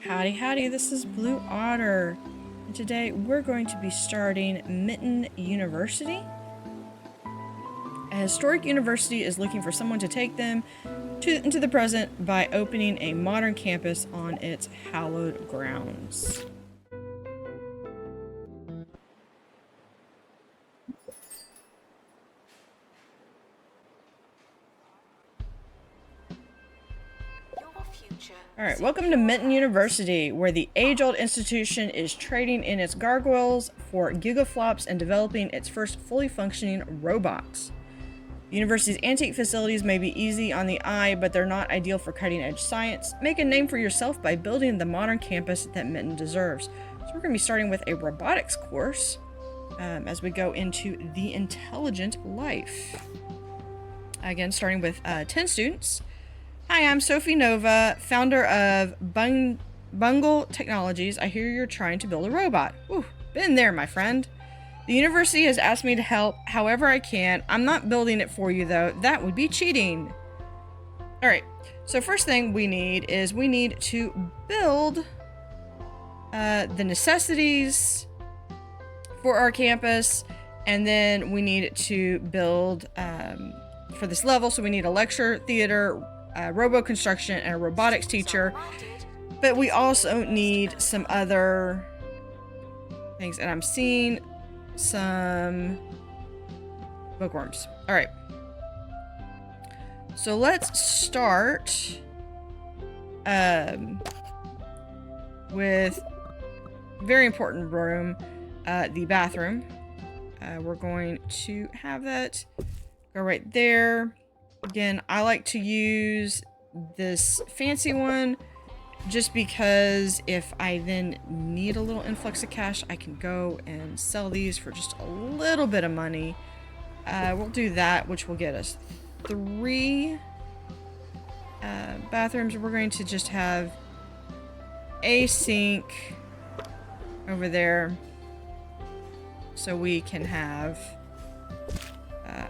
Howdy Howdy, this is Blue Otter, and today we're going to be starting Mitton University. A historic university is looking for someone to take them into the present by opening a modern campus on its hallowed grounds. Alright, welcome to Mitton University, where the age-old institution is trading in its gargoyles for gigaflops and developing its first fully functioning robots. The university's antique facilities may be easy on the eye, but they're not ideal for cutting-edge science. Make a name for yourself by building the modern campus that Mitton deserves. So we're going to be starting with a robotics course as we go into the intelligent life. Again, starting with 10 students. Hi, I'm Sophie Nova, founder of Bungle Technologies. I hear you're trying to build a robot. Whew, been there, my friend. The university has asked me to help however I can. I'm not building it for you, though. That would be cheating. Alright, so first thing we need to build the necessities for our campus, and then we need to build for this level, so we need a lecture theater, robo construction, and a robotics teacher, but we also need some other things, and I'm seeing some bookworms. All right, so let's start with very important room, the bathroom. We're going to have that go right there. Again, I like to use this fancy one just because if I then need a little influx of cash, I can go and sell these for just a little bit of money. We'll do that, which will get us 3 bathrooms. We're going to just have a sink over there so we can have...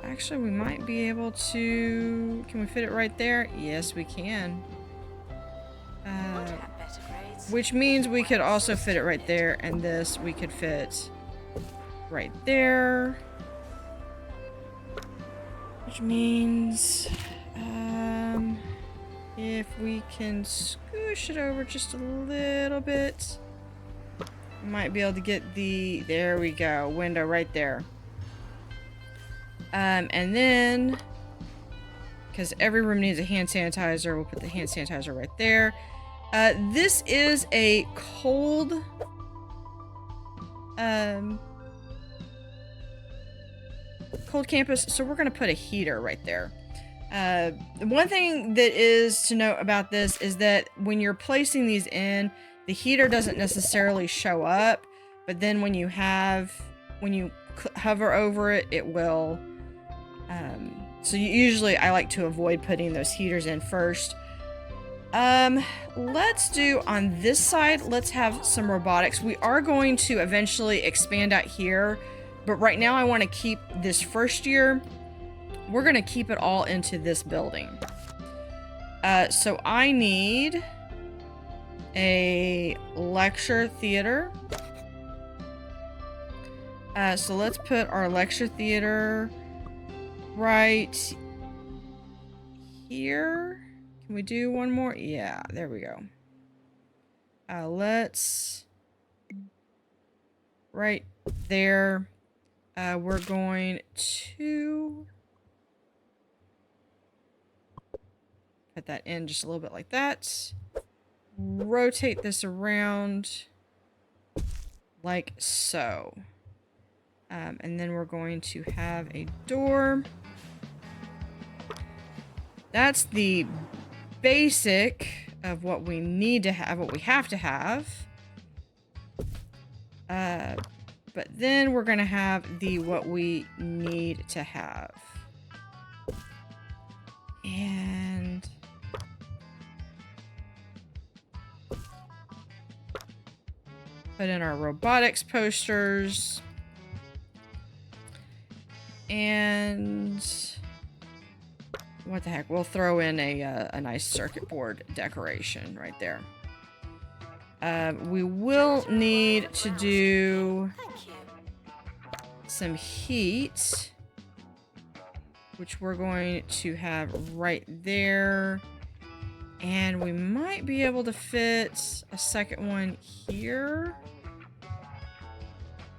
actually, we might be able to... Can we fit it right there? Yes, we can. Which means we could also fit it right there, and this we could fit right there. Which means... if we can scoosh it over just a little bit, we might be able to get the... There we go. Window right there. And then, because every room needs a hand sanitizer, we'll put the hand sanitizer right there. This is a cold, cold campus, so we're going to put a heater right there. One thing that is to note about this is that when you're placing these in, the heater doesn't necessarily show up, but then when you hover over it, it will. So usually I like to avoid putting those heaters in first. Let's do on this side, let's have some robotics. We are going to eventually expand out here, but right now I want to keep this first year. We're going to keep it all into this building. So I need a lecture theater. So let's put our lecture theater right here. Can we do one more? Yeah, there we go. Let's right there. We're going to put that in just a little bit like that. Rotate this around like so. And then we're going to have a door. That's the basic of what we need to have, what we have to have. But then we're going to have the what we need to have. And put in our robotics posters. And what the heck, we'll throw in a nice circuit board decoration right there. We will need to do some heat, which we're going to have right there. And we might be able to fit a second one here.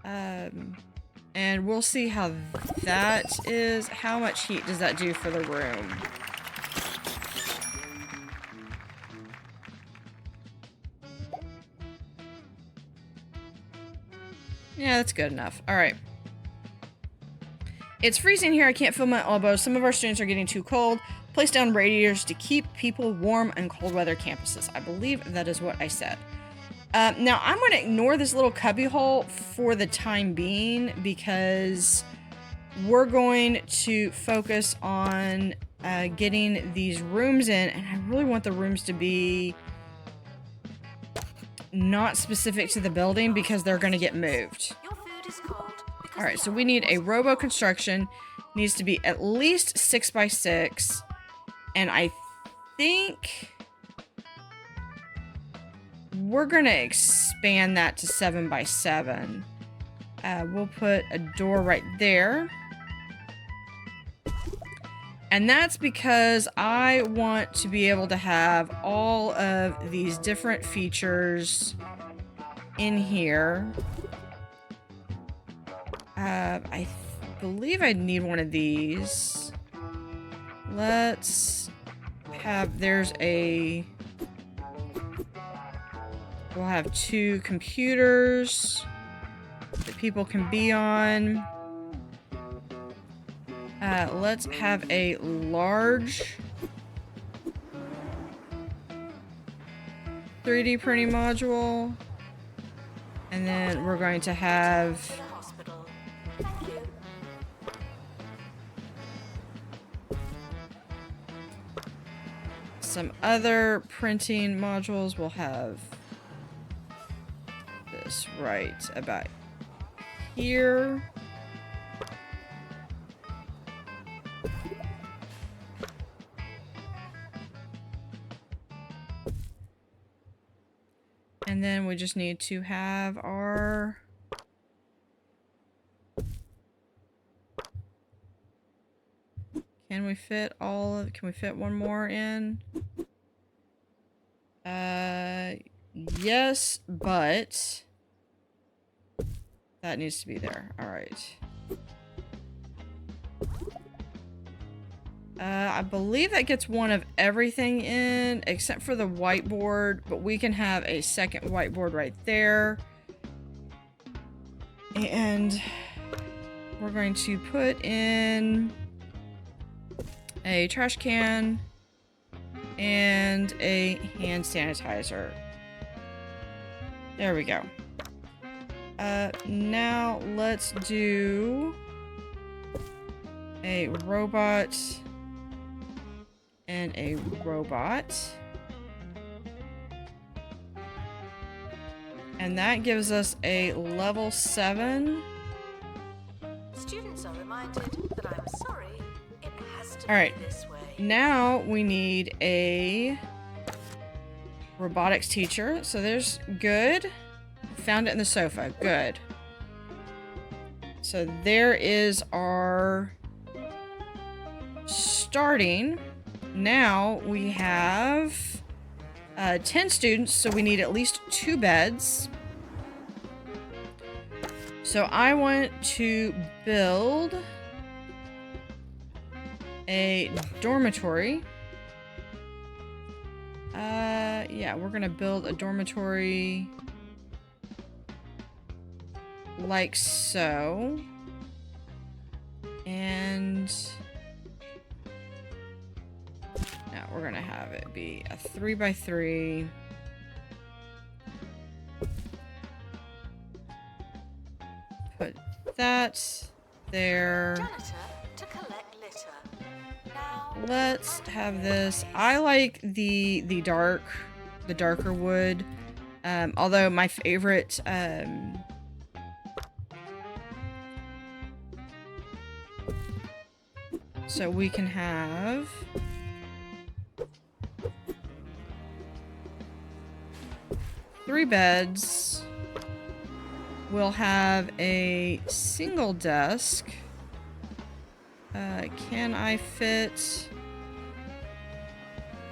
And we'll see how that is. How much heat does that do for the room? Yeah, that's good enough. All right. It's freezing here. I can't feel my elbows. Some of our students are getting too cold. Place down radiators to keep people warm on cold weather campuses. I believe that is what I said. Now, I'm going to ignore this little cubby hole for the time being because we're going to focus on getting these rooms in. And I really want the rooms to be not specific to the building because they're going to get moved. All right, so we need a robo construction. Needs to be at least 6 by 6. And I think we're going to expand that to 7 by 7. We'll put a door right there. And that's because I want to be able to have all of these different features in here. I believe I need one of these. Let's have, we'll have 2 computers that people can be on. Let's have a large 3D printing module. And then we're going to have some other printing modules. We'll have this right about here. And then we just need to have our can we fit one more in? Yes, but that needs to be there. All right. I believe that gets one of everything in except for the whiteboard, but we can have a second whiteboard right there. And we're going to put in a trash can and a hand sanitizer. There we go. Now let's do a robot and a robot. And that gives us a level 7. Students are reminded that I'm sorry, it has to All right. be this way. Now we need a robotics teacher. So there's good. Found it in the sofa. Good. So there is our starting. Now we have 10 students, so we need at least 2 beds. So I want to build a dormitory. Yeah, we're gonna build a dormitory like so. And now we're gonna have it be a 3 by 3. Put that there. Janitor to collect litter. Now, Let's have this. I like the darker wood. Although my favorite so we can have 3 beds. We'll have a single desk. Can I fit...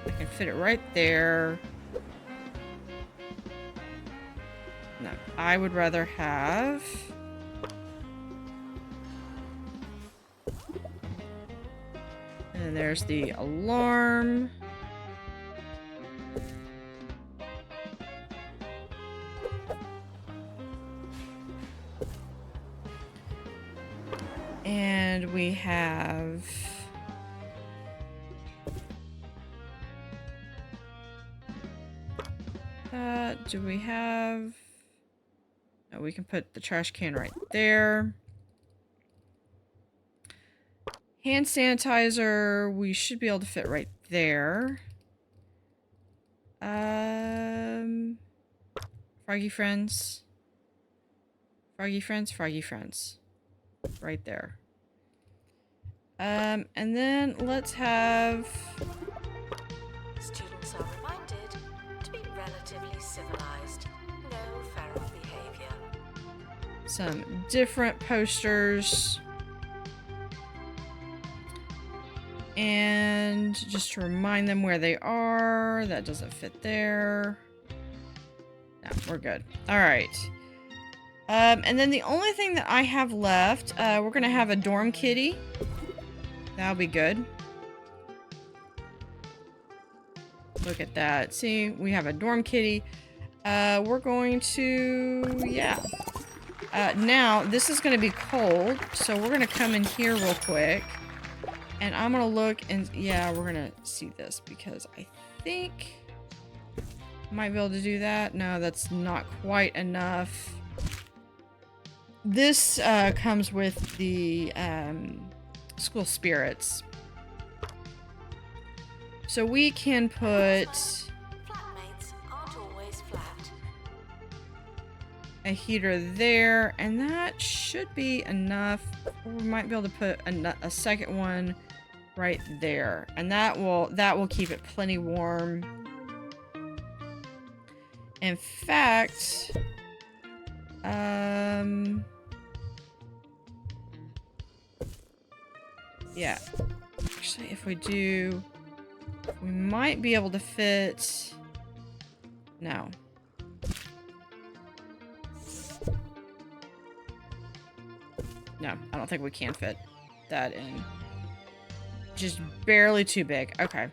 I can fit it right there. No, I would rather have... And there's the alarm. And we have... do we have... No, we can put the trash can right there. Hand sanitizer, we should be able to fit right there. Froggy friends. Froggy friends, froggy friends. Right there. And then let's have... Students are reminded to be relatively civilized. No feral behavior. some different posters. And just to remind them where they are. That doesn't fit there. No, we're good. All right. And then the only thing that I have left, we're going to have a dorm kitty. That'll be good. Look at that. See, we have a dorm kitty. We're going to, yeah. Now, this is going to be cold, so we're going to come in here real quick. And I'm going to look and, yeah, we're going to see this because I think I might be able to do that. No, that's not quite enough. This comes with the school spirits. So we can put Flatmates aren't always flat. a heater there, and that should be enough. Or we might be able to put a second one right there, and that will keep it plenty warm. In fact, yeah. Actually, if we do, we might be able to fit. No. No, I don't think we can fit that in. Just barely too big. Okay.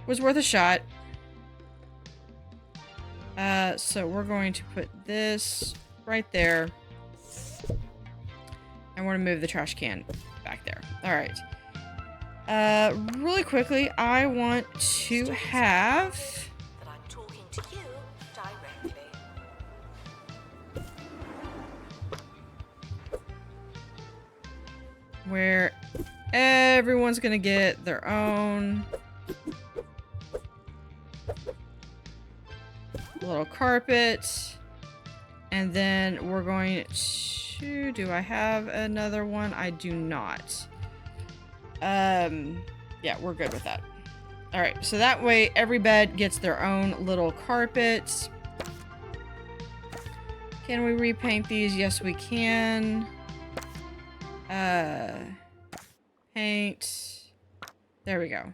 Was worth a shot. So we're going to put this right there. And we're going to move the trash can back there. All right. Really quickly, I want to have... That I'm talking to you directly. where everyone's gonna get their own little carpet, and then we're going to, do I have another one? I do not. Yeah, we're good with that. All right, so that way every bed gets their own little carpet. Can we repaint these? Yes, we can. Paint. There we go.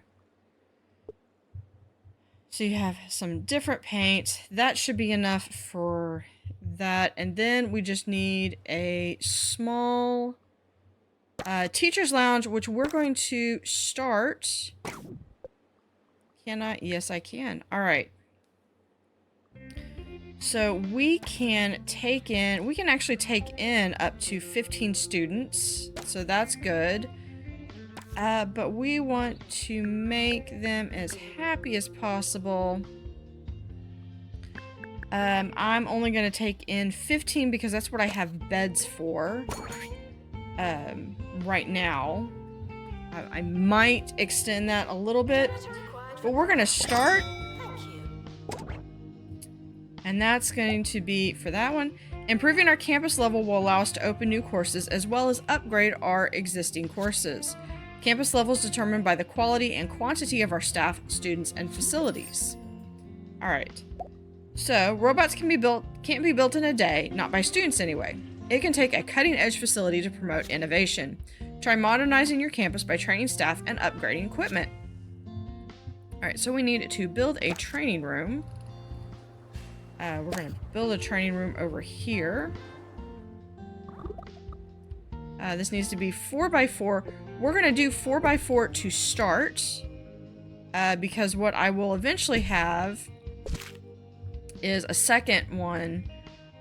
So you have some different paint. That should be enough for that. And then we just need a small teacher's lounge, which we're going to start. Can I? Yes, I can. All right. So we can take in, we can actually take in up to 15 students. So that's good. But we want to make them as happy as possible. I'm only going to take in 15 because that's what I have beds for. Right now. I might extend that a little bit. But we're going to start. And that's going to be, for that one, improving our campus level will allow us to open new courses as well as upgrade our existing courses. Campus level is determined by the quality and quantity of our staff, students, and facilities. All right. So, robots can't be built in a day, not by students anyway. It can take a cutting-edge facility to promote innovation. Try modernizing your campus by training staff and upgrading equipment. Alright, so we need to build a training room. We're going to build a training room over here. This needs to be 4x4. We're going to do 4x4 to start. Because what I will eventually have is a second one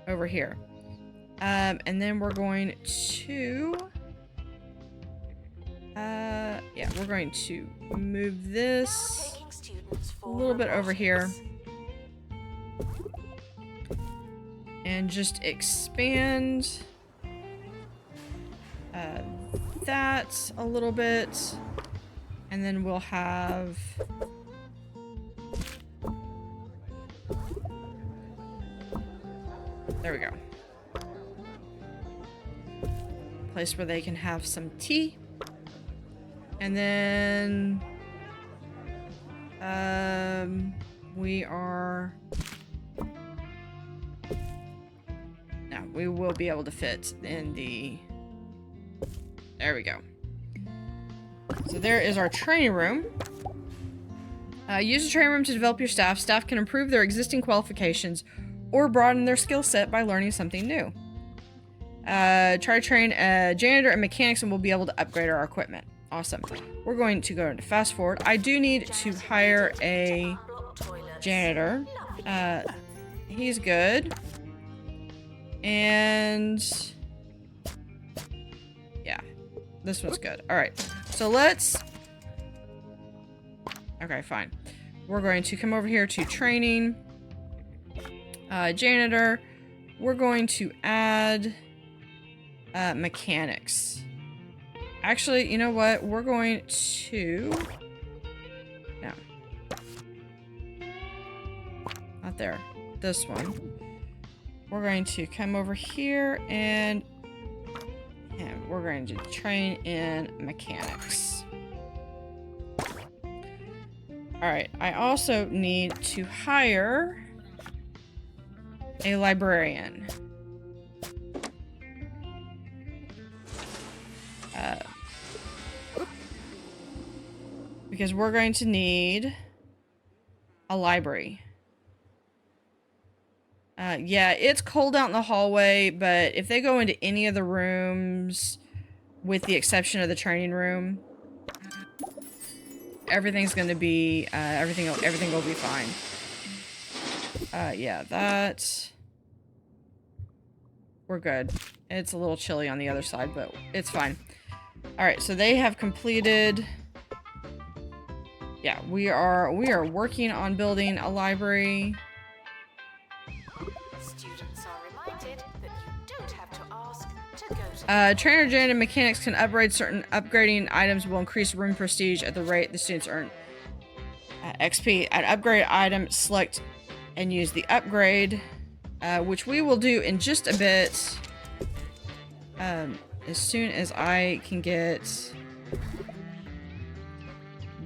over here. And then we're going to... yeah, we're going to move this a little bit over here. And just expand that a little bit. And then we'll have... There we go. Place where they can have some tea. And then... we are... No, we will be able to fit in the... There we go. So there is our training room. Use the training room to develop your staff. Staff can improve their existing qualifications or broaden their skill set by learning something new. Try to train a janitor and mechanics and we'll be able to upgrade our equipment. Awesome. We're going to go into fast forward. I do need to hire a janitor. He's good. And... yeah. This one's good. Alright. So let's... okay, fine. We're going to come over here to training. Janitor. We're going to add mechanics. Actually, you know what? We're going to... no. Not there. This one. We're going to come over here and we're going to train in mechanics. Alright, I also need to hire a librarian. Because we're going to need a library. Yeah, it's cold out in the hallway, but if they go into any of the rooms, with the exception of the training room, everything's going to be, everything will be fine. Yeah, that... we're good. It's a little chilly on the other side, but it's fine. Alright, so they have completed... yeah, we are working on building a library. Students are reminded that you don't have to ask to go to Trainer, janitor, and mechanics can upgrade certain upgrading items will increase room prestige at the rate the students earn XP. An upgrade item, select and use the upgrade, which we will do in just a bit. As soon as I can get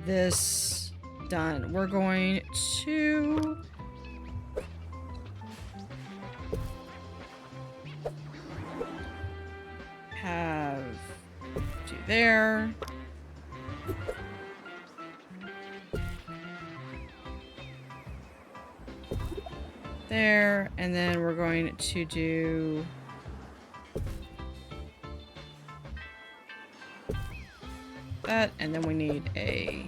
this done, we're going to have do there. There, and then we're going to do that, and then we need a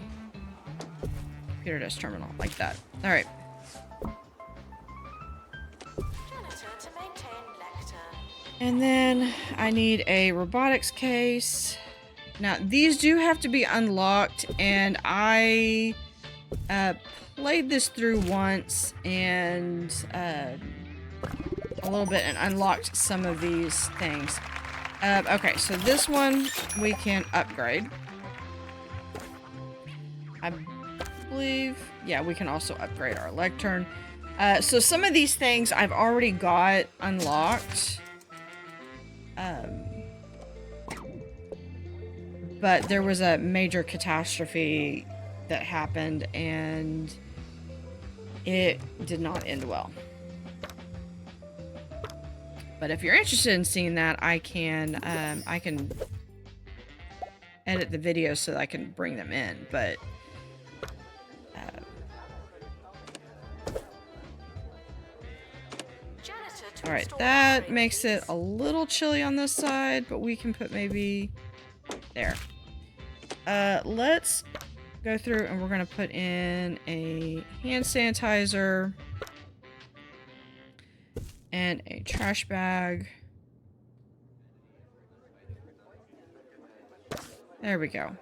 computer desk terminal like that. All right. janitor to maintain lecture. And then I need a robotics case. Now, these do have to be unlocked, and I played this through once and a little bit and unlocked some of these things. Okay, so this one we can upgrade. I believe, yeah, we can also upgrade our lectern. So some of these things I've already got unlocked. But there was a major catastrophe that happened and it did not end well. But if you're interested in seeing that, I can edit the video so that I can bring them in. But all right, that makes it a little chilly on this side, but we can put maybe there. Let's go through and we're gonna put in a hand sanitizer and a trash bag. There we go.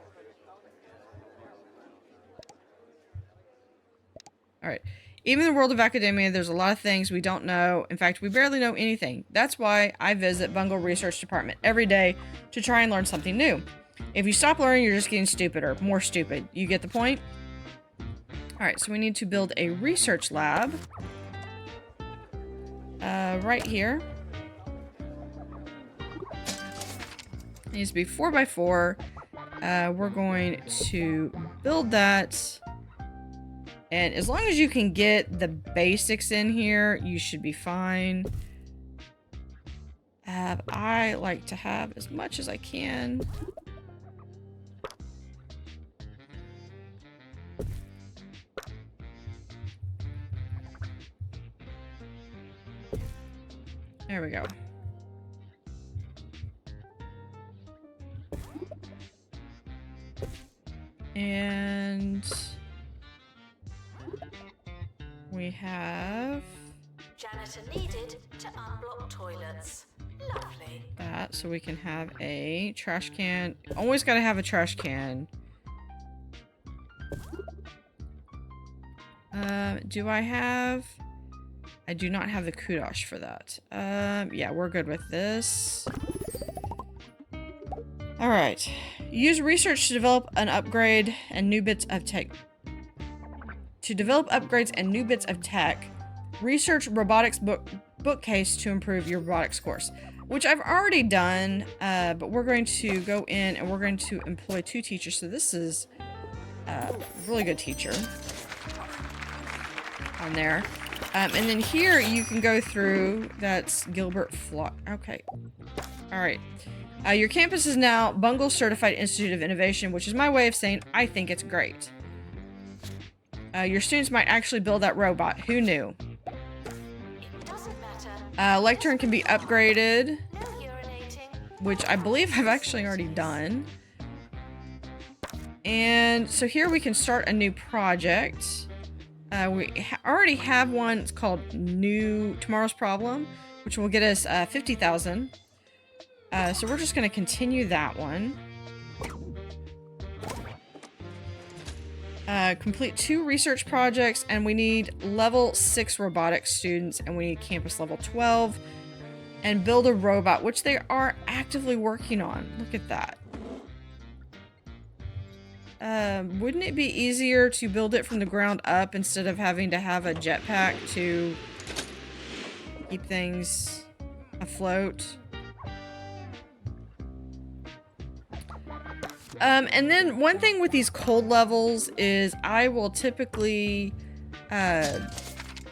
All right. Even in the world of academia, there's a lot of things we don't know. In fact, we barely know anything. That's why I visit Bungle Research Department every day to try and learn something new. If you stop learning, you're just getting stupider, more stupid. You get the point? All right, so we need to build a research lab. Right here. It needs to be 4x4. We're going to build that. And as long as you can get the basics in here, you should be fine. I like to have as much as I can. There we go. And we have Janitor needed to unblock toilets. Lovely. that, so we can have a trash can. Always got to have a trash can. Do I have... I do not have the kudosh for that. Yeah, we're good with this. All right. Use research to develop an upgrade and new bits of tech. To develop upgrades and new bits of tech, research robotics bookcase to improve your robotics course, which I've already done, but we're going to go in and we're going to employ 2 teachers. So this is a really good teacher on there. And then here you can go through, that's Gilbert Flock. Okay. All right. Your campus is now Bungle Certified Institute of Innovation, which is my way of saying I think it's great. Your students might actually build that robot. Who knew? It doesn't matter. Lectern can be upgraded, No urinating. which I believe I've actually already done. And so here we can start a new project. We already have one. It's called Tomorrow's Problem, which will get us 50,000. So we're just going to continue that one. Complete 2 research projects, and we need level 6 robotics students, and we need campus level 12. And build a robot, which they are actively working on. Look at that. Wouldn't it be easier to build it from the ground up instead of having to have a jetpack to keep things afloat? And then one thing with these cold levels is I will typically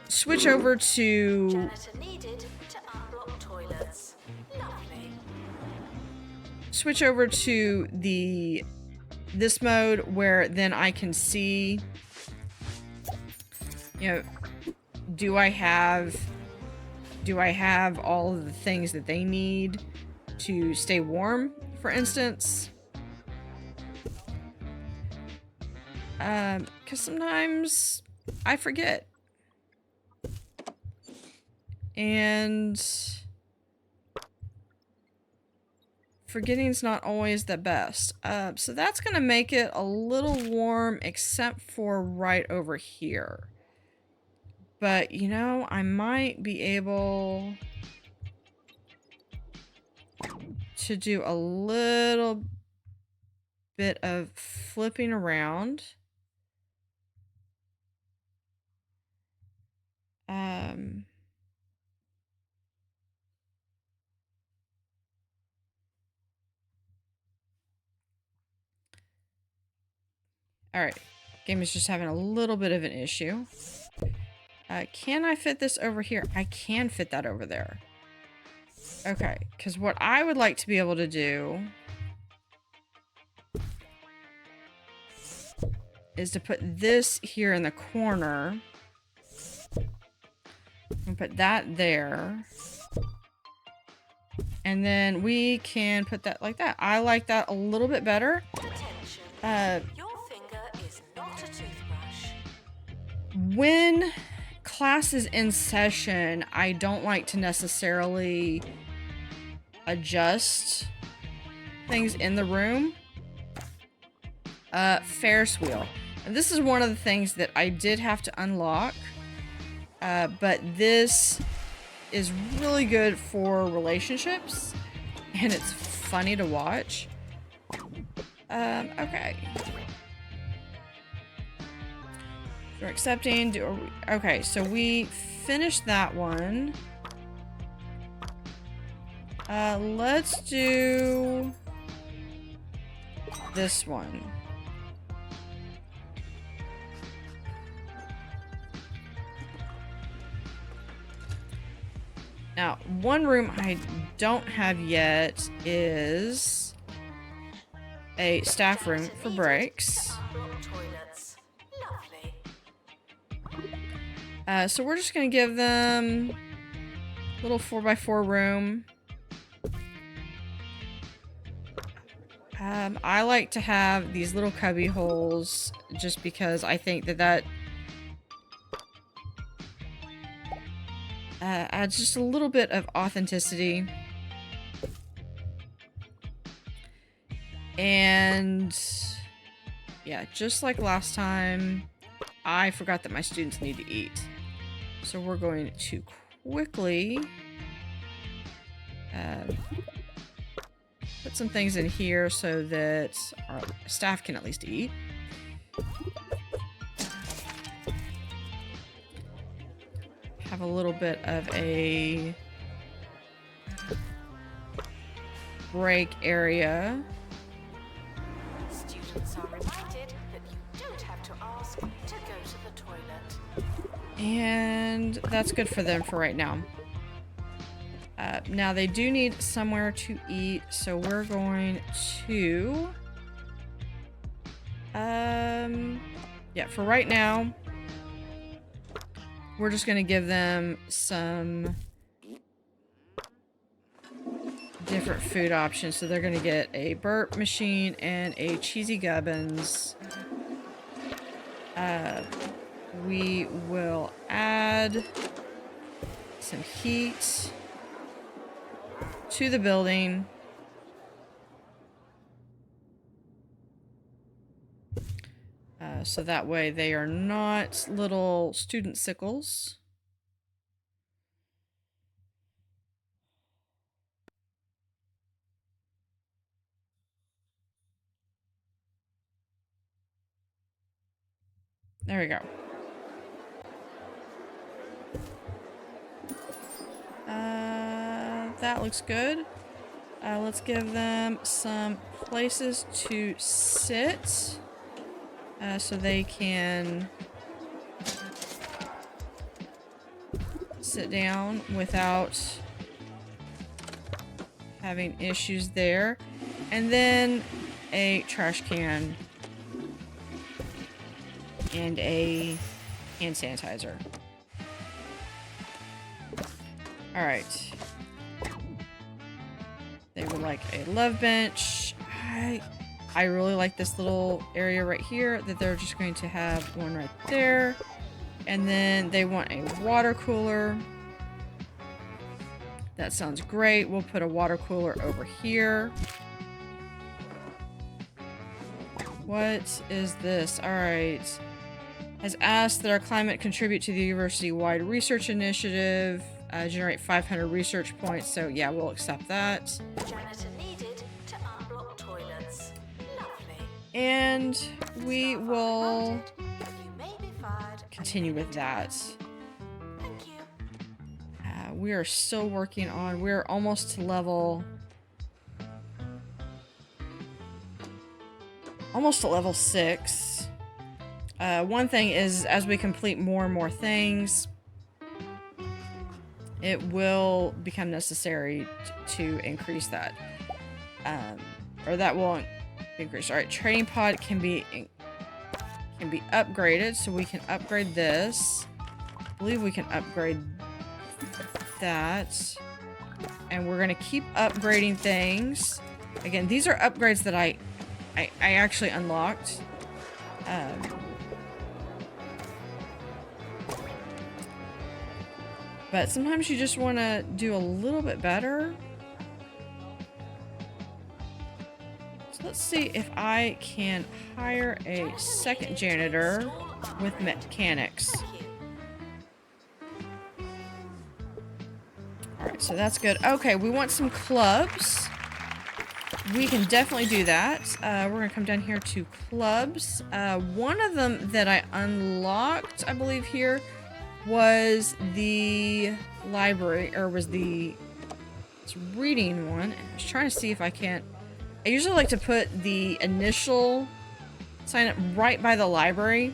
switch over to... Janitor needed to unblock toilets. Lovely. Switch over to this mode where then I can see, you know, do I have all of the things that they need to stay warm, for instance? Because sometimes I forget. And forgetting's not always the best. So that's going to make it a little warm, except for right over here. But, you know, I might be able to do a little bit of flipping around. All right, game is just having a little bit of an issue. Can I fit this over here? I can fit that over there. Okay, because what I would like to be able to do is to put this here in the corner. And put that there. And then we can put that like that. I like that a little bit better. Your finger is not a toothbrush. When class is in session, I don't like to necessarily adjust things in the room. Ferris wheel. And this is one of the things that I did have to unlock. But this is really good for relationships, and it's funny to watch. Okay. We're accepting. Okay, so we finished that one. Let's do this one. Now, one room I don't have yet is a staff room for breaks. So we're just gonna give them a little 4x4 room. I like to have these little cubby holes just because I think that adds just a little bit of authenticity. And yeah, just like last time, I forgot that my students need to eat. So we're going to quickly put some things in here so that our staff can at least eat. Have a little bit of a break area. Students are reminded that you don't have to ask to go to the toilet. And that's good for them for right now. Now they do need somewhere to eat, so we're going to yeah, for right now we're just gonna give them some different food options. So they're gonna get a burp machine and a cheesy gubbins. We will add some heat to the building. So that way they are not little student sickles. There we go. That looks good. Let's give them some places to sit so they can sit down without having issues there. And then a trash can and a hand sanitizer. All right. They would like a love bench. I really like this little area right here that they're just going to have one right there. And then they want a water cooler. That sounds great. We'll put a water cooler over here. What is this? All right. Has asked that our climate contribute to the university-wide research initiative. Generate 500 research points. So yeah, we'll accept that. Janitor needed to unblock toilets. Lovely. And we will You may be fired. continue with that. Thank you. We are still working on, we're almost to level 6. One thing is, as we complete more and more things, it will become necessary to increase that. Or that will increase. All right, trading pod can be upgraded, so we can upgrade this. I believe we can upgrade that. And we're gonna keep upgrading things. Again, these are upgrades that I actually unlocked. But sometimes you just want to do a little bit better. So let's see if I can hire a second janitor with mechanics. Alright, so that's good. Okay, we want some clubs. We can definitely do that. We're going to come down here to clubs. One of them that I unlocked, I believe here, was the library, or was the reading one. I was trying to see if I can't. I usually like to put the initial sign up right by the library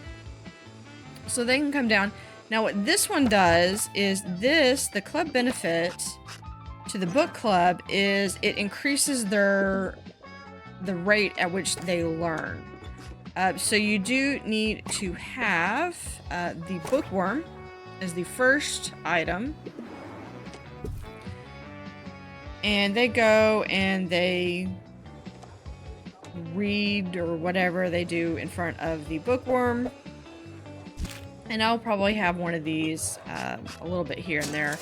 so they can come down. Now what this one does is the club benefit to the book club is it increases the rate at which they learn. So you do need to have the bookworm as the first item. And they go and they read or whatever they do in front of the bookworm. And I'll probably have one of these a little bit here and there.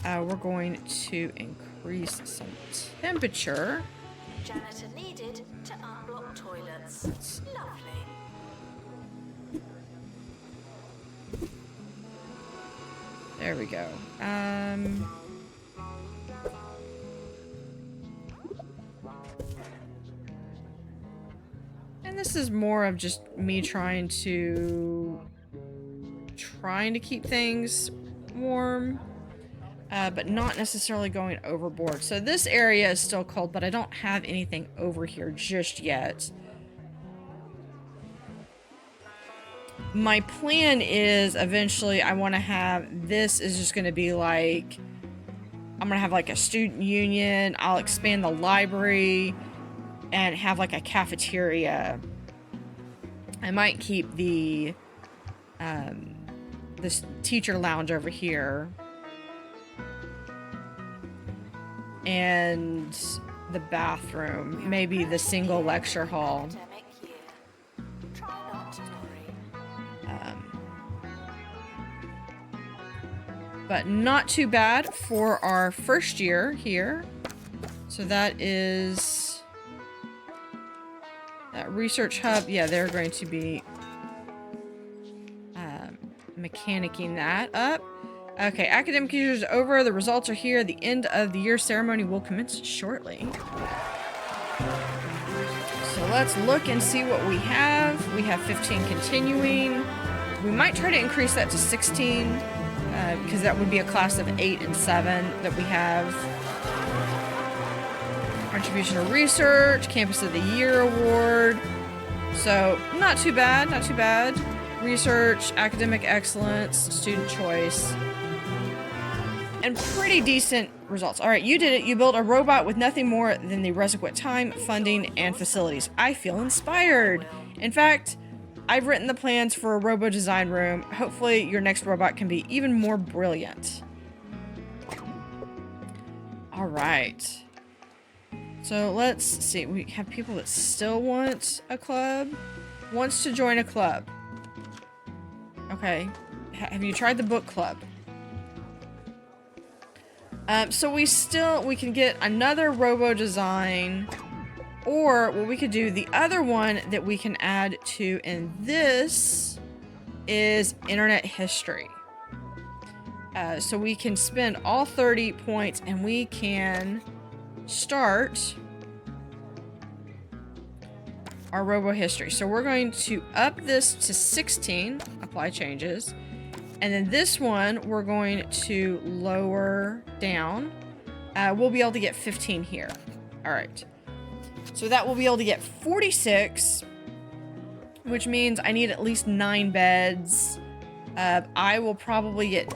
We're going to increase some temperature. Janitor needed to unblock toilets. Lovely. There we go. And this is more of just me trying to keep things warm, but not necessarily going overboard. So this area is still cold, but I don't have anything over here just yet. My plan is eventually I want to have, this is just going to be like, I'm going to have like a student union. I'll expand the library and have like a cafeteria. I might keep this teacher lounge over here. And the bathroom, maybe the single lecture hall. But not too bad for our first year here. So that is that research hub. Yeah, they're going to be mechanicking that up. Okay, academic year is over. The results are here. The end of the year ceremony will commence shortly. So let's look and see what we have. We have 15 continuing. We might try to increase that to 16. Because that would be a class of 8 and 7 that we have. Contribution to research, Campus of the Year award. So not too bad, not too bad. Research, academic excellence, student choice. And pretty decent results. All right, you did it. You built a robot with nothing more than the requisite time, funding, and facilities. I feel inspired. In fact, I've written the plans for a robo design room. Hopefully your next robot can be even more brilliant. All right. So let's see. We have people that still want a club. Wants to join a club. Okay. Have you tried the book club? So we can get another robo design. Or what we could do, the other one that we can add to in this is internet history. So we can spend all 30 points and we can start our robo history. So we're going to up this to 16, apply changes. And then this one we're going to lower down. We'll be able to get 15 here. All right. So that will be able to get 46, which means I need at least 9 beds. I will probably get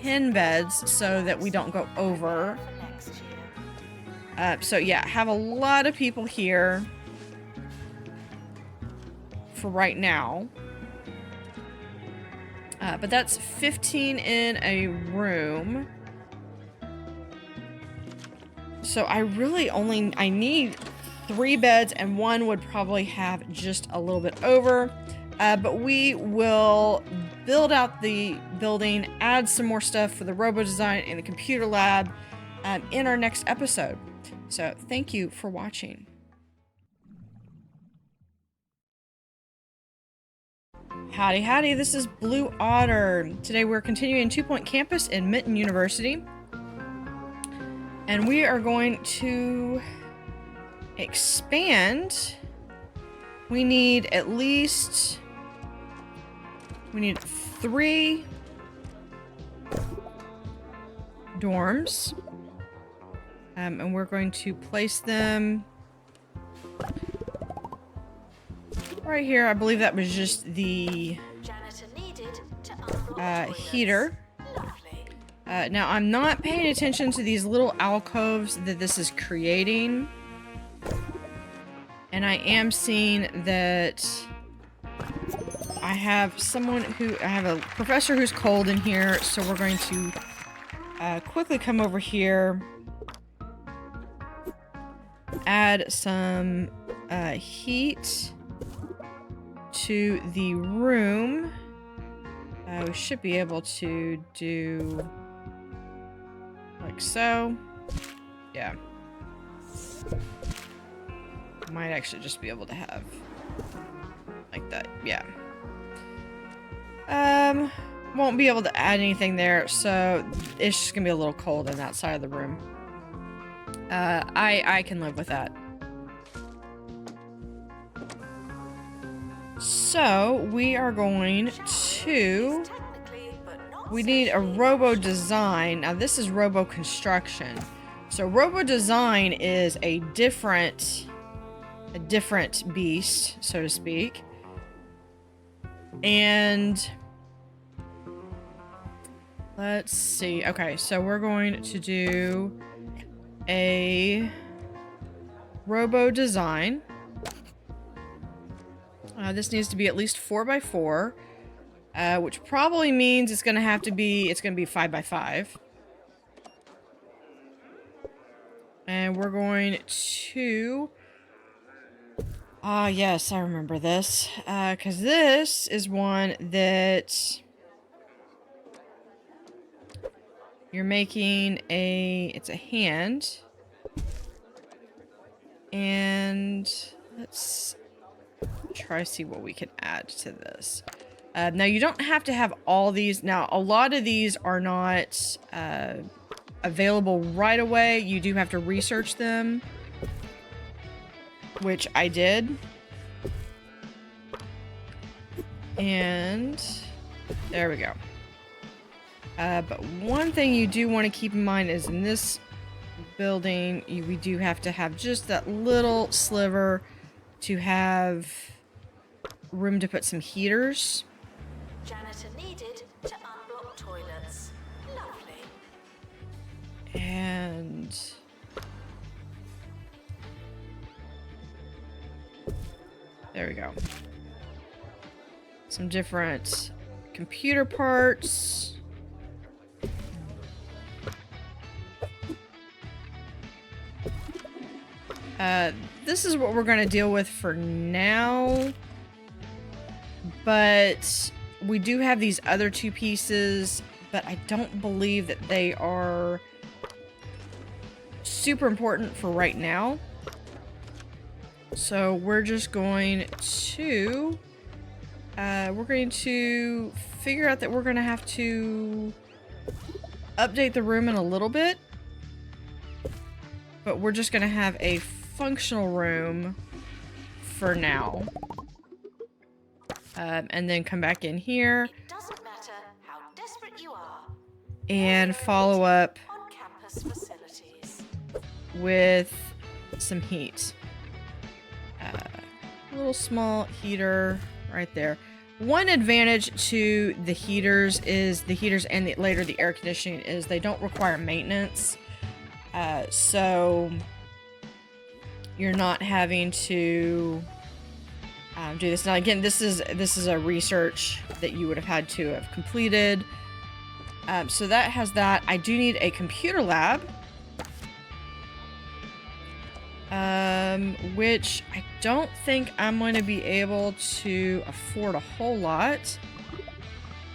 10 beds so that we don't go over. For next year. So yeah, have a lot of people here for right now. But that's 15 in a room. So I really I need 3 beds, and one would probably have just a little bit over. But we will build out the building, add some more stuff for the robo design and the computer lab in our next episode. So thank you for watching. Howdy howdy, this is Blue Otter. Today we're continuing 2-Point Campus in Mitton University. And we are going to expand. We need 3 dorms. And we're going to place them right here. I believe that was just the Janitor needed to unblock heater. Lovely. Now, I'm not paying attention to these little alcoves that this is creating. And I am seeing that I have a professor who's cold in here, so we're going to quickly come over here, add some heat to the room. We should be able to do like so. Yeah. Might actually just be able to have like that. Yeah. Won't be able to add anything there, so it's just gonna be a little cold on that side of the room. I can live with that. So we are going to, we need a robo design. Now this is robo construction. So robo design is a different beast, so to speak. And let's see. Okay, so we're going to do a robo design. This needs to be at least 4x4, which probably means it's going to be 5x5. And we're going to, yes, I remember this, because this is one that you're making it's a hand. And let's try to see what we can add to this. Now you don't have to have all these. Now a lot of these are not available right away. You do have to research them, which I did. And there we go. But one thing you do want to keep in mind is in this building, we do have to have just that little sliver to have room to put some heaters. Janitor needed to unblock toilets. Lovely. And there we go. Some different computer parts. This is what we're going to deal with for now. But we do have these other 2 pieces, but I don't believe that they are super important for right now. So we're just going to figure out that we're going to have to update the room in a little bit. But we're just going to have a functional room for now. And then come back in here. It doesn't matter how desperate you are. And follow up On campus facilities. with some heat. A little small heater right there. One advantage to the heaters and later the air conditioning is they don't require maintenance. So you're not having to do this. Now again, this is a research that you would have had to have completed. So that has that. I do need a computer lab. Which I don't think I'm going to be able to afford a whole lot.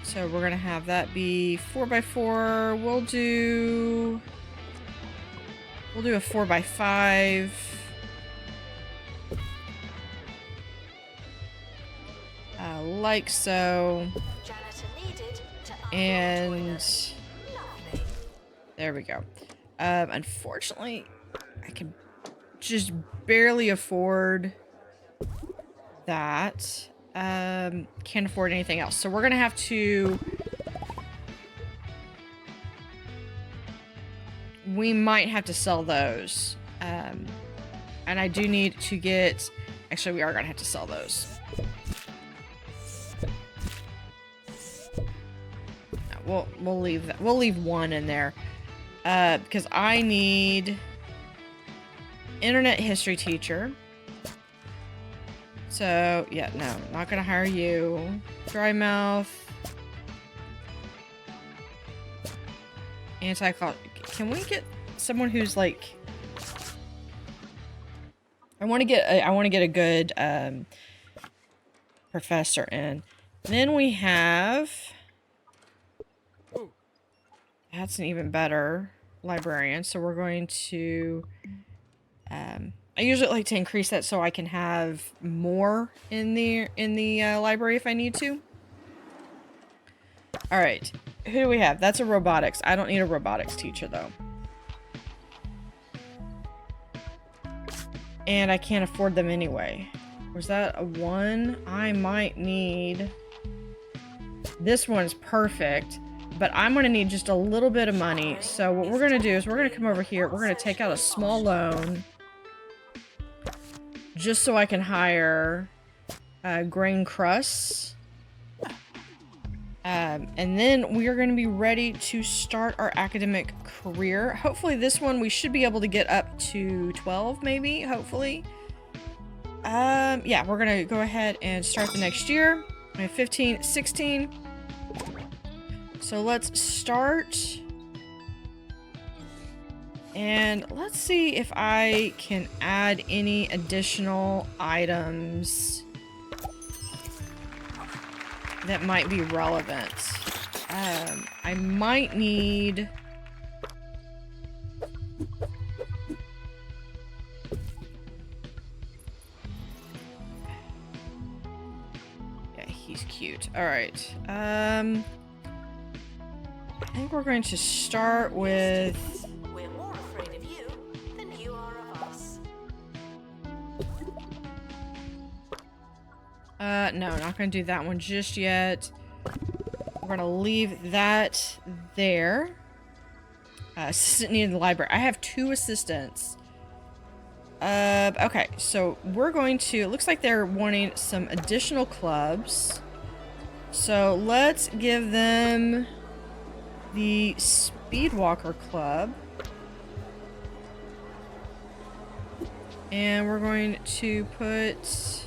So we're going to have that be 4x4. We'll do a 4x5. Like so. And there we go. Unfortunately, I can just barely afford that. Can't afford anything else. So we're gonna have to... We might have to sell those. And I do need to get... Actually, we are gonna have to sell those. No, we'll leave that. We'll leave one in there. Because I need... Internet history teacher. So, yeah, no, not gonna hire you. Dry mouth. Anti-cloud. Can we get someone who's like... I want to get a good professor in. Then we have... That's an even better librarian. So we're going to... I usually like to increase that so I can have more in the library if I need to. All right, who do we have? That's a robotics. I don't need a robotics teacher though. And I can't afford them anyway. Was that a 1? I might need... This one's perfect, but I'm gonna need just a little bit of money. So what we're gonna do is we're gonna come over here. We're gonna take out a small loan. Just so I can hire grain crusts. And then we are going to be ready to start our academic career. Hopefully this one we should be able to get up to 12 maybe, hopefully. Yeah, we're going to go ahead and start the next year. I have 15, 16. So let's start. And let's see if I can add any additional items that might be relevant. I might need... Yeah, he's cute. Alright. I think we're going to start with... No, not gonna do that one just yet. We're gonna leave that there. Assistant needed in the library. I have 2 assistants. Okay, so we're going to... It looks like they're wanting some additional clubs. So let's give them the Speedwalker Club. And we're going to put...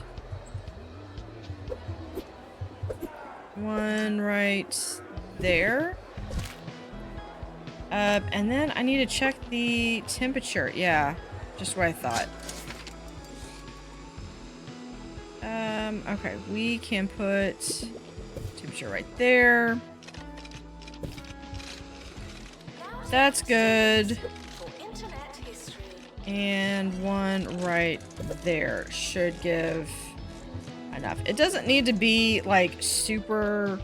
one right there. And then I need to check the temperature. Yeah, just what I thought. Okay, we can put temperature right there. That's good. And one right there should give enough. It doesn't need to be like super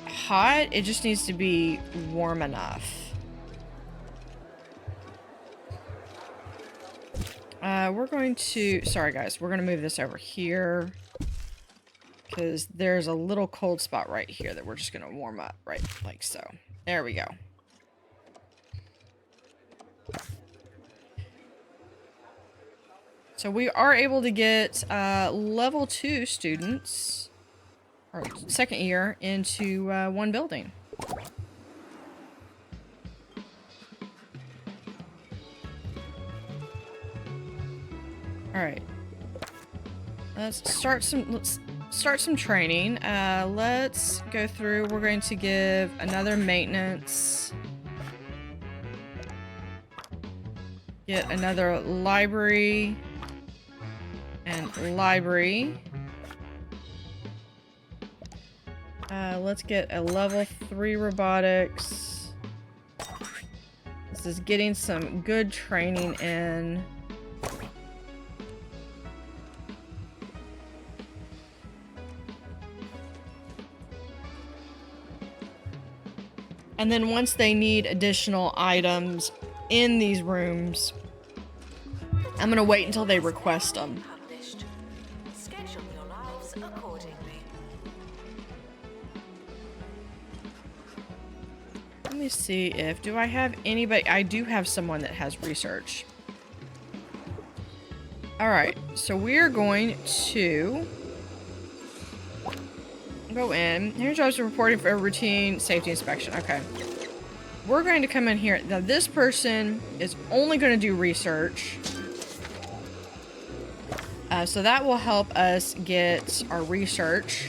hot. It just needs to be warm enough. We're going to... Sorry guys, we're going to move this over here. Because there's a little cold spot right here that we're just going to warm up. Right, like so. There we go. So we are able to get level 2 students, or second year, into one building. All right. Let's start some training. Let's go through. We're going to give another maintenance. Get another library and library. Let's get a level 3 robotics. This is getting some good training in. And then once they need additional items in these rooms, I'm gonna wait until they request them. Published. Schedule your lives accordingly. Let me see if, do I have anybody? I do have someone that has research. All right, so we're going to go in. Here's jobs reporting for a routine safety inspection. Okay. We're going to come in here. Now, this person is only going to do research. So that will help us get our research,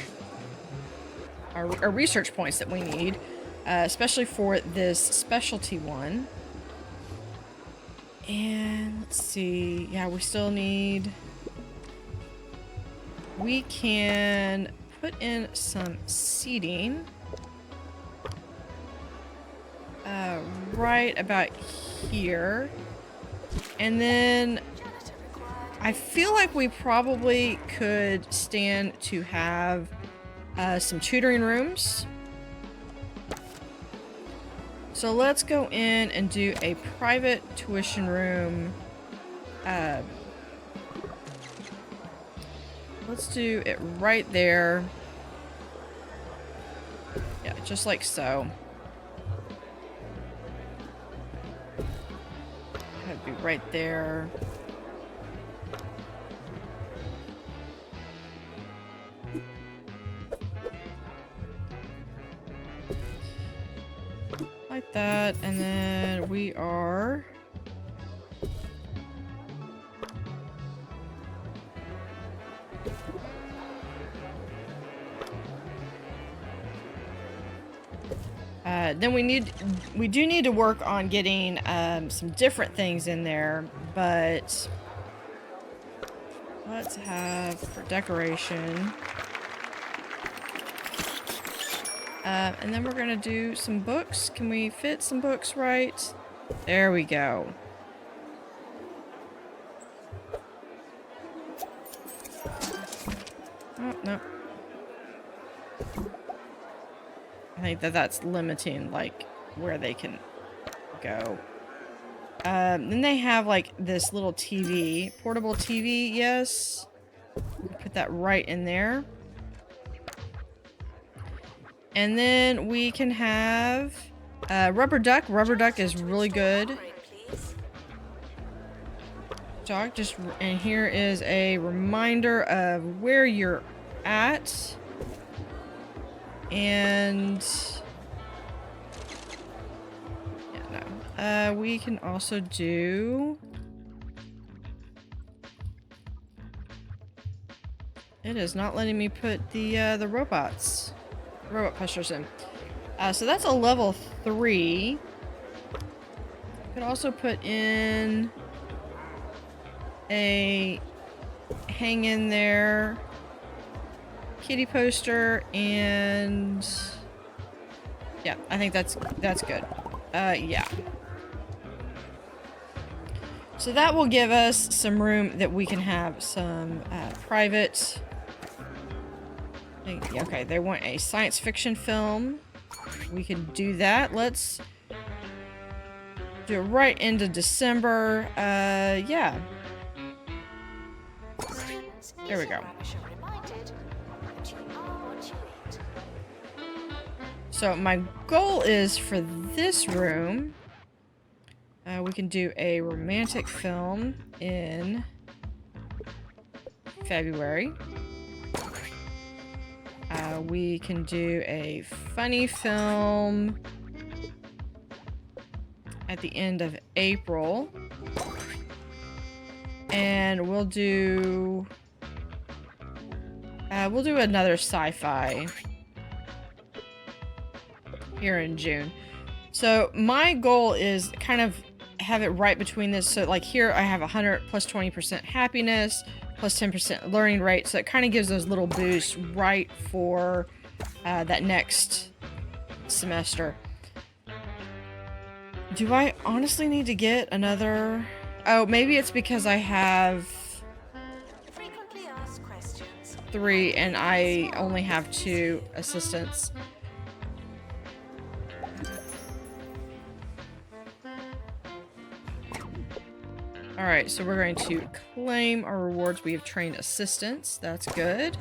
our research points that we need, especially for this specialty one. And let's see. Yeah, we still need... We can put in some seating. Right about here. And then I feel like we probably could stand to have some tutoring rooms. So let's go in and do a private tuition room. Let's do it right there. Yeah, just like so. That'd be right there. Like that, and then we are... then we do need to work on getting some different things in there, but let's have for decoration. And then we're gonna do some books. Can we fit some books right? There we go. Oh, no. I think that's limiting, like, where they can go. Then they have, like, this little TV. Portable TV, yes. Put that right in there. And then we can have rubber duck. Rubber duck is really good. Dog, and here is a reminder of where you're at. And yeah, no. We can also do... It is not letting me put the robot pushers in. So that's a level 3. Could also put in a hang in there kitty poster, and yeah, I think that's good. Yeah. So that will give us some room that we can have some private. Okay, they want a science fiction film. We can do that. Let's do it right into December. Yeah. There we go. So my goal is for this room, we can do a romantic film in February. We can do a funny film at the end of April. And we'll do another sci-fi here in June. So my goal is kind of have it right between this. So like here I have 100 plus 20% happiness plus 10% learning rate. So it kind of gives those little boosts right for that next semester. Do I honestly need to get another? Oh, maybe it's because I have Frequently asked questions. 3 and I only have 2 assistants. Alright, so we're going to claim our rewards. We have trained assistants. That's good.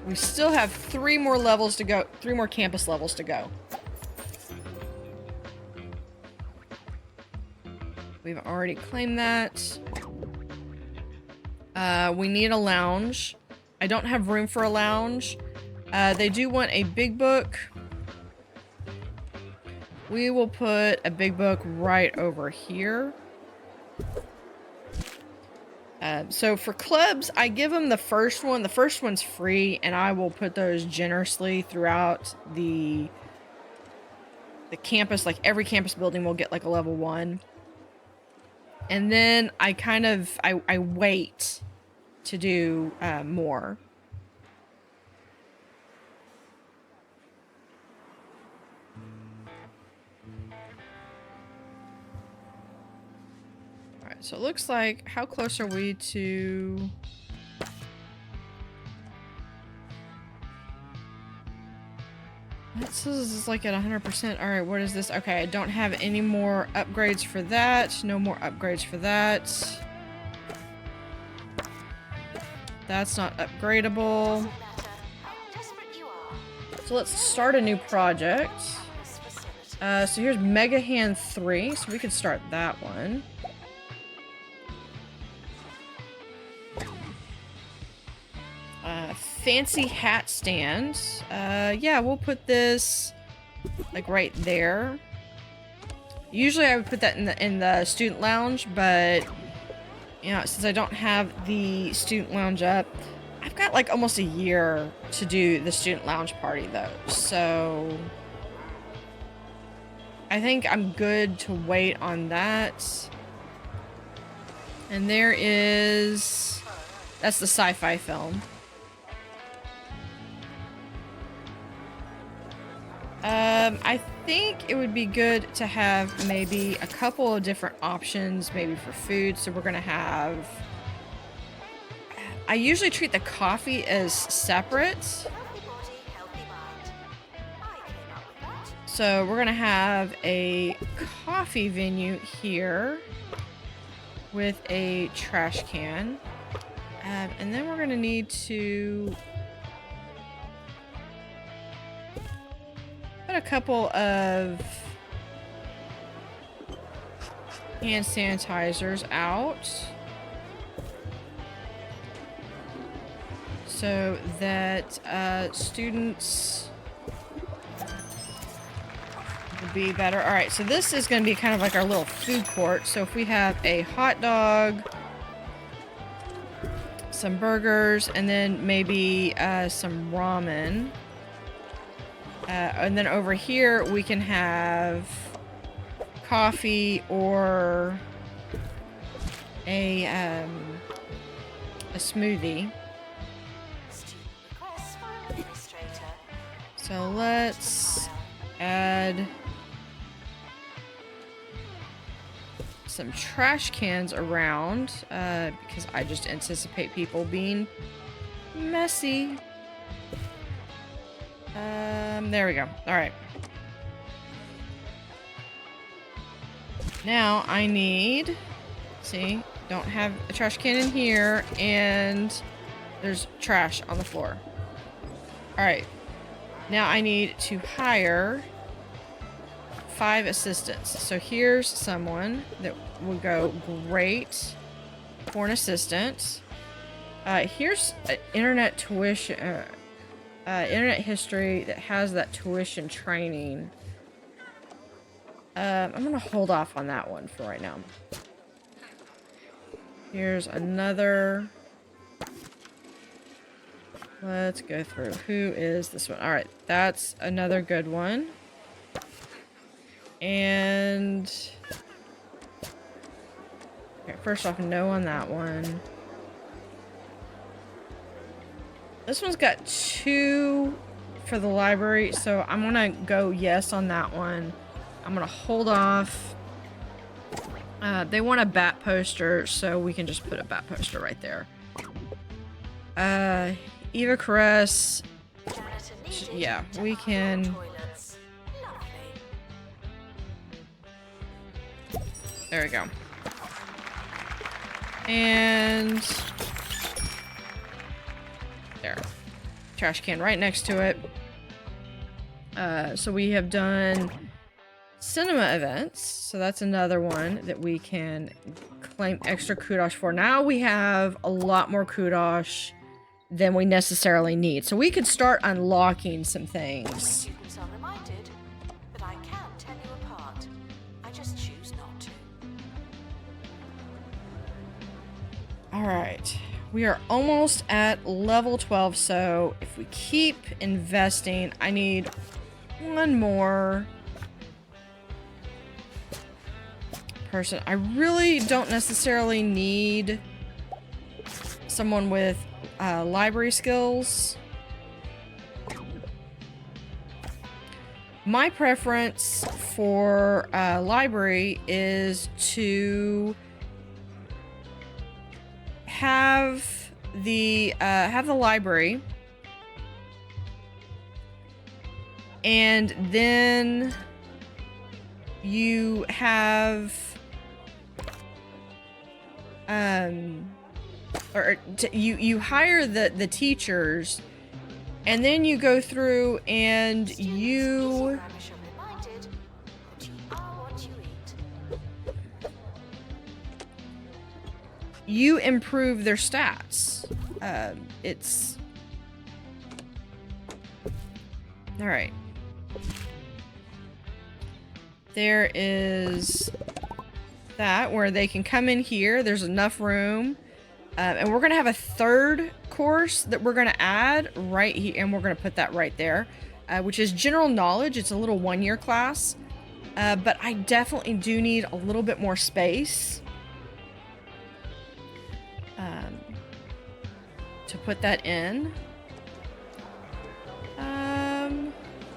We still have 3 more levels to go. 3 more campus levels to go. We've already claimed that. We need a lounge. I don't have room for a lounge. They do want a big book. We will put a big book right over here. So for clubs, I give them the first one. The first one's free, and I will put those generously throughout the campus. Like every campus building will get like a level 1. And then I kind of, I wait to do more. Alright, so it looks like, how close are we to... This is like at 100%. Alright, what is this? Okay, I don't have any more upgrades for that. No more upgrades for that. That's not upgradable. Doesn't matter how desperate you are. So let's start a new project. This facility. So here's Mega Hand 3, so we could start that one. Fancy hat stand. Yeah, we'll put this like right there. Usually I would put that in the student lounge, but you know, since I don't have the student lounge up, I've got like almost a year to do the student lounge party though. So I think I'm good to wait on that. And there is, that's the sci-fi film. I think it would be good to have maybe a couple of different options, maybe for food. So we're gonna have, I usually treat the coffee as separate. Healthy body, healthy mind. I came up with that. So we're gonna have a coffee venue here with a trash can. And then we're gonna need to put a couple of hand sanitizers out so that students will be better. All right, so this is going to be kind of like our little food court. So if we have a hot dog, some burgers, and then maybe some ramen. And then over here we can have coffee or a smoothie. Student requests for an administrator. So let's add some trash cans around because I just anticipate people being messy. There we go. All right. Now I need, see, don't have a trash can in here, and there's trash on the floor. All right. Now I need to hire 5 assistants. So here's someone that would go great for an assistant. Here's internet tuition, internet history that has that tuition training. I'm gonna hold off on that one for right now. Here's another. Let's go through. Who is this one? All right, that's another good one. And okay, first off, no on that one. This one's got 2 for the library, so I'm gonna go yes on that one. I'm gonna hold off. They want a bat poster, so we can just put a bat poster right there. Eva Caress. Yeah, we can. There we go. And there. Trash can right next to it. So we have done cinema events. So that's another one that we can claim extra kudos for. Now we have a lot more kudos than we necessarily need. So we could start unlocking some things. Students are reminded that I can tell you apart. I just choose not to. Alright. We are almost at level 12, so if we keep investing, I need one more person. I really don't necessarily need someone with library skills. My preference for library is to have the library, and then you have you hire the teachers, and then you go through and you improve their stats. It's all right. There is that where they can come in here. There's enough room. And we're going to have a third course that we're going to add right here. And we're going to put that right there, which is general knowledge. It's a little 1-year class. But I definitely do need a little bit more space to put that in.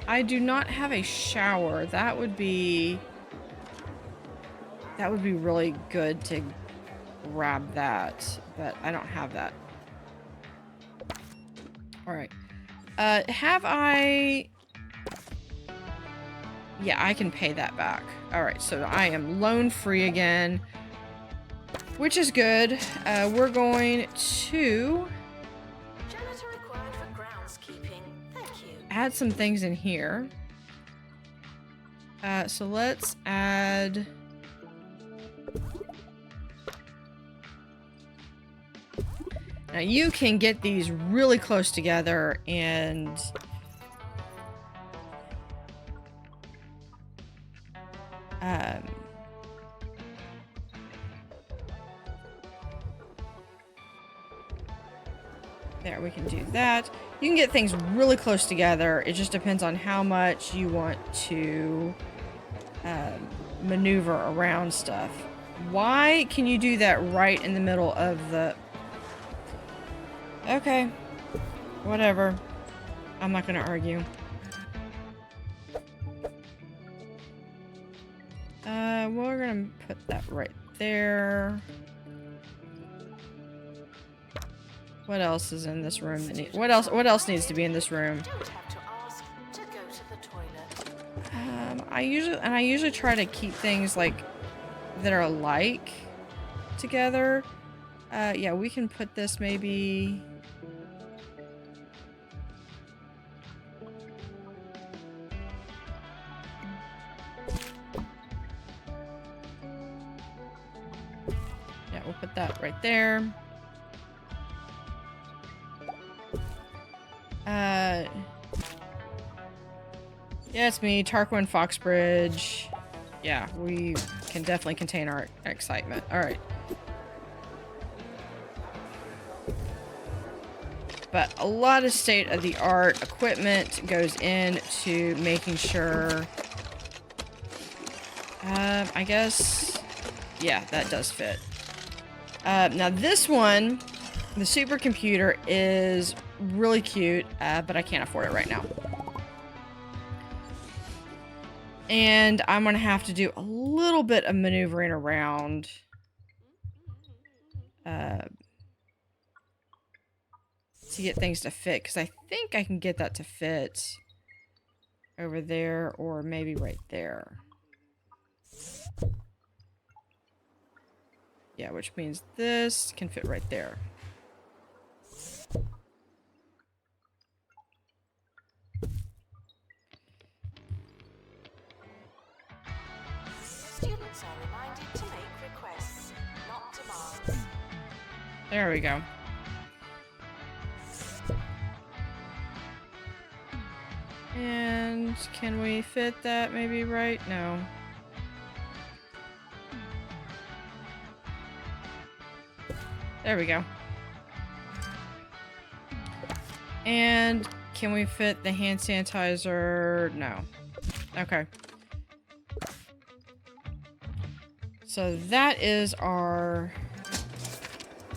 I do not have a shower. That would be really good to grab that, but I don't have that. All right. Have I? Yeah, I can pay that back. All right, so I am loan free again, which is good. We're going to Janitor required for groundskeeping. Thank you. add some things in here. So let's add. Now you can get these really close together and there, we can do that. You can get things really close together. It just depends on how much you want to maneuver around stuff. Why can you do that right in the middle of the... Okay, whatever. I'm not gonna argue. We're gonna put that right there. What else is in this room? What else needs to be in this room? Don't have to ask to go to the toilet. I usually try to keep things like that are alike together. Yeah, we can put this maybe. put that right there. Yeah, it's me, Tarquin Foxbridge. Yeah, we can definitely contain our excitement. All right. But a lot of state-of-the-art equipment goes into making sure... I guess... Yeah, that does fit. Now this one, the supercomputer, is really cute, but I can't afford it right now. And I'm going to have to do a little bit of maneuvering around. To get things to fit, because I think I can get that to fit over there, or maybe right there. Yeah, which means this can fit right there. Students are reminded to make requests, not demands. There we go. And can we fit that maybe right? No. There we go. And can we fit the hand sanitizer? No. Okay. So that is our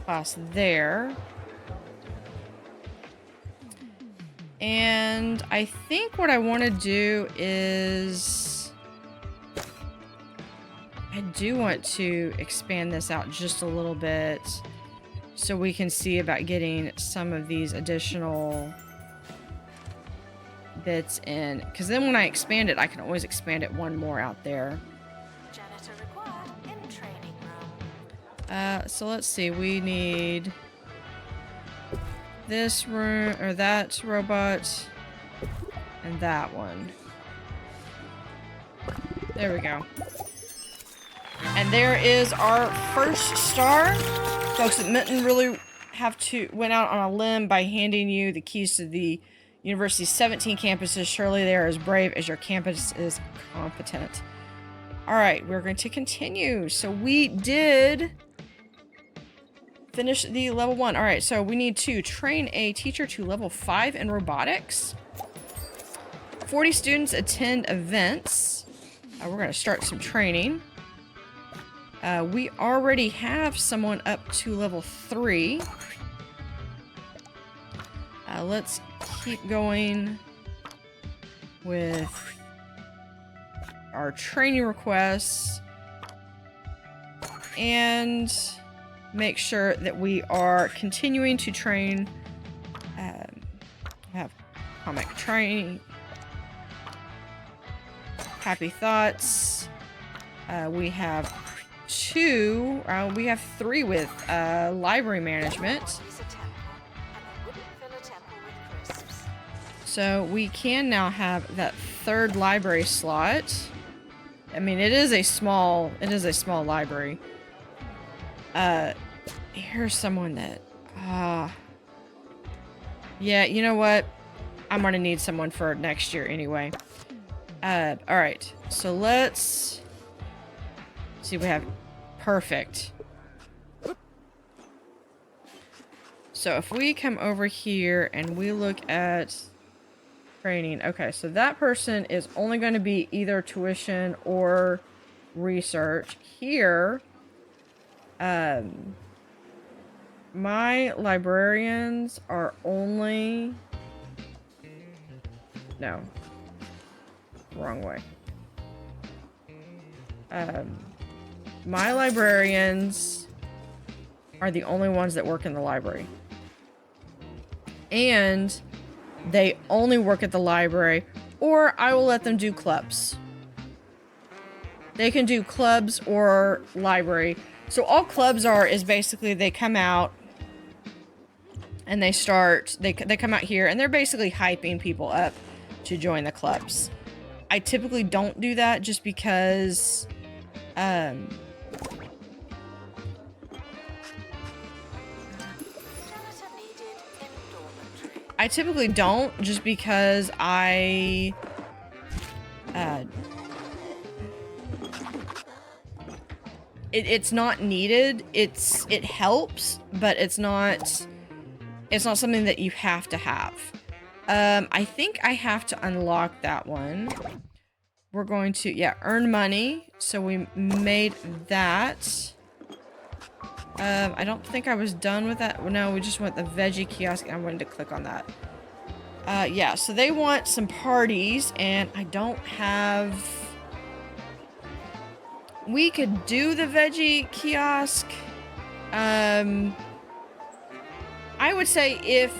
class there. And I think what I want to do is... I do want to expand this out just a little bit so we can see about getting some of these additional bits in. Because then when I expand it, I can always expand it one more out there. Janitor required in training room. So let's see. We need... this room, or that robot, and that one. There we go. And there is our first star. Folks at Mitton really went out on a limb by handing you the keys to the university's 17 campuses. Surely they are as brave as your campus is competent. All right, we're going to continue. So we did... finish the level 1. All right, so we need to train a teacher to level 5 in robotics. 40 students attend events. We're going to start some training. We already have someone up to level 3. Let's keep going with our training requests. And... make sure that we are continuing to train, have comic training, happy thoughts. We have 3 with library management. So we can now have that 3rd library slot. I mean, it is a small library. Here's someone that, yeah, you know what? I'm gonna need someone for next year anyway. Alright, so let's see what we have. Perfect. So if we come over here and we look at training, okay, so that person is only going to be either tuition or research. Here, my librarians are only... No. Wrong way. My librarians are the only ones that work in the library. And they only work at the library, or I will let them do clubs. They can do clubs or library. So all clubs are is basically they come out and they come out here and they're basically hyping people up to join the clubs. I typically don't do that just because I typically don't, just because it's not needed. It helps, but it's not something that you have to have. I think I have to unlock that one. We're going to, yeah, earn money. So we made that. I don't think I was done with that. No, we just want the veggie kiosk. I wanted to click on that. Yeah, so they want some parties, and I don't have... We could do the veggie kiosk. I would say if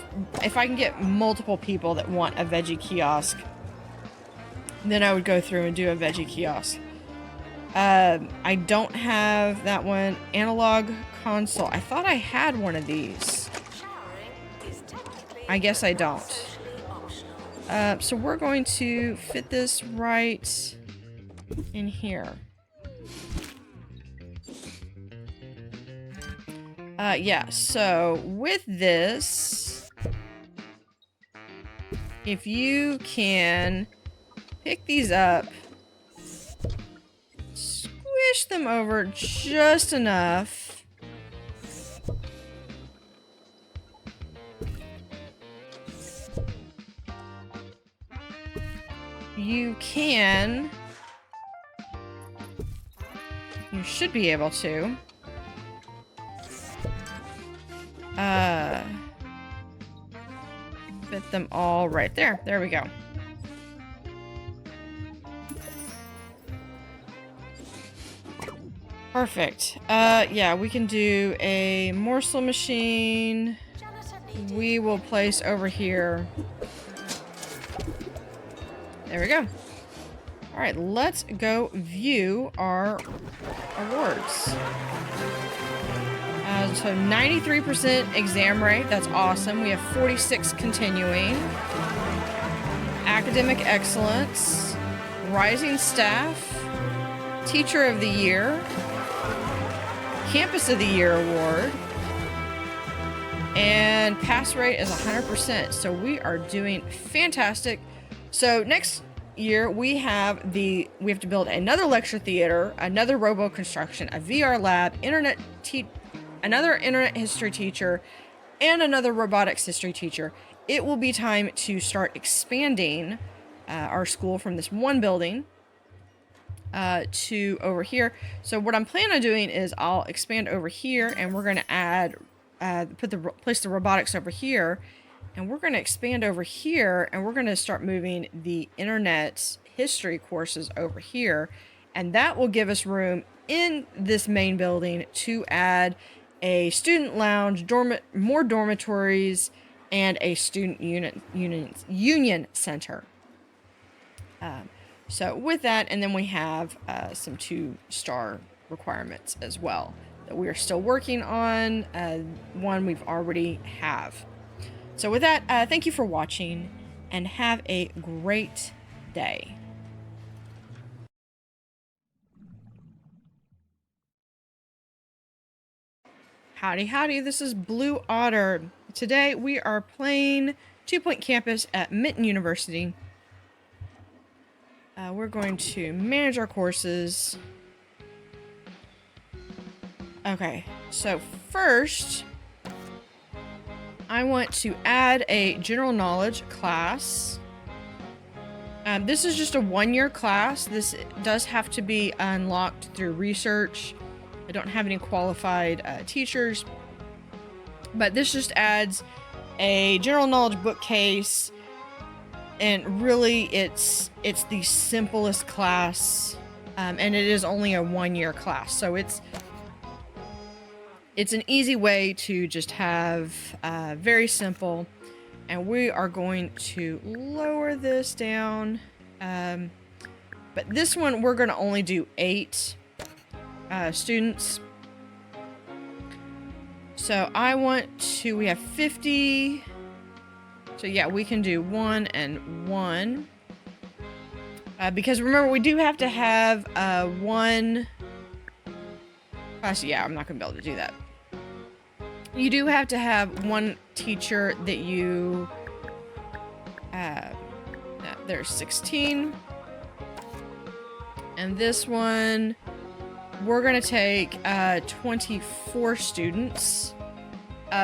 I can get multiple people that want a veggie kiosk, then I would go through and do a veggie kiosk. I don't have that one. Analog console. I thought I had one of these. I guess I don't. So we're going to fit this right in here. Yeah, so with this, if you can pick these up, squish them over just enough. You should be able to. Fit them all right there. There we go. Perfect. Yeah, we can do a morsel machine. We will place over here. There we go. All right, let's go view our awards. So 93% exam rate, that's awesome. We have 46 continuing. Academic excellence, rising staff, teacher of the year, campus of the year award, and pass rate is 100%. So we are doing fantastic. So next year we have to build another lecture theater, another robo construction, a VR lab, another internet history teacher, and another robotics history teacher. It will be time to start expanding our school from this one building to over here. So what I'm planning on doing is I'll expand over here, and we're going to add, place the robotics over here, and we're going to expand over here, and we're going to start moving the internet history courses over here, and that will give us room in this main building to add a student lounge, more dormitories, and a student union center. So with that, and then we have some 2-star requirements as well that we are still working on. One we've already have. So with that, thank you for watching, and have a great day. Howdy Howdy, this is Blue Otter. Today we are playing 2 Point Campus at Mitton University. We're going to manage our courses. Okay, so first, I want to add a general knowledge class. This is just a 1-year class. This does have to be unlocked through research. I don't have any qualified teachers, but this just adds a general knowledge bookcase, and really it's the simplest class, and it is only a 1-year class, so it's an easy way to just have very simple. And we are going to lower this down, but this one we're going to only do 8 students. So we have 50. So yeah, we can do 1 and 1. Because remember, we do have to have 1 class. Yeah, I'm not going to be able to do that. You do have to have 1 teacher that you There's 16. And this one, we're going to take 24 students.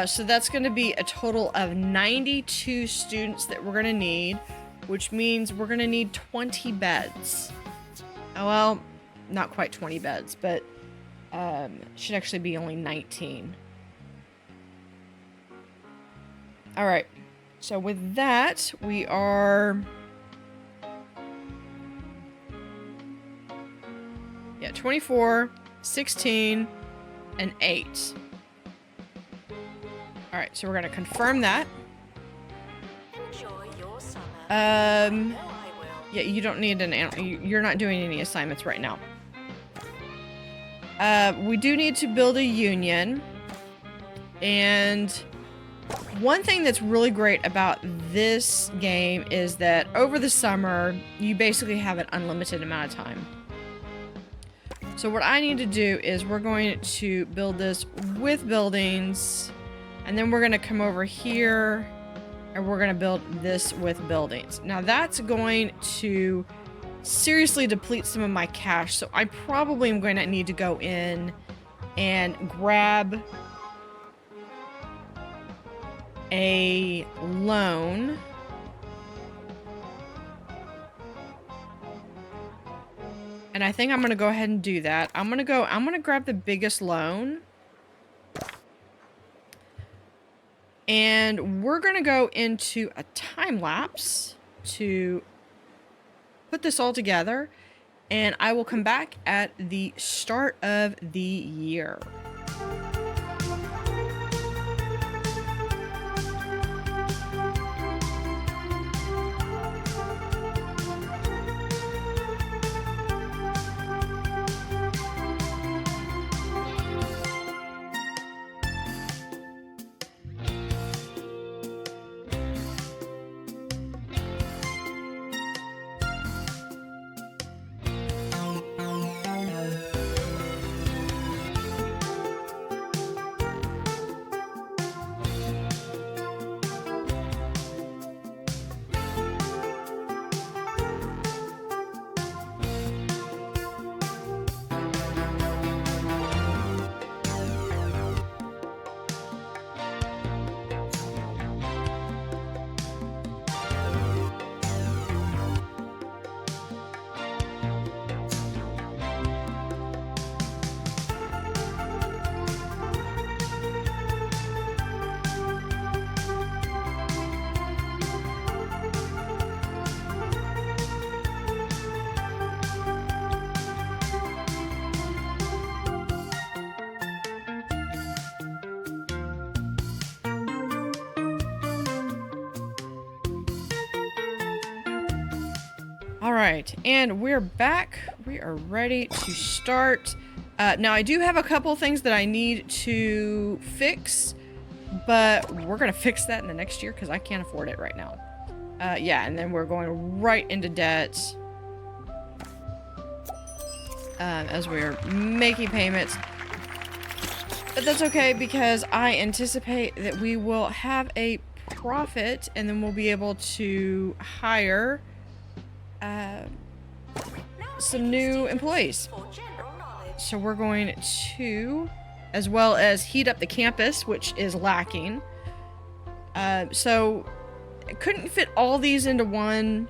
So that's going to be a total of 92 students that we're going to need, which means we're going to need 20 beds. Oh, well, not quite 20 beds, but should actually be only 19. All right. So with that, we are... Yeah, 24, 16, and 8. All right, so we're going to confirm that. Enjoy your summer. Yeah, No, I will. you don't need you're not doing any assignments right now. We do need to build a union. And one thing that's really great about this game is that over the summer, you basically have an unlimited amount of time. So what I need to do is we're going to build this with buildings, and then we're going to come over here and we're going to build this with buildings. Now that's going to seriously deplete some of my cash, so I probably am going to need to go in and grab a loan. And I think I'm going to go ahead and do that. I'm going to grab the biggest loan. And we're going to go into a time lapse to put this all together. And I will come back at the start of the year. All right, and we're back. We are ready to start. Now, I do have a couple things that I need to fix, but we're going to fix that in the next year because I can't afford it right now. Yeah, and then we're going right into debt as we're making payments. But that's okay because I anticipate that we will have a profit and then we'll be able to hire some new employees. For general knowledge. So we're going to, as well as heat up the campus, which is lacking. So I couldn't fit all these into one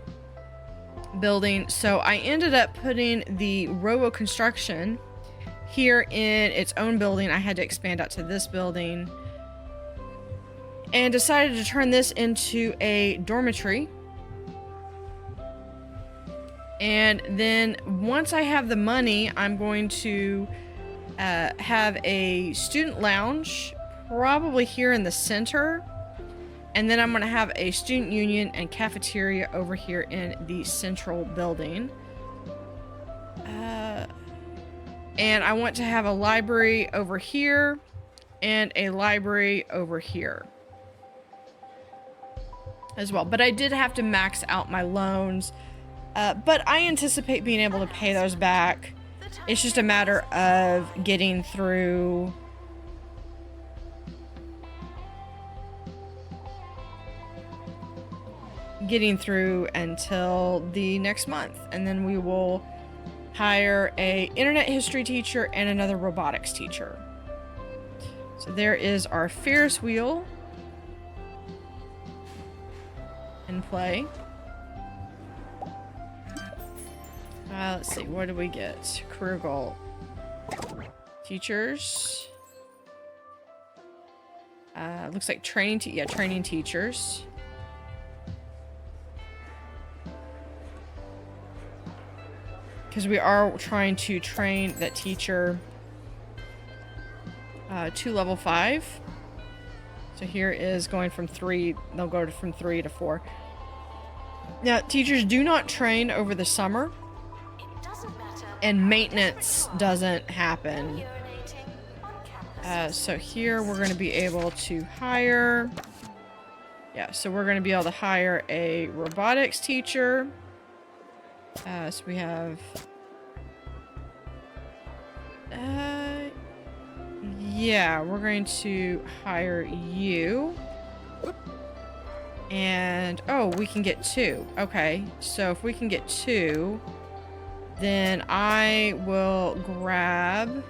building, so I ended up putting the robo construction here in its own building. I had to expand out to this building and decided to turn this into a dormitory. And then once I have the money, I'm going to have a student lounge, probably here in the center. And then I'm going to have a student union and cafeteria over here in the central building. And I want to have a library over here and a library over here as well. But I did have to max out my loans. But I anticipate being able to pay those back. It's just a matter of getting through getting through until the next month, and then we will hire a internet history teacher and another robotics teacher. So there is our Ferris wheel in play. Let's see, what do we get? Career goal. Teachers. Looks like training teachers. Because we are trying to train that teacher to level 5. So here is going from 3, they'll go from 3 to 4. Now, teachers do not train over the summer. And maintenance doesn't happen. So here we're going to be able to hire... Yeah, so we're going to be able to hire a robotics teacher. So we have... yeah, we're going to hire you. And... oh, we can get 2. Okay, so if we can get 2... then I will grab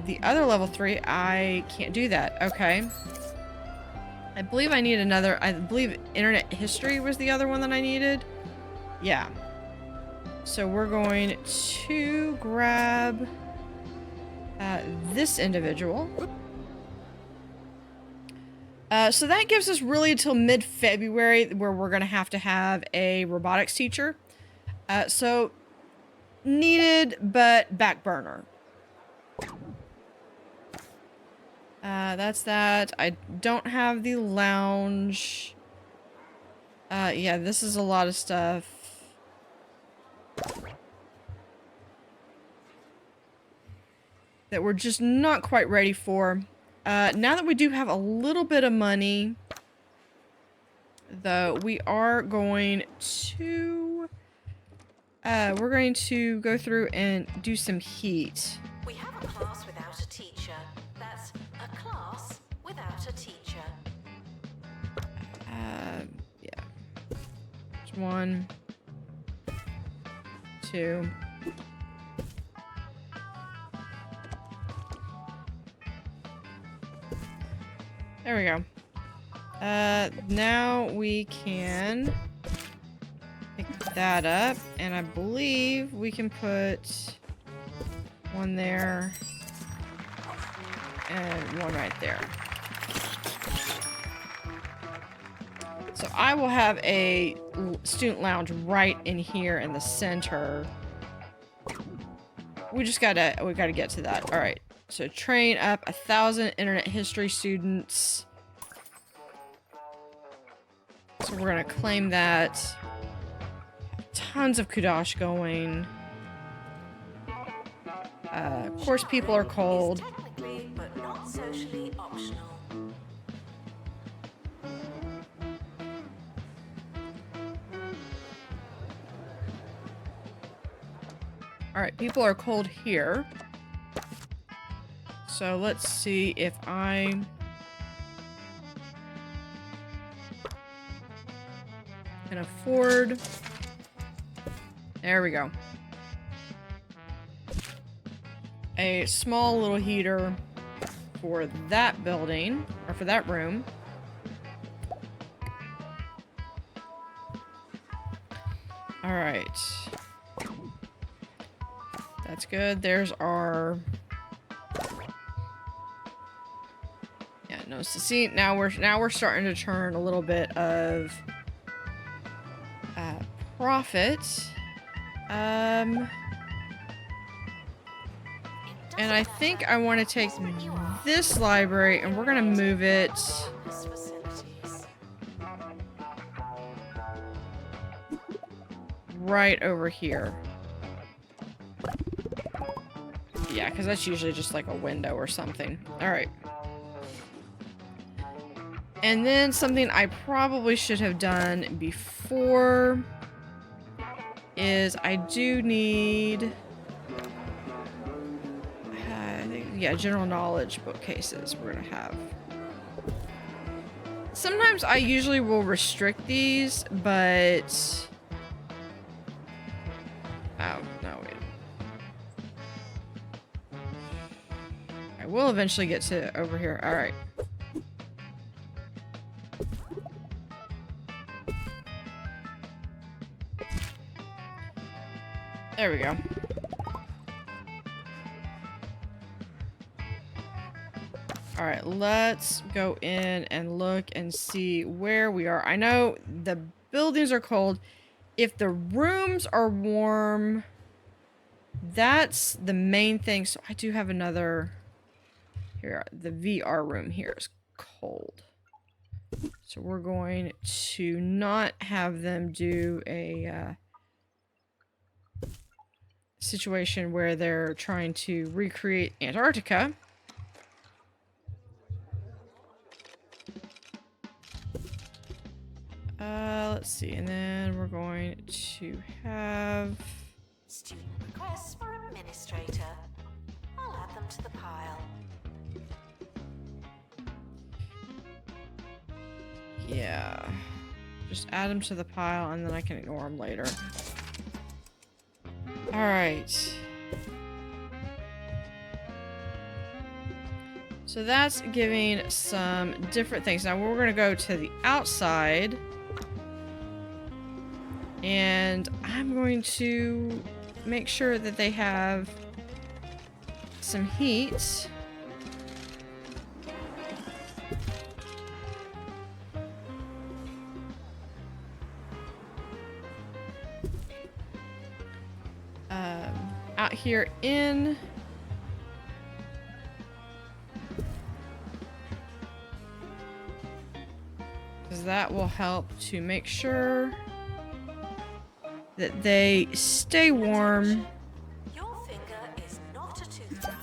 the other level 3. I can't do that. Okay. I believe I need another. I believe internet history was the other one that I needed. Yeah. So we're going to grab this individual. So that gives us really until mid-February where we're going to have a robotics teacher. So, needed, but back burner. That's that. I don't have the lounge. Yeah, this is a lot of stuff. That we're just not quite ready for. Now that we do have a little bit of money, though, we are going to... we're going to go through and do some heat. We have a class without a teacher. That's a class without a teacher. Yeah. 1, 2. There we go. Now we can pick that up, and I believe we can put one there and one right there. So I will have a student lounge right in here in the center. We gotta get to that. All right. So train up 1,000 internet history students. So we're gonna claim that. Tons of kudosh going. Of course, people are cold. Technically, but not socially optional. Alright, people are cold here. So let's see if I can afford... There we go. A small little heater for that building, or for that room. Alright. That's good. There's our... Yeah, no, so see, now we're starting to turn a little bit of profit. And I think I want to take this library and we're going to move it right over here. Yeah, because that's usually just like a window or something. Alright. And then something I probably should have done before is I do need... I think, yeah, general knowledge bookcases we're going to have. Sometimes I usually will restrict these, but... Oh, no, wait. I will eventually get to over here. Alright. There we go. Alright, let's go in and look and see where we are. I know the buildings are cold. If the rooms are warm, that's the main thing. So I do have another... Here, the VR room here is cold. So we're going to not have them do a situation where they're trying to recreate Antarctica. Let's see, and then we're going to have... Student requests for administrator. I'll add them to the pile. Yeah. Just add them to the pile and then I can ignore them later. Alright. So that's giving some different things. Now we're going to go to the outside. And I'm going to make sure that they have some heat. Out here in... because that will help to make sure that they stay warm. Your finger is not a toothbrush.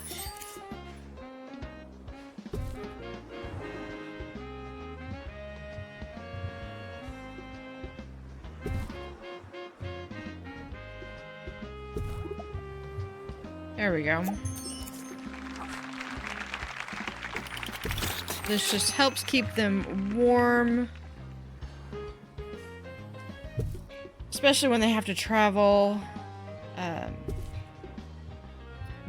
There we go. This just helps keep them warm. Especially when they have to travel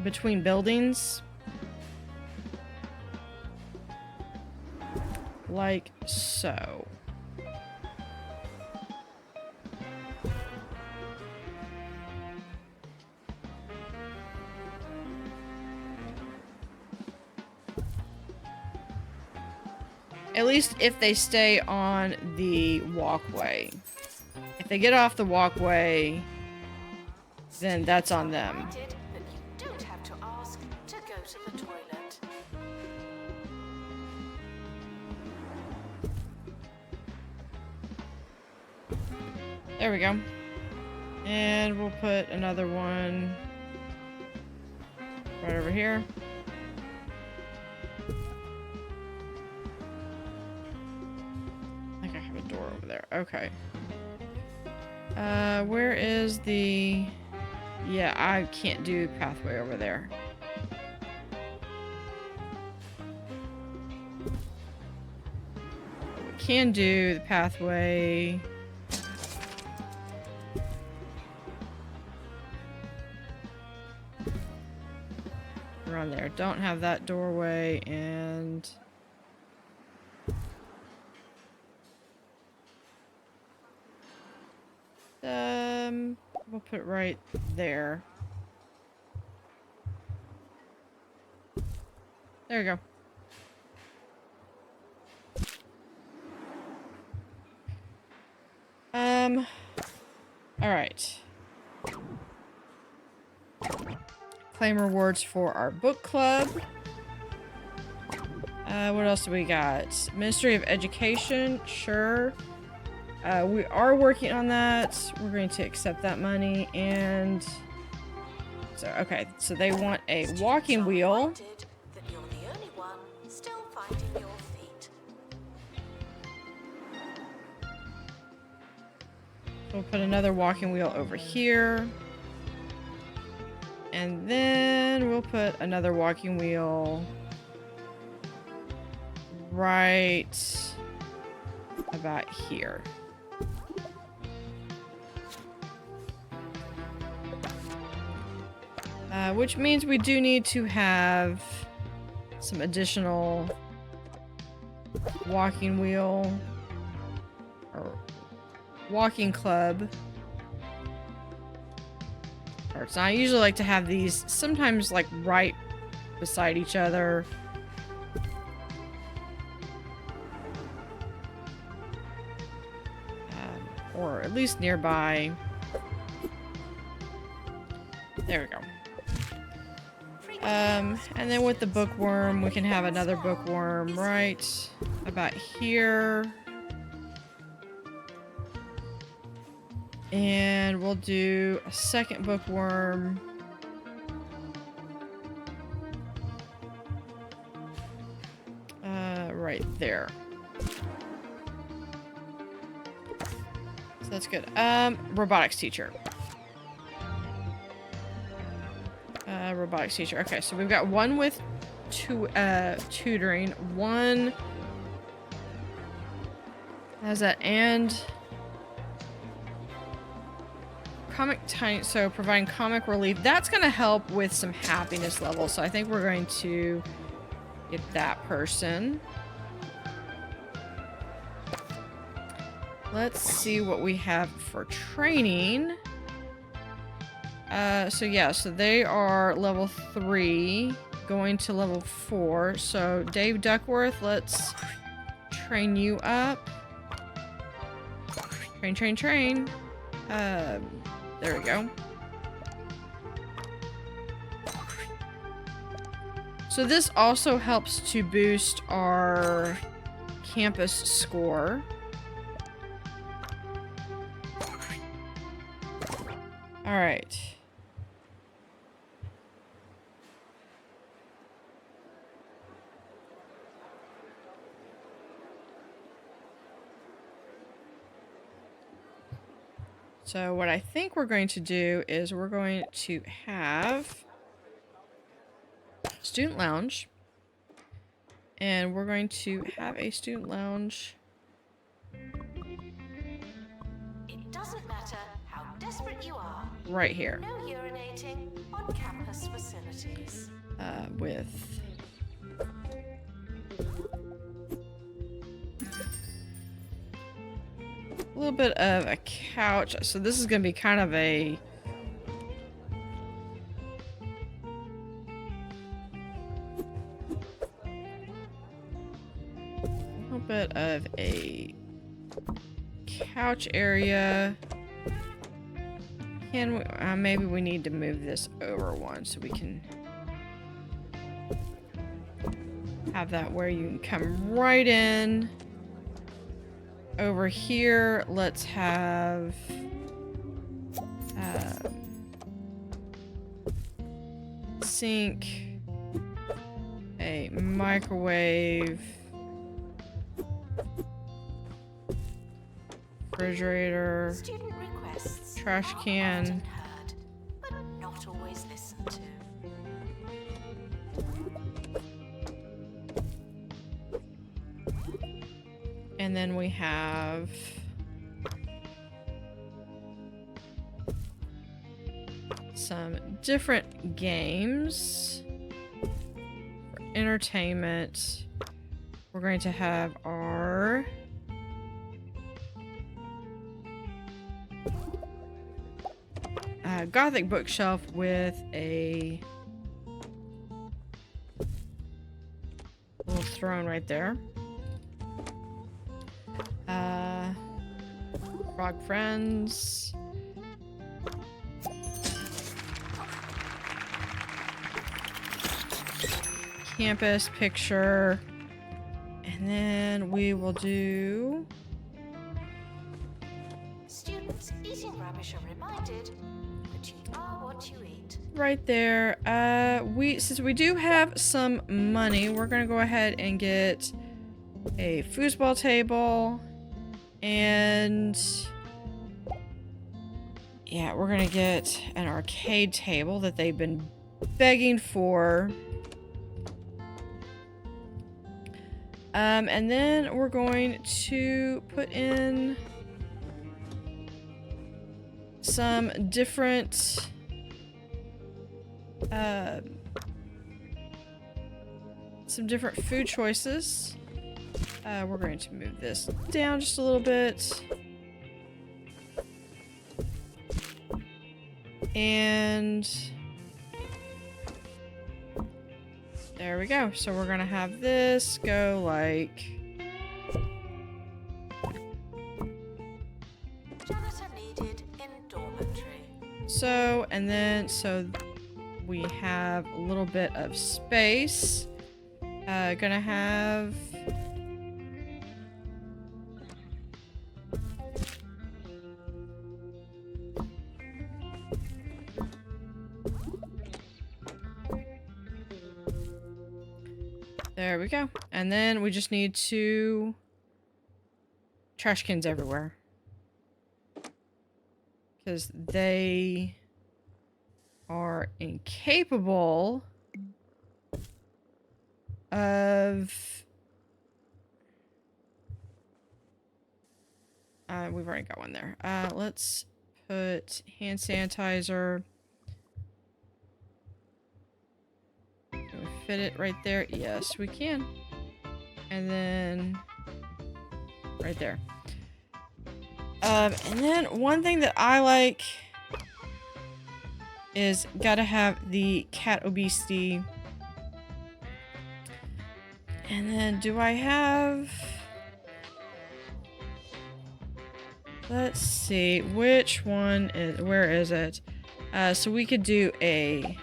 between buildings. Like so. At least if they stay on the walkway. If they get off the walkway, then that's on them. But you don't have to ask to go to the toilet. There we go. And we'll put another one right over here. I think I have a door over there. Okay. Where is the... Yeah, I can't do pathway over there. We can do the pathway... around there. Don't have that doorway, and... we'll put it right there. There you go. Alright. Claim rewards for our book club. What else do we got? Ministry of Education, sure. We are working on that. We're going to accept that money, and so okay. So they want a walking wheel. That you're the only one still finding your feet. We'll put another walking wheel over here, and then we'll put another walking wheel right about here. Which means we do need to have some additional walking wheel or walking club. So I usually like to have these sometimes like right beside each other. Or at least nearby. There we go. And then with the bookworm, we can have another bookworm right about here. And we'll do a second bookworm right there. So that's good. Robotics teacher. Robotics teacher. Okay, so we've got one with tutoring, one has that, and comic time, so providing comic relief. That's going to help with some happiness levels, so I think we're going to get that person. Let's see what we have for training. So they are level 3, going to level 4. So Dave Duckworth, let's train you up. Train. There we go. So this also helps to boost our campus score. All right. So what I think we're going to do is we're going to have student lounge, and we're going to have a student lounge. It doesn't matter how desperate you are. Right here. No urinating on campus facilities. With a little bit of a couch. So this is going to be kind of a little bit of a couch area. Can we, maybe we need to move this over one so we can have that where you can come right in. Over here, let's have sink, a microwave, refrigerator, Student requests trash are can. often heard, but not always listened to. And then we have some different games for entertainment. We're going to have our Gothic bookshelf with a little throne right there. Frog friends. Campus picture. And then we will do Students eating rubbish are reminded that you are what you eat. right there. Since we do have some money, we're gonna go ahead and get a foosball table, and yeah, we're gonna get an arcade table that they've been begging for. And then we're going to put in some different food choices. We're going to move this down just a little bit. And there we go. So we're gonna have this go like... Janitor needed in dormitory. So, and then, so we have a little bit of space. Gonna have... There we go. And then we just need to... trash cans everywhere. Because they are incapable of... we've already got one there. Let's put hand sanitizer. Can we fit it right there? Yes, we can. And then right there. And then one thing that I like is gotta have the cat obesity. And then do I have... Let's see, which one is... Where is it? So we could do a...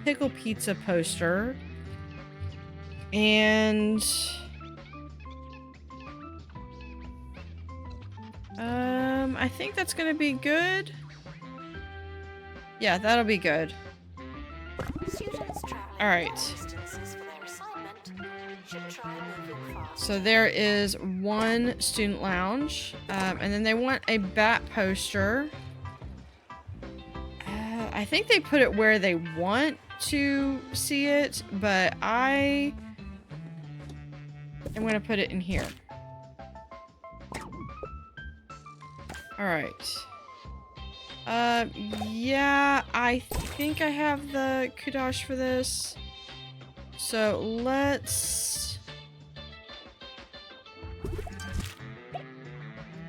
pickle pizza poster. And... I think that's gonna be good. Yeah, that'll be good. Alright. So there is one student lounge. And then they want a bat poster. I think they put it where they want to see it, but I am gonna put it in here. Alright. Yeah, I think I have the kudosh for this. So let's...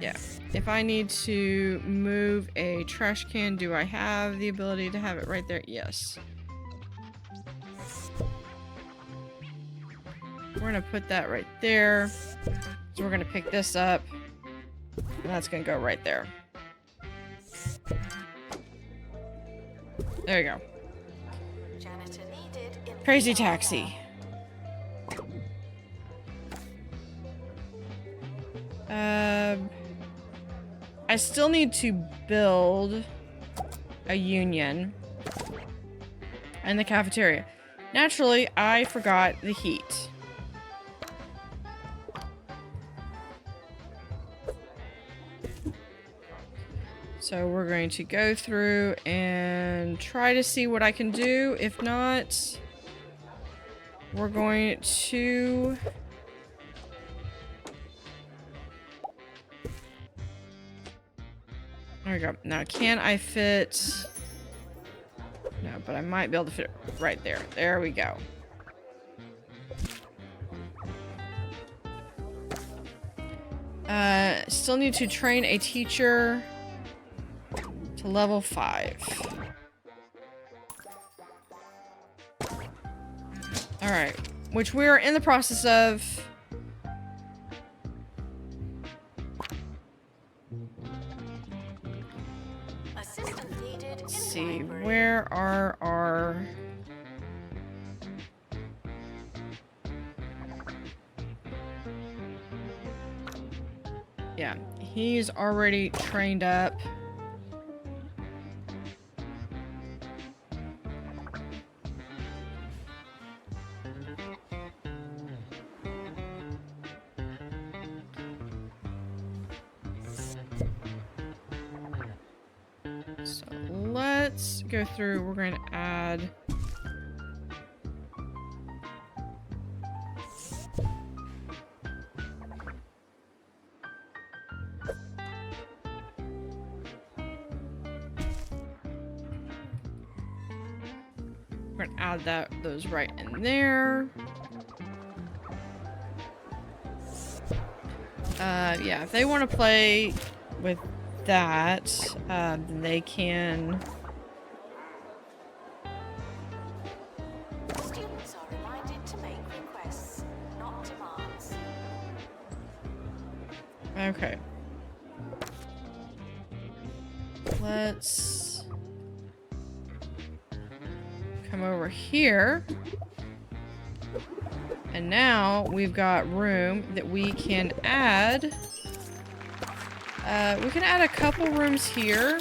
Yeah. If I need to move a trash can, do I have the ability to have it right there? Yes. We're gonna put that right there. So we're gonna pick this up. And that's gonna go right there. There you go. Crazy taxi. I still need to build a union in the cafeteria. Naturally, I forgot the heat. So we're going to go through and try to see what I can do. If not, we're going to... There we go. Now, can I fit... No, but I might be able to fit it right there. There we go. Still need to train a teacher to level 5. Alright. Which we're in the process of. Let's see, where are our... Yeah, he's already trained up. So let's go through. We're going to add We're gonna add those right in there. Yeah, if they want to play with that, then they can. Students are reminded to make requests, not demands. Okay. Let's come over here. And now we've got room that we can add. We can add a couple rooms here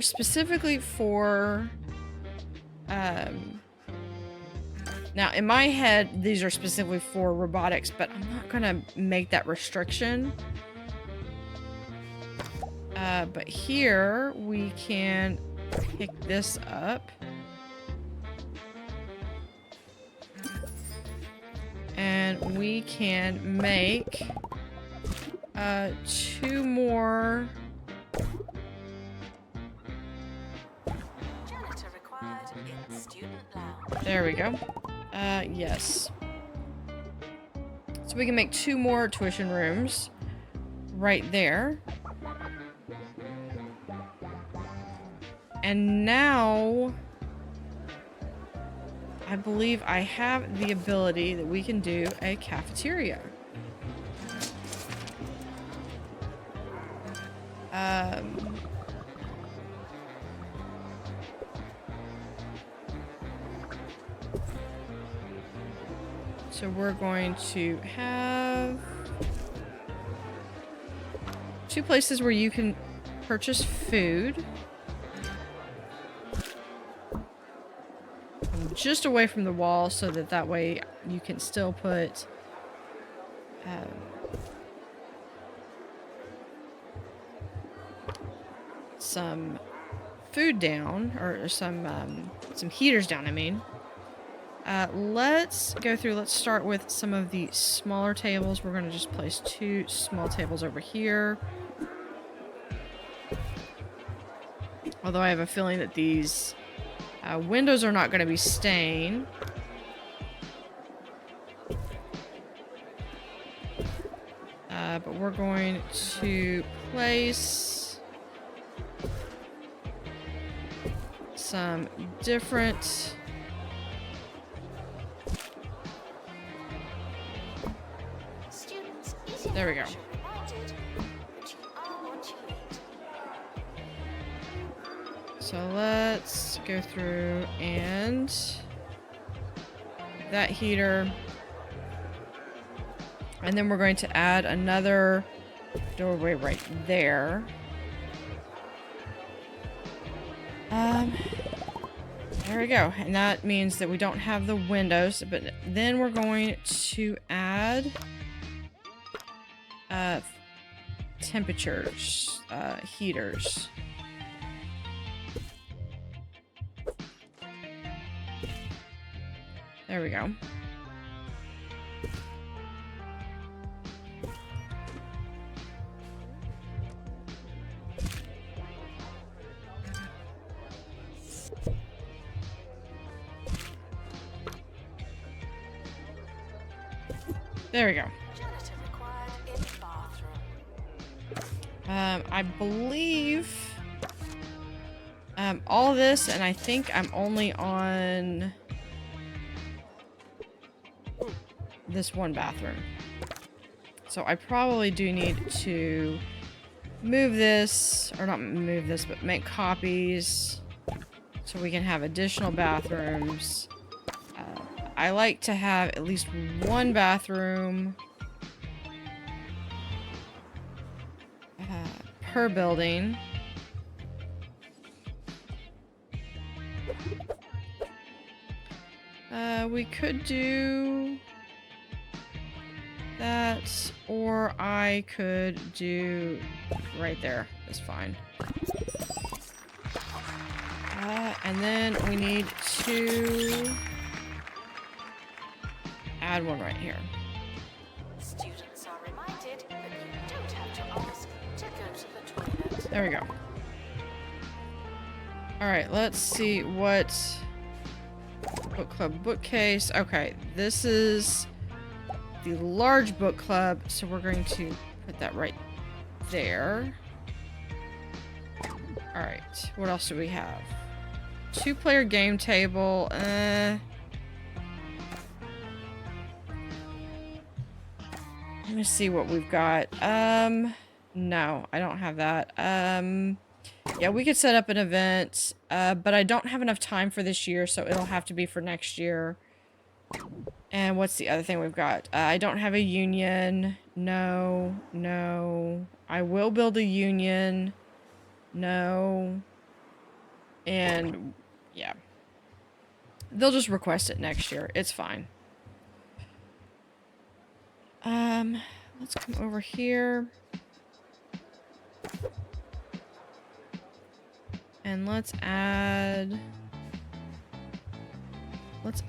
specifically for, now in my head, these are specifically for robotics, but I'm not gonna make that restriction. But here we can pick this up. And we can make 2 more. Janitor required in student lounge. There we go. Yes. So we can make 2 more tuition rooms right there. And now I believe I have the ability that we can do a cafeteria. So we're going to have 2 places where you can purchase food. Just away from the wall so that way you can still put some food down, or some heaters down, I mean. Let's go through, let's start with some of the smaller tables. We're going to just place 2 small tables over here. Although I have a feeling that these windows are not going to be staying. But we're going to place some different there we go. So let's go through and that heater. And then we're going to add another doorway right there. There we go. And that means that we don't have the windows, but then we're going to add temperatures, heaters. There we go. There we go. I believe all this, and I think I'm only on this one bathroom. So I probably do need to move this, or not move this, but make copies so we can have additional bathrooms. I like to have at least one bathroom per building. We could do that, or I could do right there. That's fine. And then we need to add one right here. Students are reminded that you don't have to ask to go to the toilet. There we go. Alright, let's see what... Book club bookcase. Okay, this is the large book club, so we're going to put that right there. Alright, what else do we have? 2-player game table. Let me see what we've got. No, I don't have that. Yeah, we could set up an event, but I don't have enough time for this year, so it'll have to be for next year. And what's the other thing we've got? I don't have a union. No, no. I will build a union. No. And, yeah. They'll just request it next year. It's fine. Let's come over here. And let's add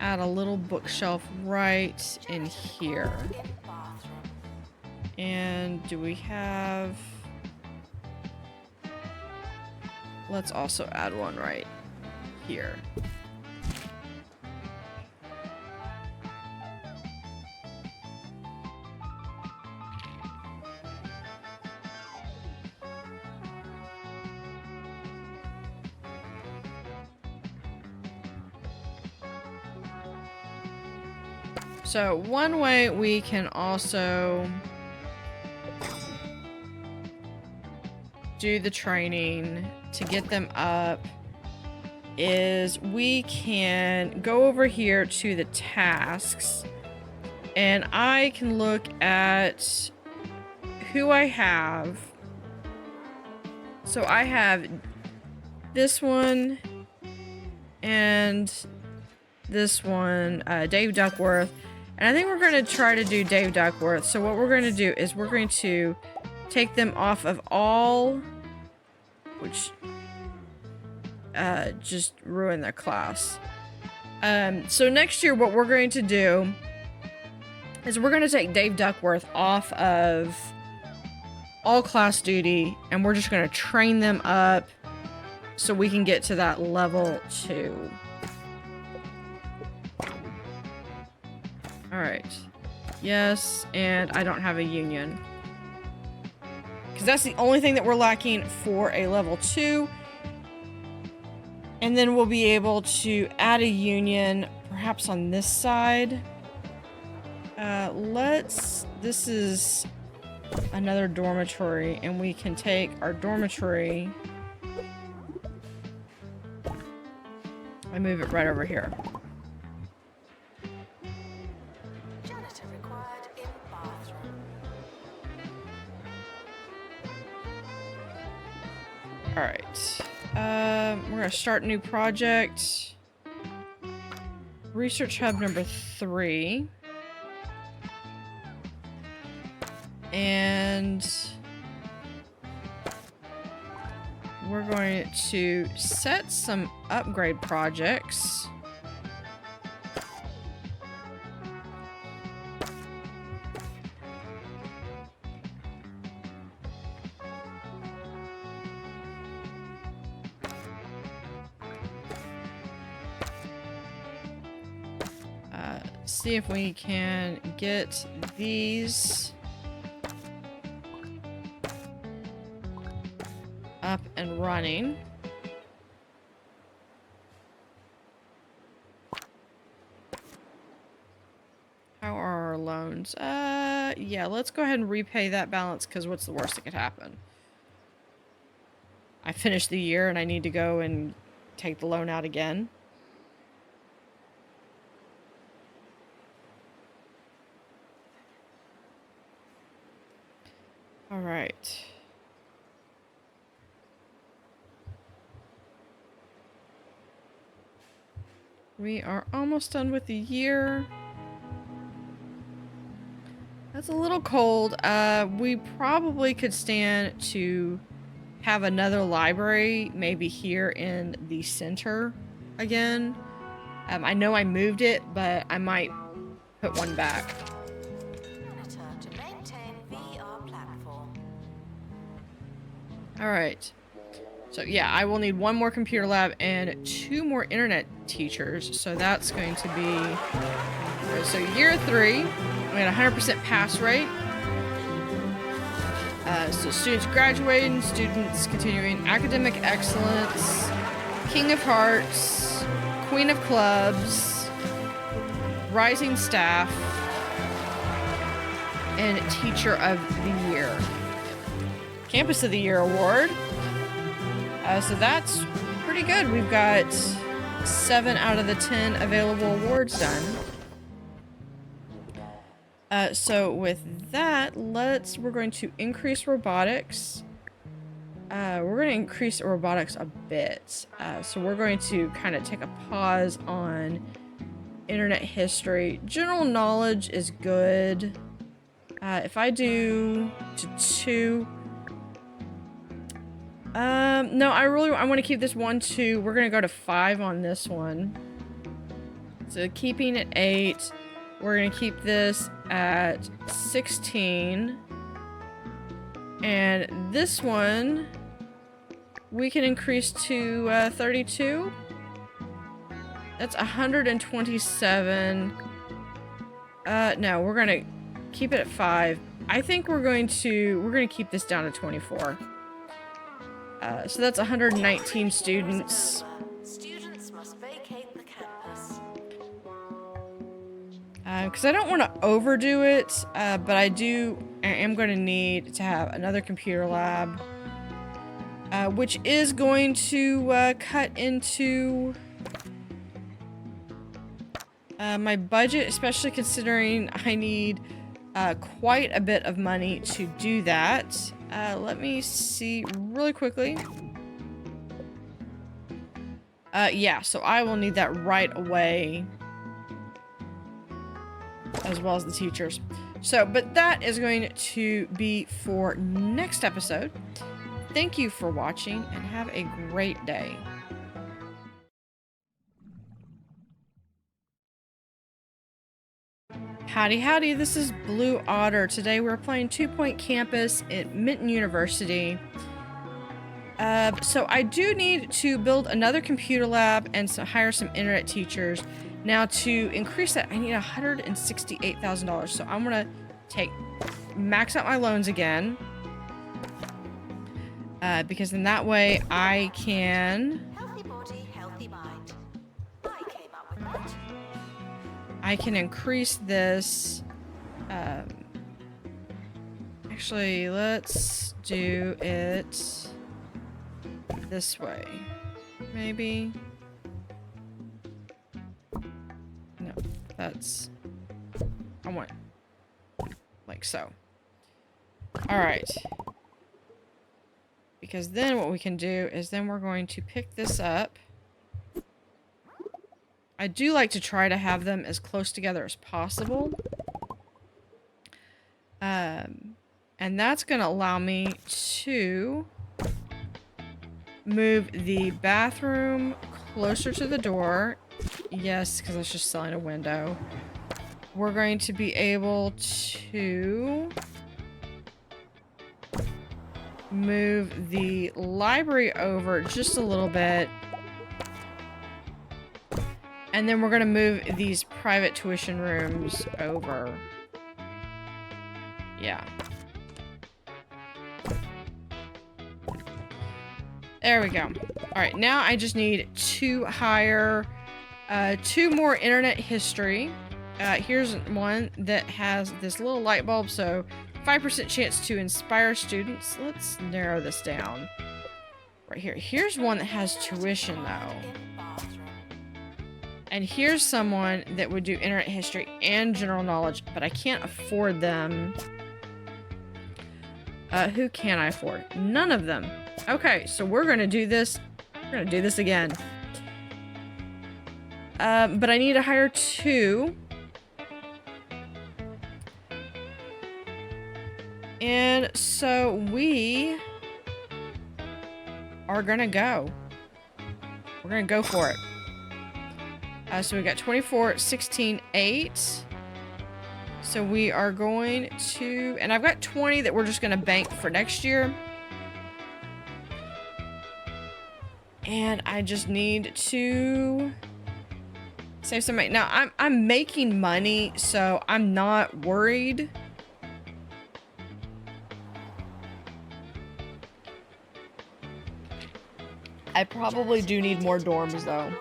a little bookshelf right in here. And do we have... Let's also add one right here. So one way we can also do the training to get them up is we can go over here to the tasks and I can look at who I have. So I have this one and this one, Dave Duckworth. And I think we're going to try to do Dave Duckworth. So what we're going to do is we're going to take them off of all, which just ruin their class. So next year what we're going to do is we're going to take Dave Duckworth off of all class duty and we're just going to train them up so we can get to that level 2. Alright. Yes, and I don't have a union. Because that's the only thing that we're lacking for a level 2. And then we'll be able to add a union, perhaps on this side. This is another dormitory, and we can take our dormitory and move it right over here. Alright. We're gonna start a new project. Research hub number 3. And we're going to set some upgrade projects. See if we can get these up and running. How are our loans? Yeah, let's go ahead and repay that balance because what's the worst that could happen? I finished the year and I need to go and take the loan out again. All right. We are almost done with the year. That's a little cold. We probably could stand to have another library, maybe here in the center again. I know I moved it, but I might put one back. Alright, So yeah, I will need 1 more computer lab and 2 more internet teachers. So that's going to be, so year 3, we had 100% pass rate. So students graduating, students continuing academic excellence, King of Hearts, Queen of Clubs, Rising Staff, and Teacher of the Year. Campus of the Year award. So that's pretty good. We've got 7 out of the 10 available awards done. So with that, we're going to increase robotics. We're going to increase robotics a bit. So we're going to kind of take a pause on internet history. General knowledge is good. If I do to 2, no, I want to keep this 1, 2. We're going to go to 5 on this one. So keeping it 8. We're going to keep this at 16. And this one, we can increase to 32. That's 127. No, we're going to keep it at 5. I think we're going to keep this down to 24. So that's 119 students. Students must vacate the campus. Because I don't want to overdo it, but I am going to need to have another computer lab, which is going to cut into my budget, especially considering I need quite a bit of money to do that. Let me see really quickly. Yeah, so I will need that right away, as well as the teachers. So, but that is going to be for next episode. Thank you for watching and have a great day. Howdy Howdy, this is Blue Otter. Today we're playing 2 Point Campus at Mitton University. So I do need to build another computer lab and hire some internet teachers. Now to increase that, I need $168,000. So I'm gonna max out my loans again. Because then that way I can... Healthy body, healthy mind. I came up with that. I can increase this. Actually, let's do it this way. Maybe. No, that's... I want like so. Alright. Because then what we can do is then we're going to pick this up. I do like to try to have them as close together as possible. And that's going to allow me to move the bathroom closer to the door. Yes, because it's just selling a window. We're going to be able to move the library over just a little bit. And then we're going to move these private tuition rooms over. Yeah. There we go. All right, now I just need to hire 2 more internet history. Here's one that has this little light bulb, so 5% chance to inspire students. Let's narrow this down. Right here. Here's one that has tuition, though. And here's someone that would do internet history and general knowledge, but I can't afford them. Who can I afford? None of them. Okay, so we're going to do this. We're going to do this again. But I need to hire 2. And so we are going to go. We're going to go for it. So we got 24, 16, 8. So we are going to... And I've got 20 that we're just going to bank for next year. And I just need to save some money. Now, I'm making money, so I'm not worried. I probably do need more dorms, though.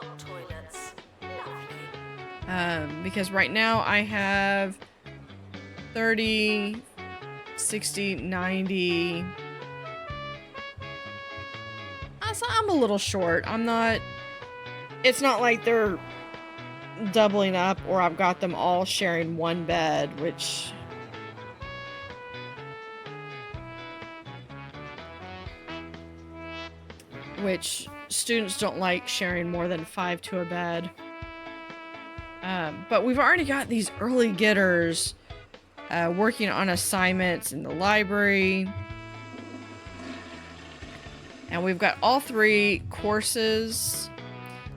Because right now I have 30, 60, 90. So I'm a little short. I'm not... It's not like they're doubling up or I've got them all sharing one bed, which... students don't like sharing more than 5 to a bed. But we've already got these early getters working on assignments in the library. And we've got all 3 courses.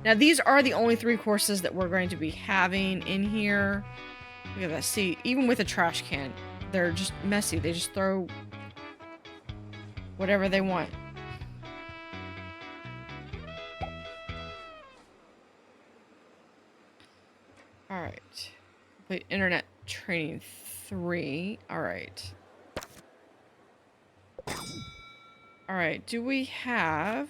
Now, these are the only 3 courses that we're going to be having in here. Look at that. See, even with a trash can, they're just messy. They just throw whatever they want. Alright. Complete internet training 3. Alright. Alright, do we have...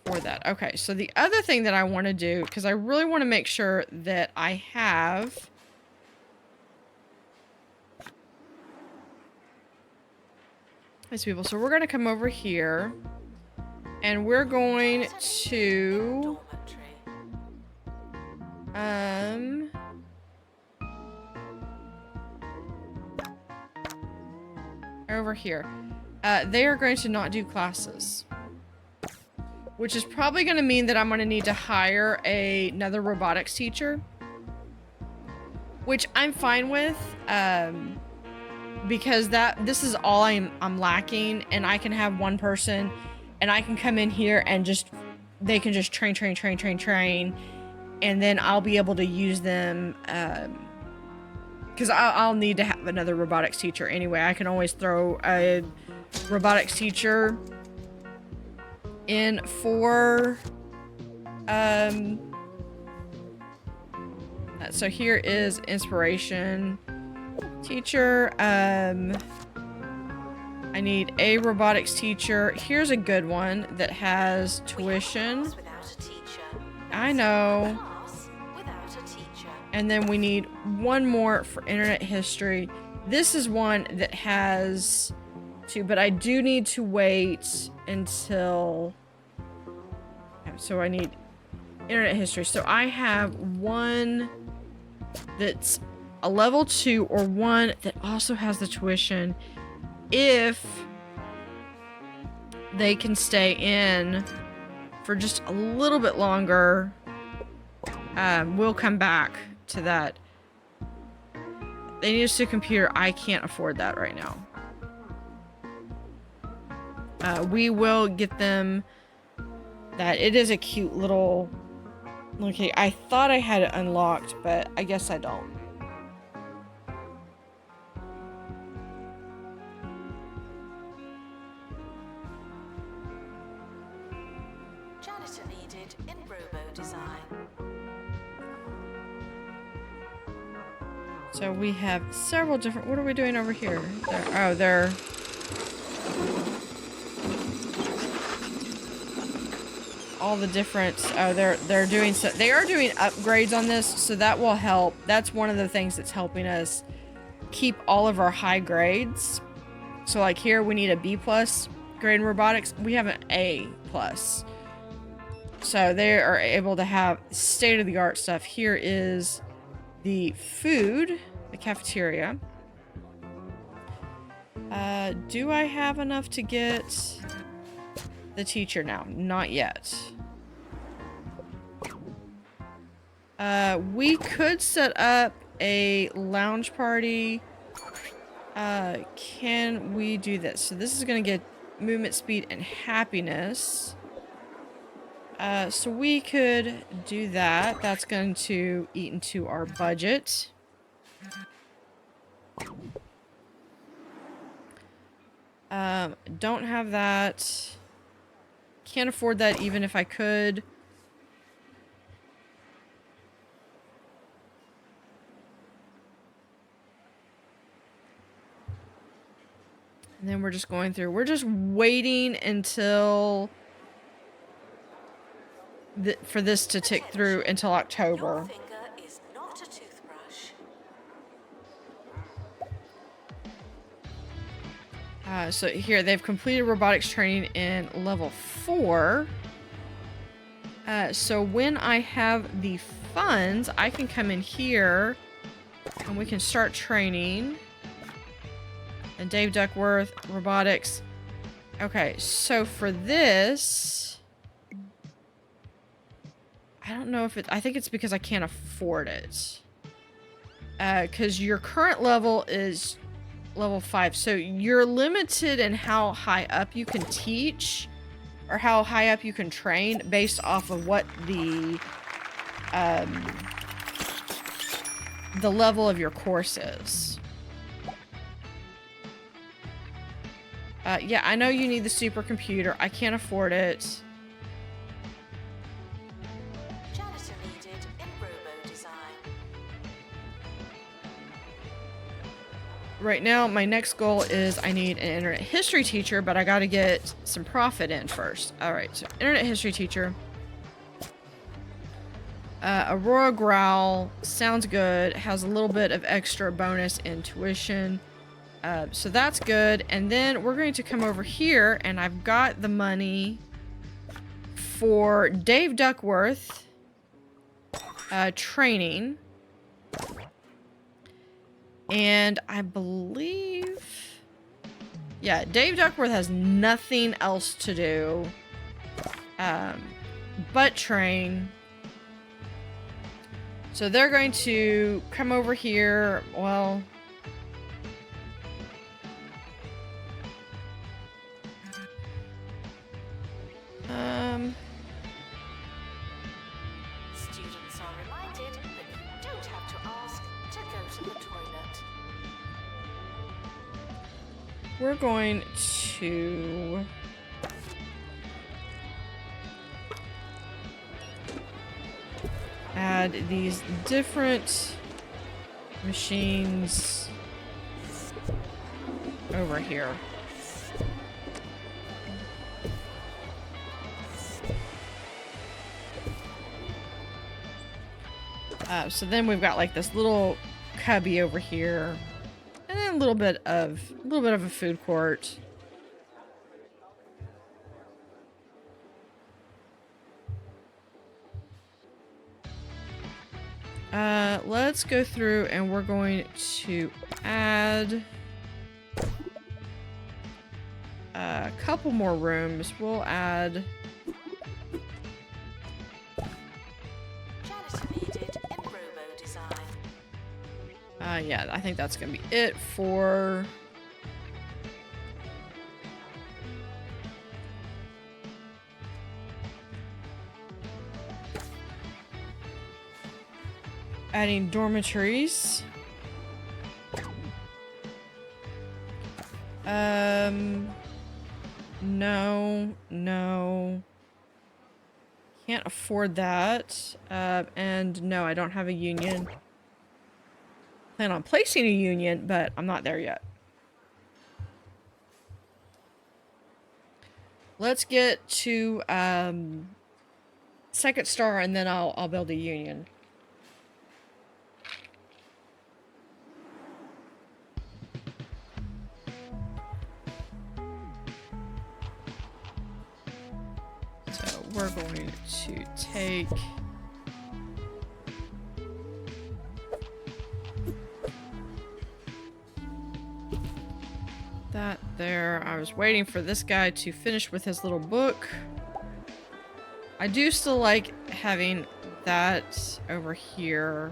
for that? Okay, so the other thing that I want to do, because I really want to make sure that I have... these people. So we're going to come over here. And we're going to... over here. They are going to not do classes. Which is probably going to mean that I'm going to need to hire another robotics teacher. Which I'm fine with. Because this is all I'm lacking. And I can have one person. And I can come in here and just... they can just train. And then I'll be able to use them... because I'll need to have another robotics teacher anyway. I can always throw a robotics teacher in for... so here is inspiration teacher. I need a robotics teacher. Here's a good one that has tuition. I know. And then we need one more for internet history. This is one that has 2, but I do need to wait until... so I need internet history. So I have one that's a level 2 or one that also has the tuition. If they can stay in for just a little bit longer, we'll come back to that. They need us to computer. I can't afford that right now. We will get them that. It is a cute little... okay, I thought I had it unlocked, but I guess I don't. Janitor needed in robo design. So we have several different... what are we doing over here? They're... all the different... they're doing... so they are doing upgrades on this, so that will help. That's one of the things that's helping us keep all of our high grades. So like here, we need a B+ grade in robotics. We have an A+. So they are able to have state-of-the-art stuff. Here is the food, the cafeteria. Do I have enough to get the teacher now? Not yet. We could set up a lounge party. Can we do this? So this is going to get movement speed and happiness. So we could do that. That's going to eat into our budget. Don't have that. Can't afford that even if I could. And then we're just going through. We're just waiting until for this to tick through until October. Your finger is not a toothbrush. So here, they've completed robotics training in level 4. So when I have the funds, I can come in here and we can start training. And Dave Duckworth, robotics. Okay, so for this, I don't know if I think it's because I can't afford it. Because your current level is level 5. So you're limited in how high up you can teach or how high up you can train based off of what the level of your course is. Yeah, I know you need the supercomputer. I can't afford it. Janitor needed in robo design. Right now, my next goal is I need an internet history teacher, but I gotta get some profit in first. Alright, so internet history teacher. Aurora Growl sounds good. Has a little bit of extra bonus in tuition. So that's good. And then we're going to come over here, and I've got the money for Dave Duckworth training. And I believe... Yeah, Dave Duckworth has nothing else to do but train. So they're going to come over here. Well... Students are reminded that you don't have to ask to go to the toilet. We're going to... add these different machines over here. So then we've got like this little cubby over here, and then a little bit of a food court. Let's go through and we're going to add a couple more rooms. We'll add... Janitor needed in robo design. Yeah, I think that's gonna be it for... adding dormitories. No. Can't afford that. And no, I don't have a union. Plan on placing a union, but I'm not there yet. Let's get to second star, and then I'll build a union. So we're going to take that there. I was waiting for this guy to finish with his little book. I do still like having that over here.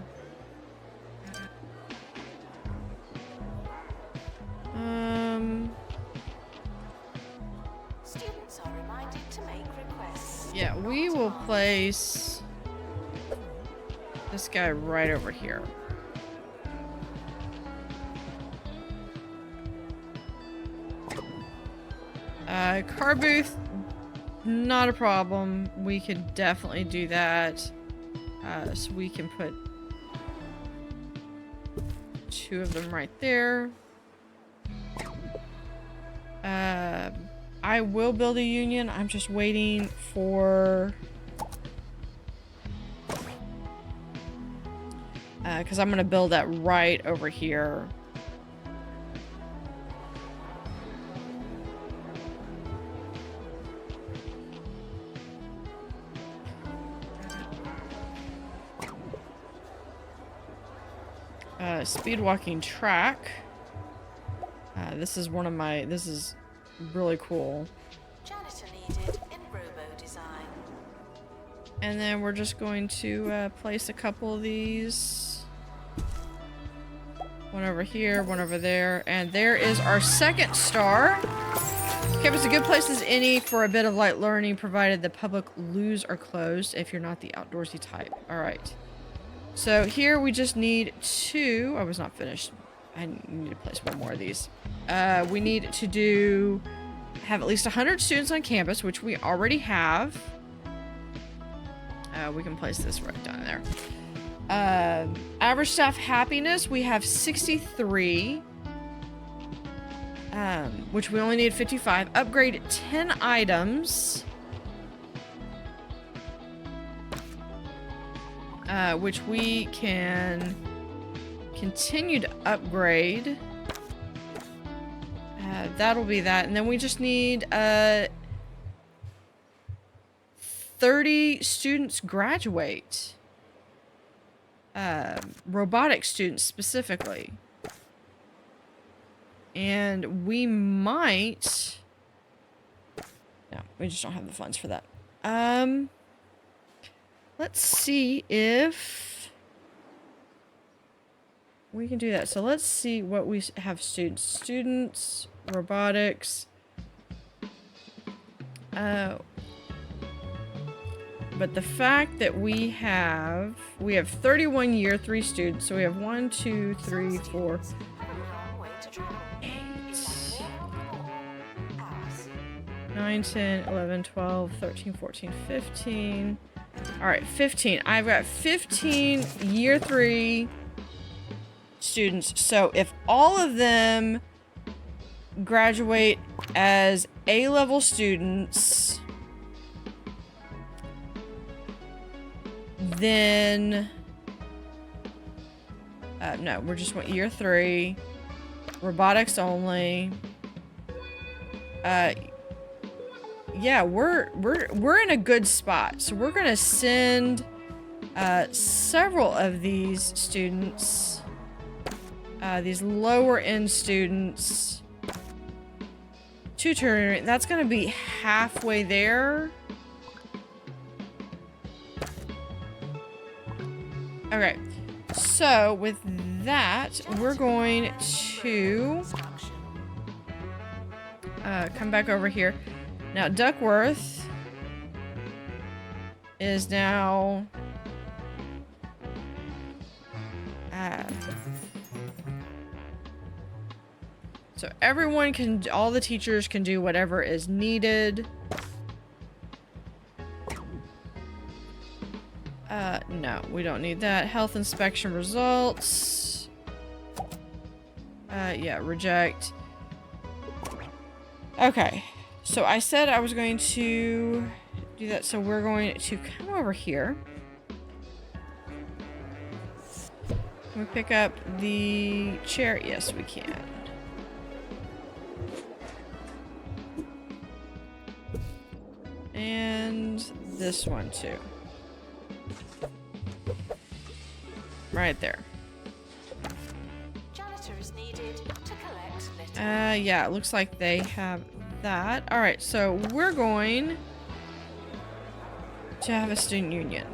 Students are reminded to make requests. Yeah, we will place this guy right over here. Car booth, not a problem. We could definitely do that. So we can put 2 of them right there. I will build a union. I'm just waiting for... because I'm going to build that right over here. Speed walking track. This is one of my... This is really cool. Janitor needed in robo design. And then we're just going to place a couple of these. One over here, one over there. And there is our second star. Campus a good place as any for a bit of light learning, provided the public loos are closed if you're not the outdoorsy type. Alright. So here we just need 2. I was not finished. I need to place one more of these. We need to have at least 100 students on campus, which we already have. We can place this right down there. Average staff happiness, we have 63. Which we only need 55. Upgrade 10 items. Which we can continue to upgrade. That'll be that. And then we just need 30 students graduate. Robotics students specifically. And we might... No, we just don't have the funds for that. Let's see if we can do that. So let's see what we have students. Students, robotics. But the fact that we have 31 year 3 students. So we have 1, 2, 3, 4, 8, 9, 10, 11, 12, 13, 14, 15. All right, 15. I've got 15 year 3 students. So if all of them graduate as A-level students, then no, we're just year 3, robotics only. Yeah, we're in a good spot. So we're gonna send several of these students, these lower end students, to tutoring. That's gonna be halfway there. Okay, so with that, we're going to come back over here. Now, Duckworth is now... so everyone can... all the teachers can do whatever is needed. No, we don't need that. Health inspection results. Yeah, reject. Okay. So I said I was going to do that, so we're going to come over here. Can we pick up the chair? Yes, we can. And this one too. Right there. Janitor is needed to collect litter. Yeah, it looks like they have that. Alright, so we're going to have a student union.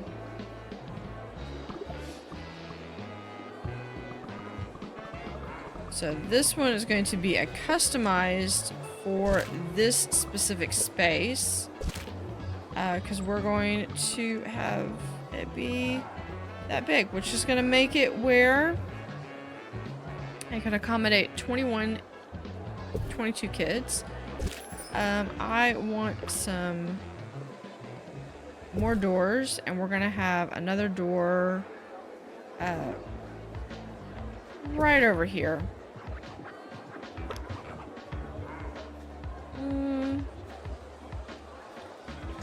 So this one is going to be a customized for this specific space. Because we're going to have it be that big, which is going to make it where I can accommodate 22 kids. I want some more doors, and we're gonna have another door right over here.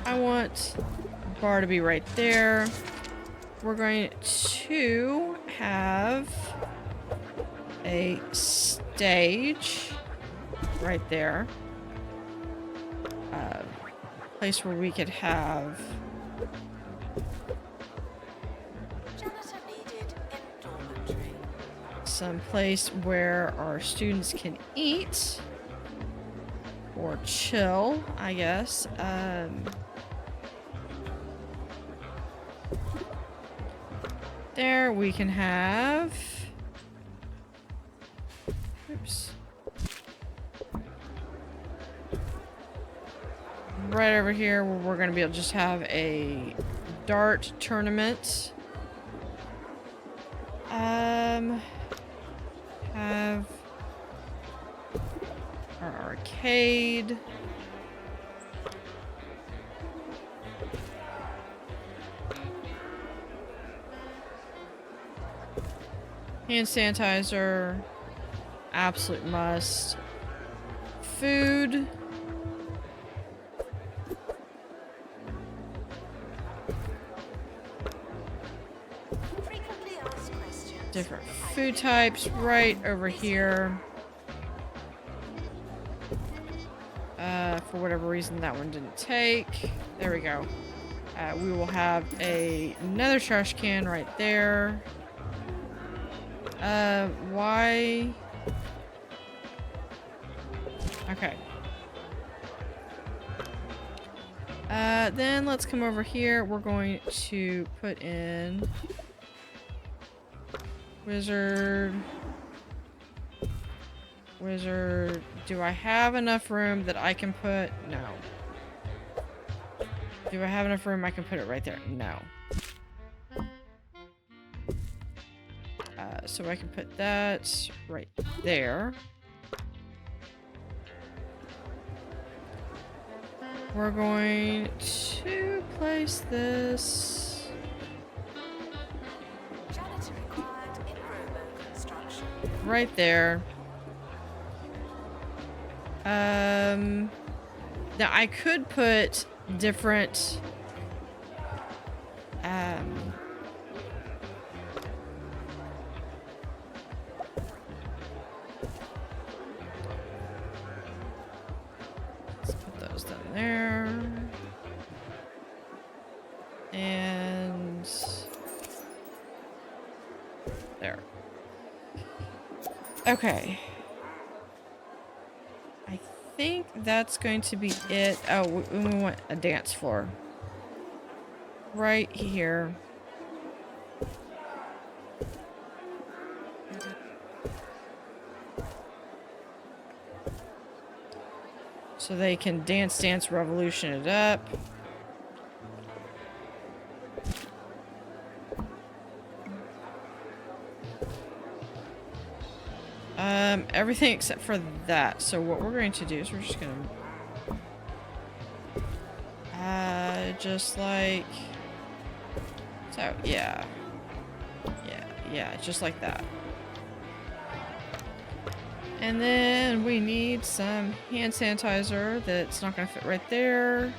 I want a bar to be right there. We're going to have a stage right there. Place where we could have Janitor needed in dormitory. some place where our students can eat or chill, I guess. There we can have, oops, right over here where we're gonna be able to just have a dart tournament. Have our arcade. Hand sanitizer. Absolute must. Food. Frequently asked questions. Different food types right over here. For whatever reason that one didn't take. There we go. We will have another trash can right there. Why? Okay. Then let's come over here. We're going to put in wizard. Wizard. Do I have enough room that I can put? No. Do I have enough room I can put it right there? No. So I can put that right there. We're going to place this Janitor required in robo construction. right there. Now I could put different let's put those down there. And there. Okay. I think that's going to be it. Oh, we want a dance floor. Right here. So they can dance revolution it up. Everything except for that. So what we're going to do is we're just gonna just like so, yeah, just like that. And then we need some hand sanitizer that's not gonna fit right there.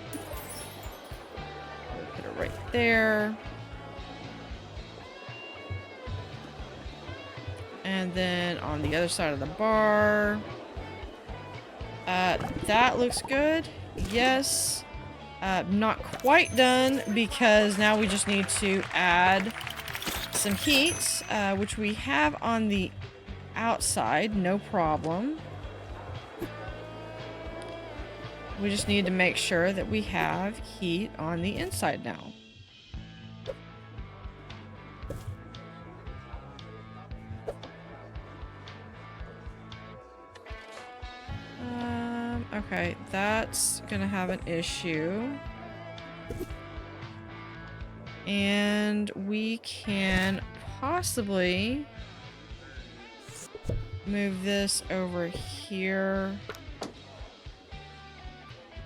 We'll put it right there. And then on the other side of the bar. That looks good. Yes. Not quite done because now we just need to add some heat, which we have on the outside, no problem. We just need to make sure that we have heat on the inside now. Okay, that's gonna have an issue. And we can possibly move this over here.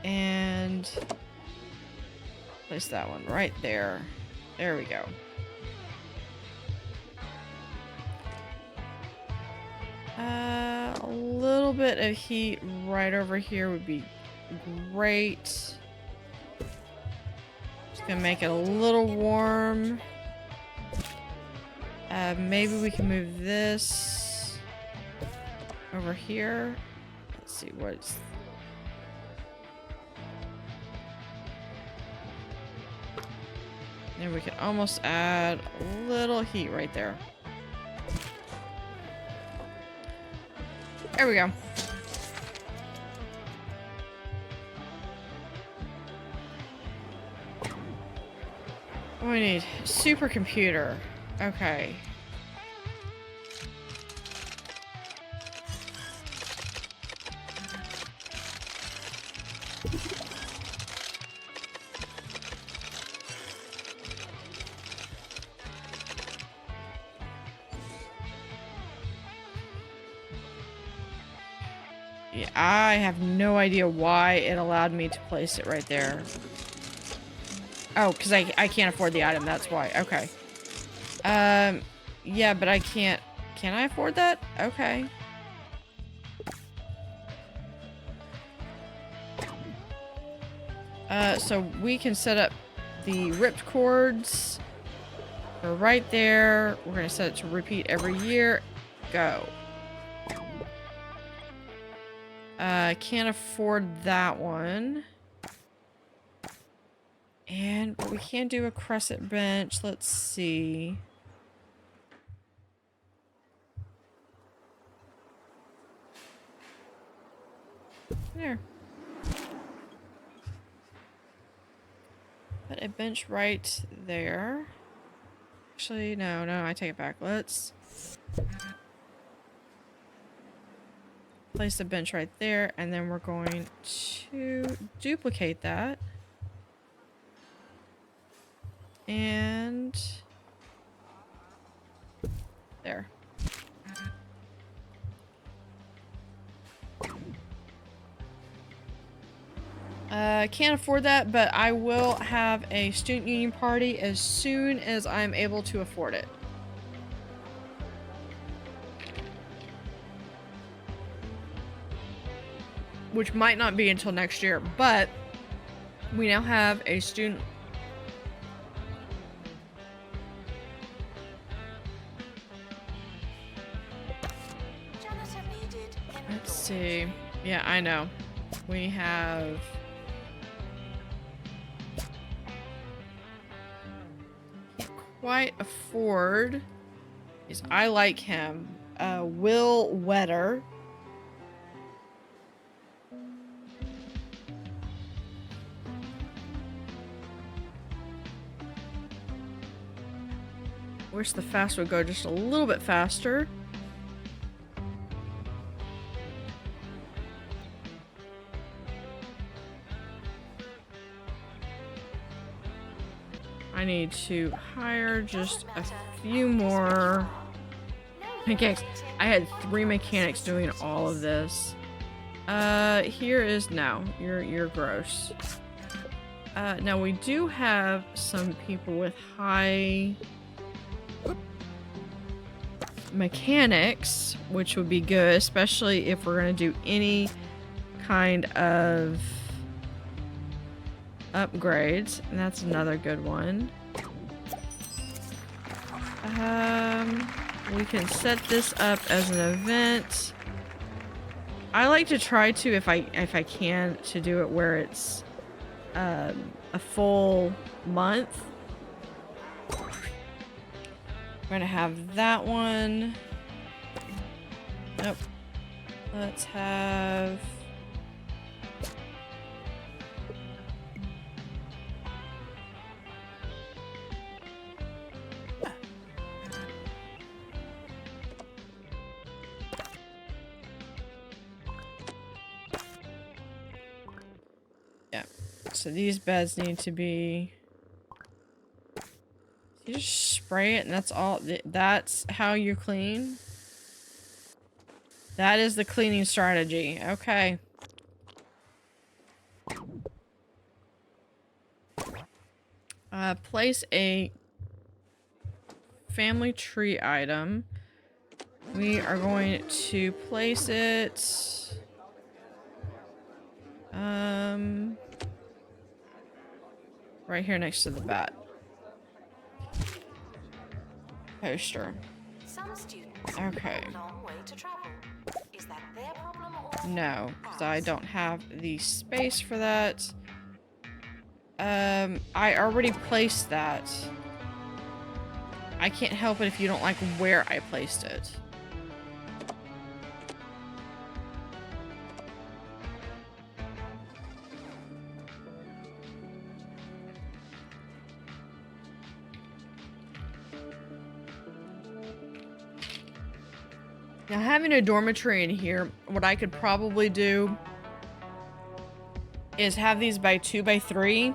And place that one right there. There we go. A little bit of heat right over here would be great. Just gonna make it a little warm. Maybe we can move this over here. Let's see what's... And we can almost add a little heat right there. There we go. What do we need? Supercomputer. Okay. Yeah, I have no idea why it allowed me to place it right there. Oh, because I can't afford the item, that's why. Okay. Yeah, but I can't... Can I afford that? Okay. So we can set up the ripped cords. For right there. We're going to set it to repeat every year. Go. Can't afford that one. And we can do a crescent bench. Let's see. There. Put a bench right there. Actually, no, I take it back. Let's place the bench right there, and then we're going to duplicate that. And there. Can't afford that, but I will have a student union party as soon as I'm able to afford it. Which might not be until next year, but we now have a student... Let's see. Yeah, I know. We have... quite afford is I like him. Will Wetter. Wish the fast would go just a little bit faster. I need to hire just a few more mechanics. I had 3 mechanics doing all of this. Here is no. You're gross. Now we do have some people with high mechanics, which would be good, especially if we're gonna do any kind of upgrades, and that's another good one. We can set this up as an event. I like to try to, if I can, to do it where it's a full month. We're gonna have that one. Nope. Let's have... Yeah. So these beds need to be... You just spray it and that's all. That's how you clean. That is the cleaning strategy. Okay. Place a family tree item. We are going to place it right here next to the bat poster. Some students Okay. have a long way to travel. Is that their problem or No, because I don't have the space for that. I already placed that. I can't help it if you don't like where I placed it. Now, having a dormitory in here, what I could probably do is have these by 2 by 3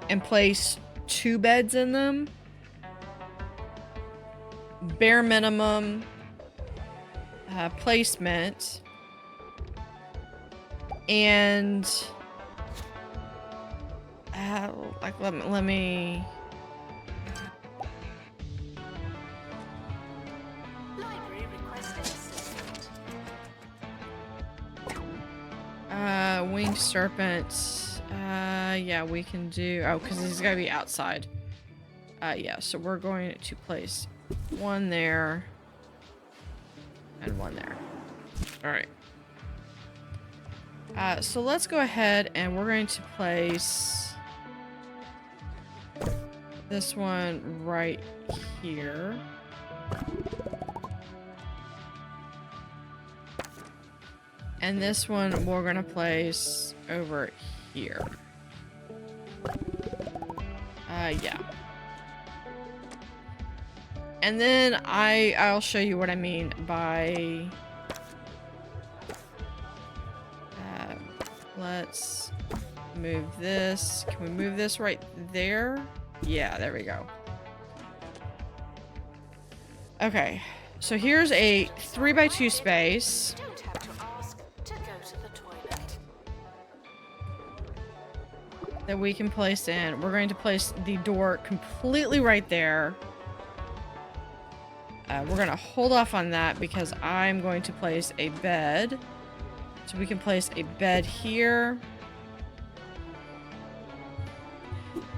and place 2 beds in them. Bare minimum placement. And like let me library requesting assistant? winged serpent. Yeah, we can do. Oh, because this is gotta be outside. Yeah, so we're going to place 1 there and 1 there. All right. So let's go ahead and we're going to place this one right here. And this one we're gonna place over here. Yeah. And then I'll show you what I mean by let's move this. Can we move this right there? Yeah, there we go. Okay, so here's a 3 by 2 space. Don't have to ask to go to the toilet. That we can place in. We're going to place the door completely right there. We're going to hold off on that because I'm going to place a bed. So we can place a bed here.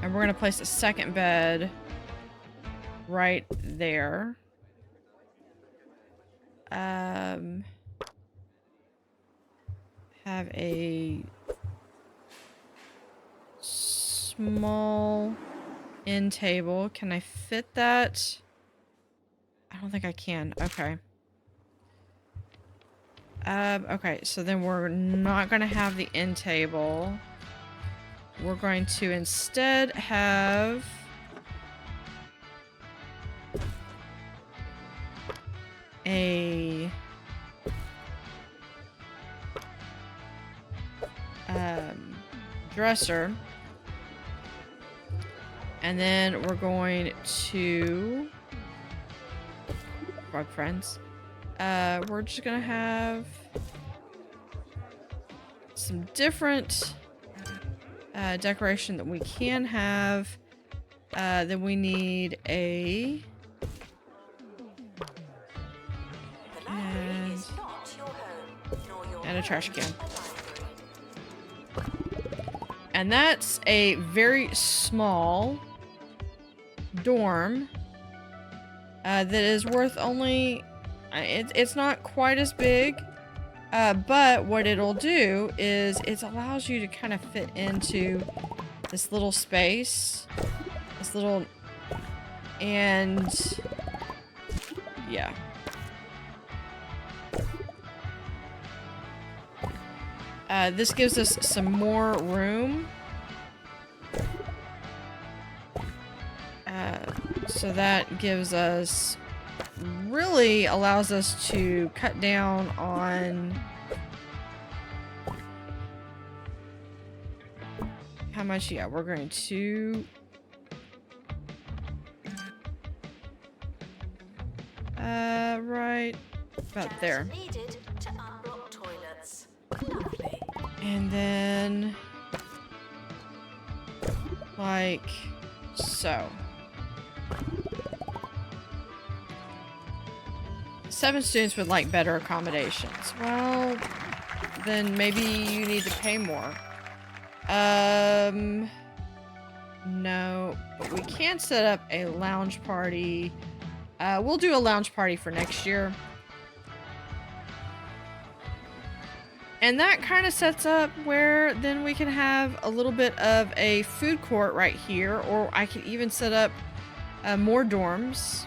And we're going to place a second bed right there. Have a small end table. Can I fit that? I don't think I can. Okay. Okay, so then we're not going to have the end table. We're going to instead have a dresser. And then we're going to frog friends. We're just gonna have some different decoration that we can have. Then we need a The library is not your home, nor your and a trash home can. a library. And that's a very small dorm that is worth only... It's not quite as big, but what it'll do is it allows you to kind of fit into this little space. This little... And... yeah. This gives us some more room. So that gives us... really allows us to cut down on how much. Yeah, we're going to right about there. Janitor needed to unblock toilets. Lovely. And then like So 7 students would like better accommodations. Well, then maybe you need to pay more. No, but we can set up a lounge party. We'll do a lounge party for next year. And that kind of sets up where then we can have a little bit of a food court right here, or I can even set up more dorms.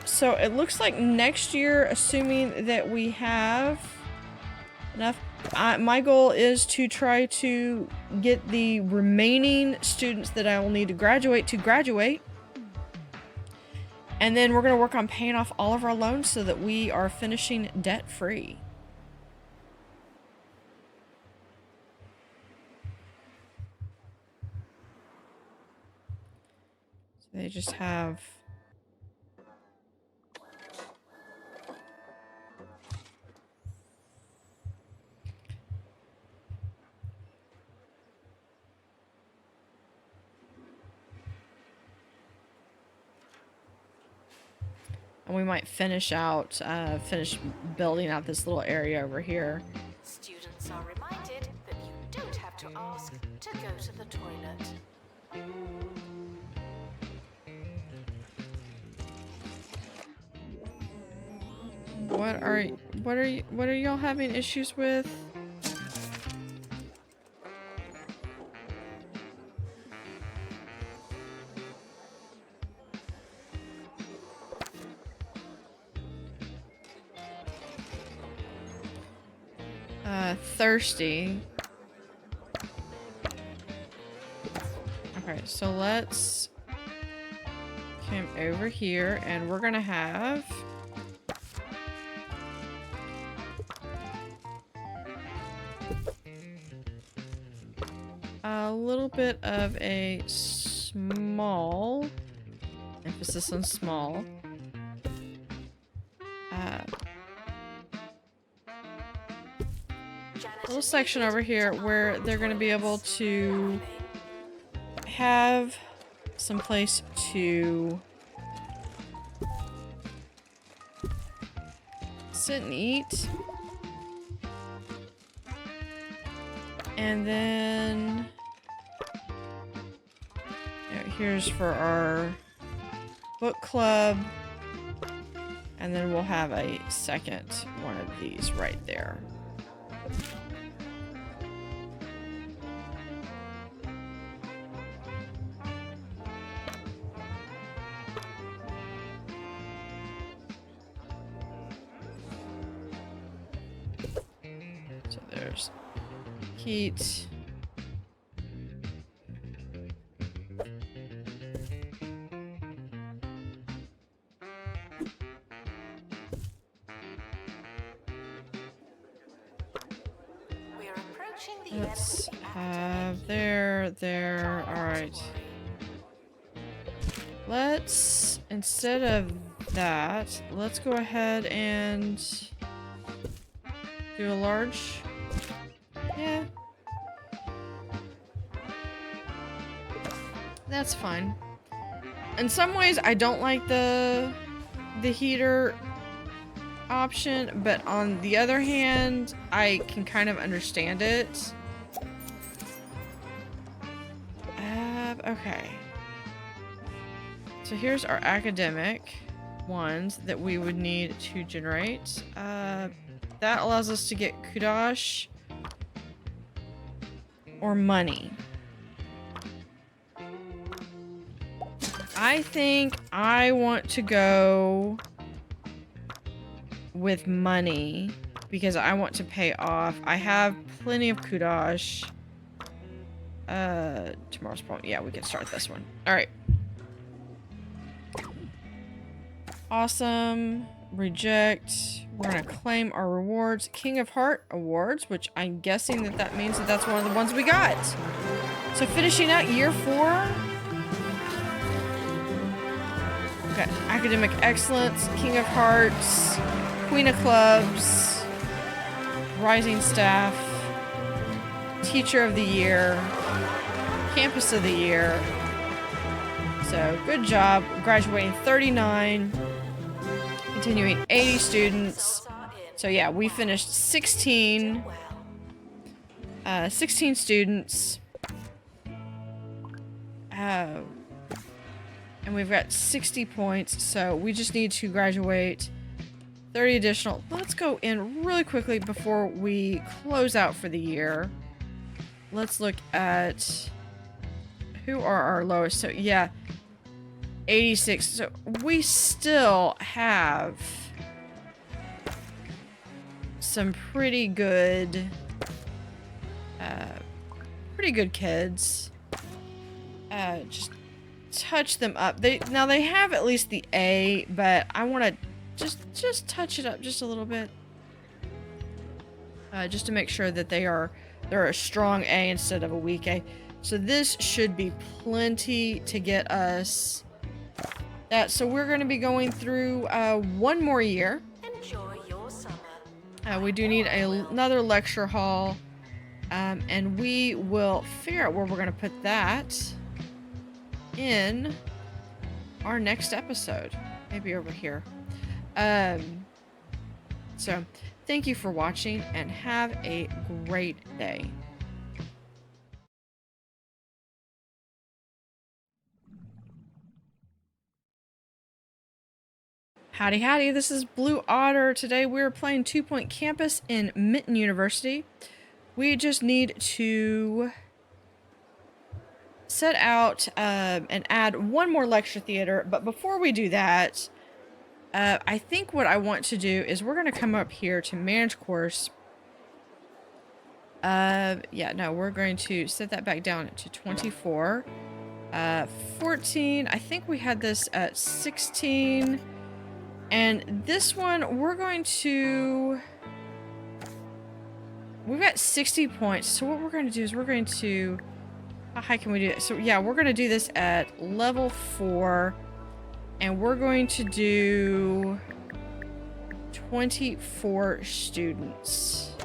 So it looks like next year, assuming that we have enough, my goal is to try to get the remaining students that I will need to graduate. And then we're going to work on paying off all of our loans so that we are finishing debt-free. So they just have... And we might finish building out this little area over here. Students are reminded that you don't have to ask to go to the toilet. What are y'all having issues with? Thirsty. Okay, so let's come over here and we're gonna have a little bit of a small emphasis on small little section over here where they're going to be able to have some place to sit and eat. And then here's for our book club. And then we'll have a second one of these right there. So there's heat. Let's have there. Alright. Let's, instead of that, let's go ahead and do a large. Yeah. That's fine. In some ways, I don't like the heater option, but on the other hand, I can kind of understand it. Okay. So here's our academic ones that we would need to generate. That allows us to get kudosh or money. I think I want to go with money because I want to pay off. I have plenty of kudosh. Tomorrow's point. Yeah, we can start this one. All right. Awesome. Reject. We're gonna claim our rewards. King of Heart awards, which I'm guessing that means that that's one of the ones we got. So finishing out year 4. Got academic excellence, King of Hearts, Queen of Clubs. Rising Staff, Teacher of the Year, Campus of the Year. So good job. Graduating 39, continuing 80 students. So yeah, we finished 16 students. And we've got 60 points, so we just need to graduate 30 additional. Let's go in really quickly before we close out for the year. Let's look at who are our lowest. So yeah, 86. So we still have some pretty good kids. Just touch them up. They have at least the A, but I want to just touch it up just a little bit, just to make sure that they're a strong A instead of a weak A. So this should be plenty to get us that. So we're going to be going through one more year. Enjoy your summer. We do need another lecture hall, and we will figure out where we're going to put that in our next episode. Maybe over here. So thank you for watching and have a great day. Howdy howdy, this is Blue Otter. Today we're playing 2 Point Campus in Mitton University. We just need to set out and add one more lecture theater, but before we do that, I think what I want to do is we're going to come up here to manage course. Yeah, no, we're going to set that back down to 24. 14, I think we had this at 16. And this one, we're going to... We've got 60 points, so what we're going to do is we're going to... How high can we do it? So yeah, we're going to do this at level 4. And we're going to do 24 students.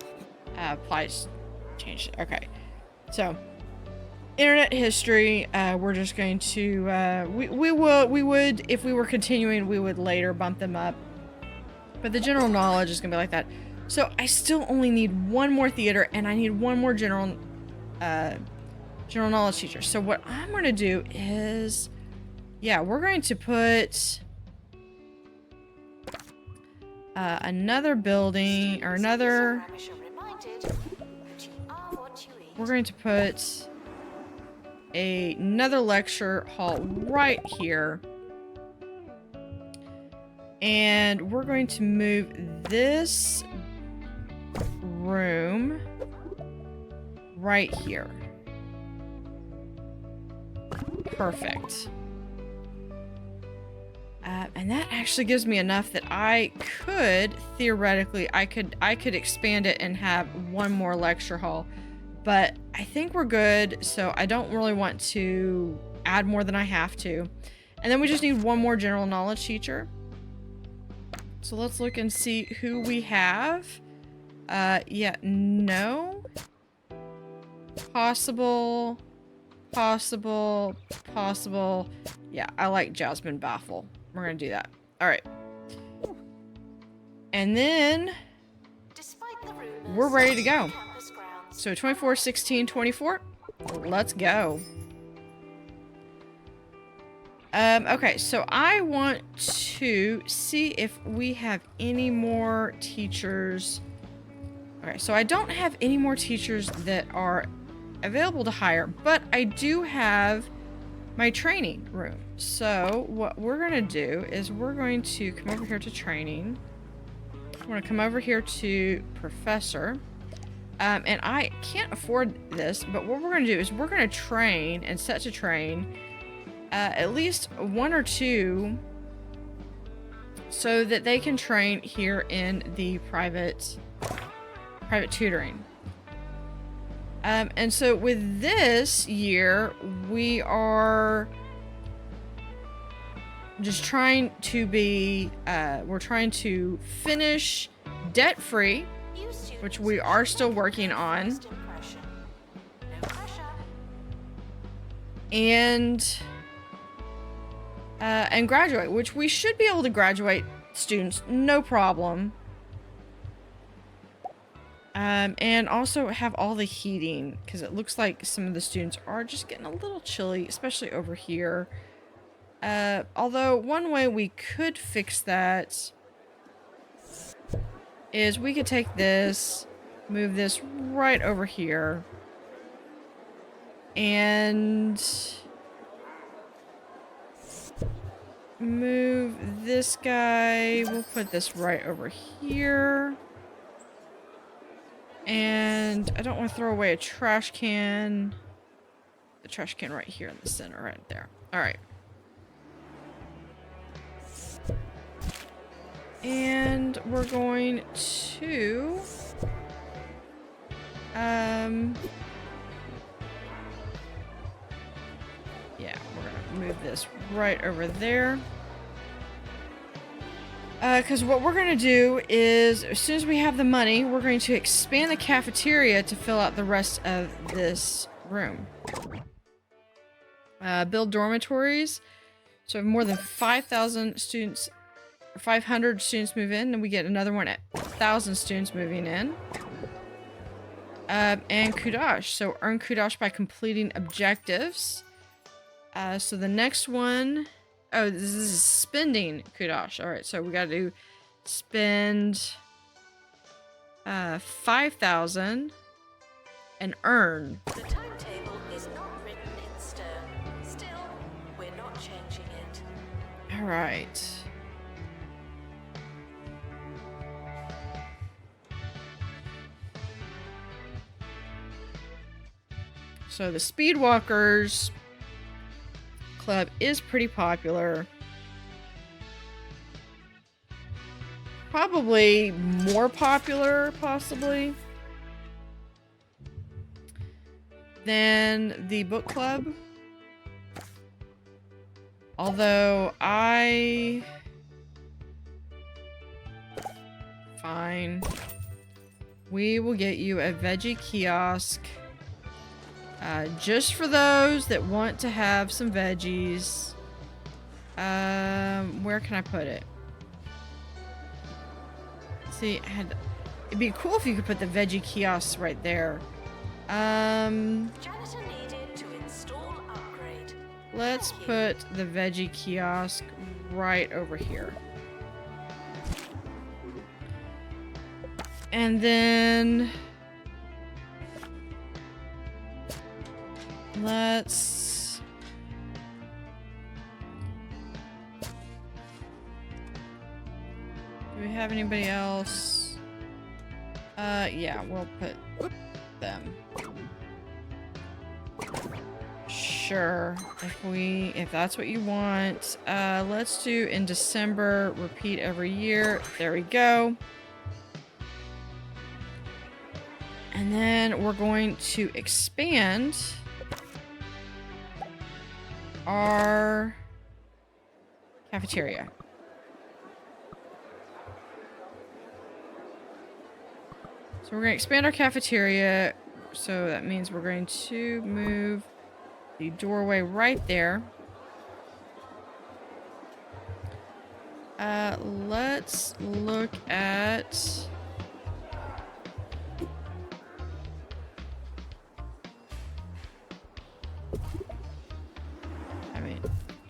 Applies. Change it. Okay. So, internet history, we're just going to, we would, if we were continuing, we would later bump them up. But the general knowledge is going to be like that. So, I still only need one more theater, and I need one more general knowledge teacher. So, what I'm going to do is... Yeah, we're going to put another building, or another... We're going to put another lecture hall right here. And we're going to move this room right here. Perfect. And that actually gives me enough that I could, theoretically, I could expand it and have one more lecture hall. But I think we're good, so I don't really want to add more than I have to. And then we just need one more general knowledge teacher. So let's look and see who we have. Yeah, no. Possible. Yeah, I like Jasmine Baffle. We're gonna do that. Alright. And then we're ready to go. So 24, 16, 24. Let's go. Okay, so I want to see if we have any more teachers. Okay, so I don't have any more teachers that are available to hire, but I do have my training room. So what we're going to do is we're going to come over here to training. I'm going to come over here to professor. And I can't afford this, but what we're going to do is we're going to train and set to train at least one or two so that they can train here in the private tutoring. And so with this year, we are just trying to be, we're trying to finish debt-free. You which we are still working on. First impression. No pressure. And graduate, which we should be able to graduate students, no problem. And also have all the heating, because it looks like some of the students are just getting a little chilly, especially over here. Although one way we could fix that is we could take this, move this right over here, and move this guy. We'll put this right over here. And I don't want to throw away a trash can. The trash can right here in the center, right there. All right. And we're going to yeah, we're gonna move this right over there. Because what we're going to do is, as soon as we have the money, we're going to expand the cafeteria to fill out the rest of this room. Build dormitories. So if more than 5,000 students, or 500 students move in, then we get another one at 1,000 students moving in. And kudosh. So earn kudosh by completing objectives. So the next one... Oh, this is spending kudosh. Alright, so we gotta do spend 5,000 and earn. The timetable is not written in stone. Still, we're not changing it. Alright. So the Speedwalkers Club is pretty popular. Probably more popular, possibly, than the book club. Although fine. We will get you a veggie kiosk. Just for those that want to have some veggies. Where can I put it? See, it'd be cool if you could put the veggie kiosks right there. Janitor needed to install upgrade. Let's put the veggie kiosk right over here. And then... let's... do we have anybody else? Yeah, we'll put them. Sure, if that's what you want. Let's do in December, repeat every year. There we go. And then we're going to expand our cafeteria. So we're going to expand our cafeteria. So that means we're going to move the doorway right there. Let's look at...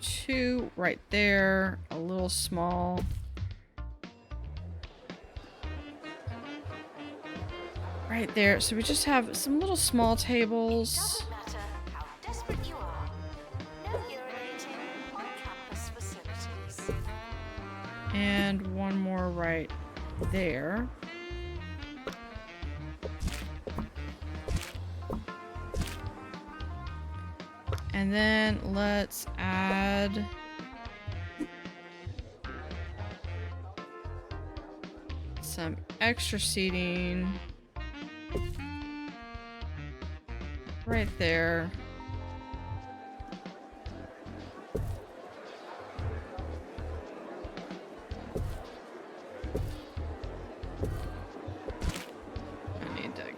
two right there, a little small. Right there. So we just have some little small tables. Doesn't matter how desperate you are. No urinating on campus facilities. And one more right there. And then let's add some extra seating right there.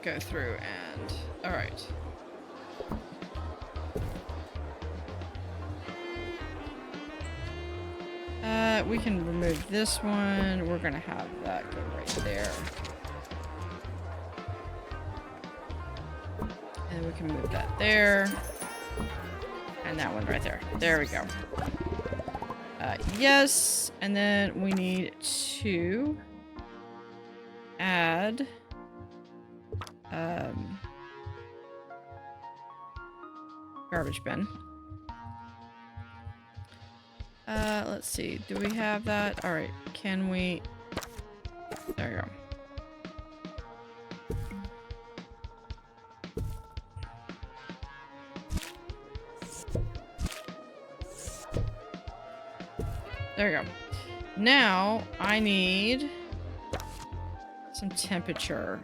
go through and... Alright. We can remove this one. We're gonna have that go right there. And we can move that there. And that one right there. There we go. Yes. And then we need to add garbage bin. Let's see. Do we have that? All right. Can we? There you go. There we go. Now I need some temperature.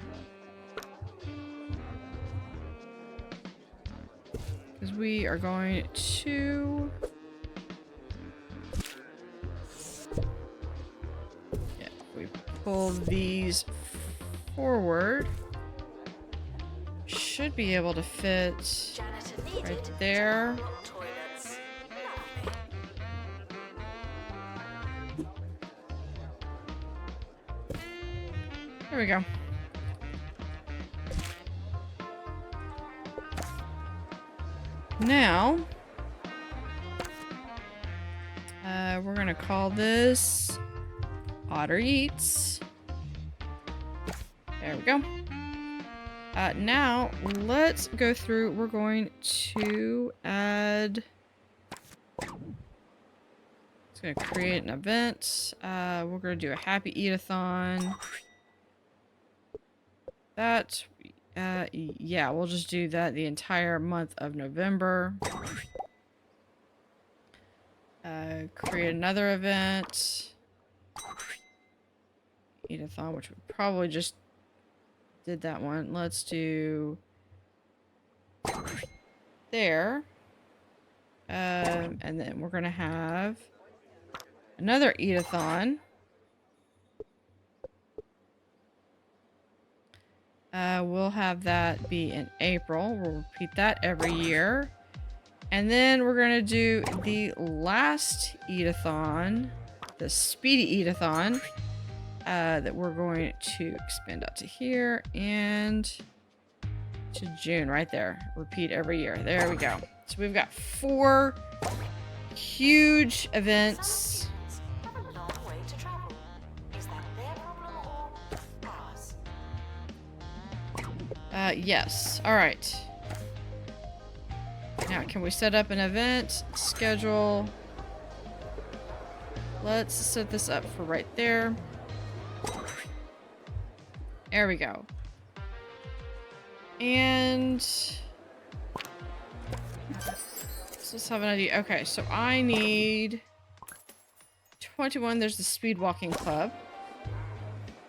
Because we are going to... Yeah, if we pull these forward, should be able to fit right there. There we go. Now, we're gonna call this Otter Eats. There we go. Now, let's go through. We're going to add... It's gonna create an event. We're gonna do a Happy Eat-a-thon. That... yeah, we'll just do that the entire month of November. Create another event. Eat-a-thon, which we probably just did that one. Let's do there. And then we're gonna have another eat-a-thon. We'll have that be in April. We'll repeat that every year. And then we're going to do the last eat-a-thon, the speedy eat-a-thon, that we're going to expand out to here and to June right there. Repeat every year. There we go. So we've got 4 huge events. Yes. All right. Now, can we set up an event? Schedule. Let's set this up for right there. There we go. And let's have an idea. Okay, so I need 21. There's the speed walking club.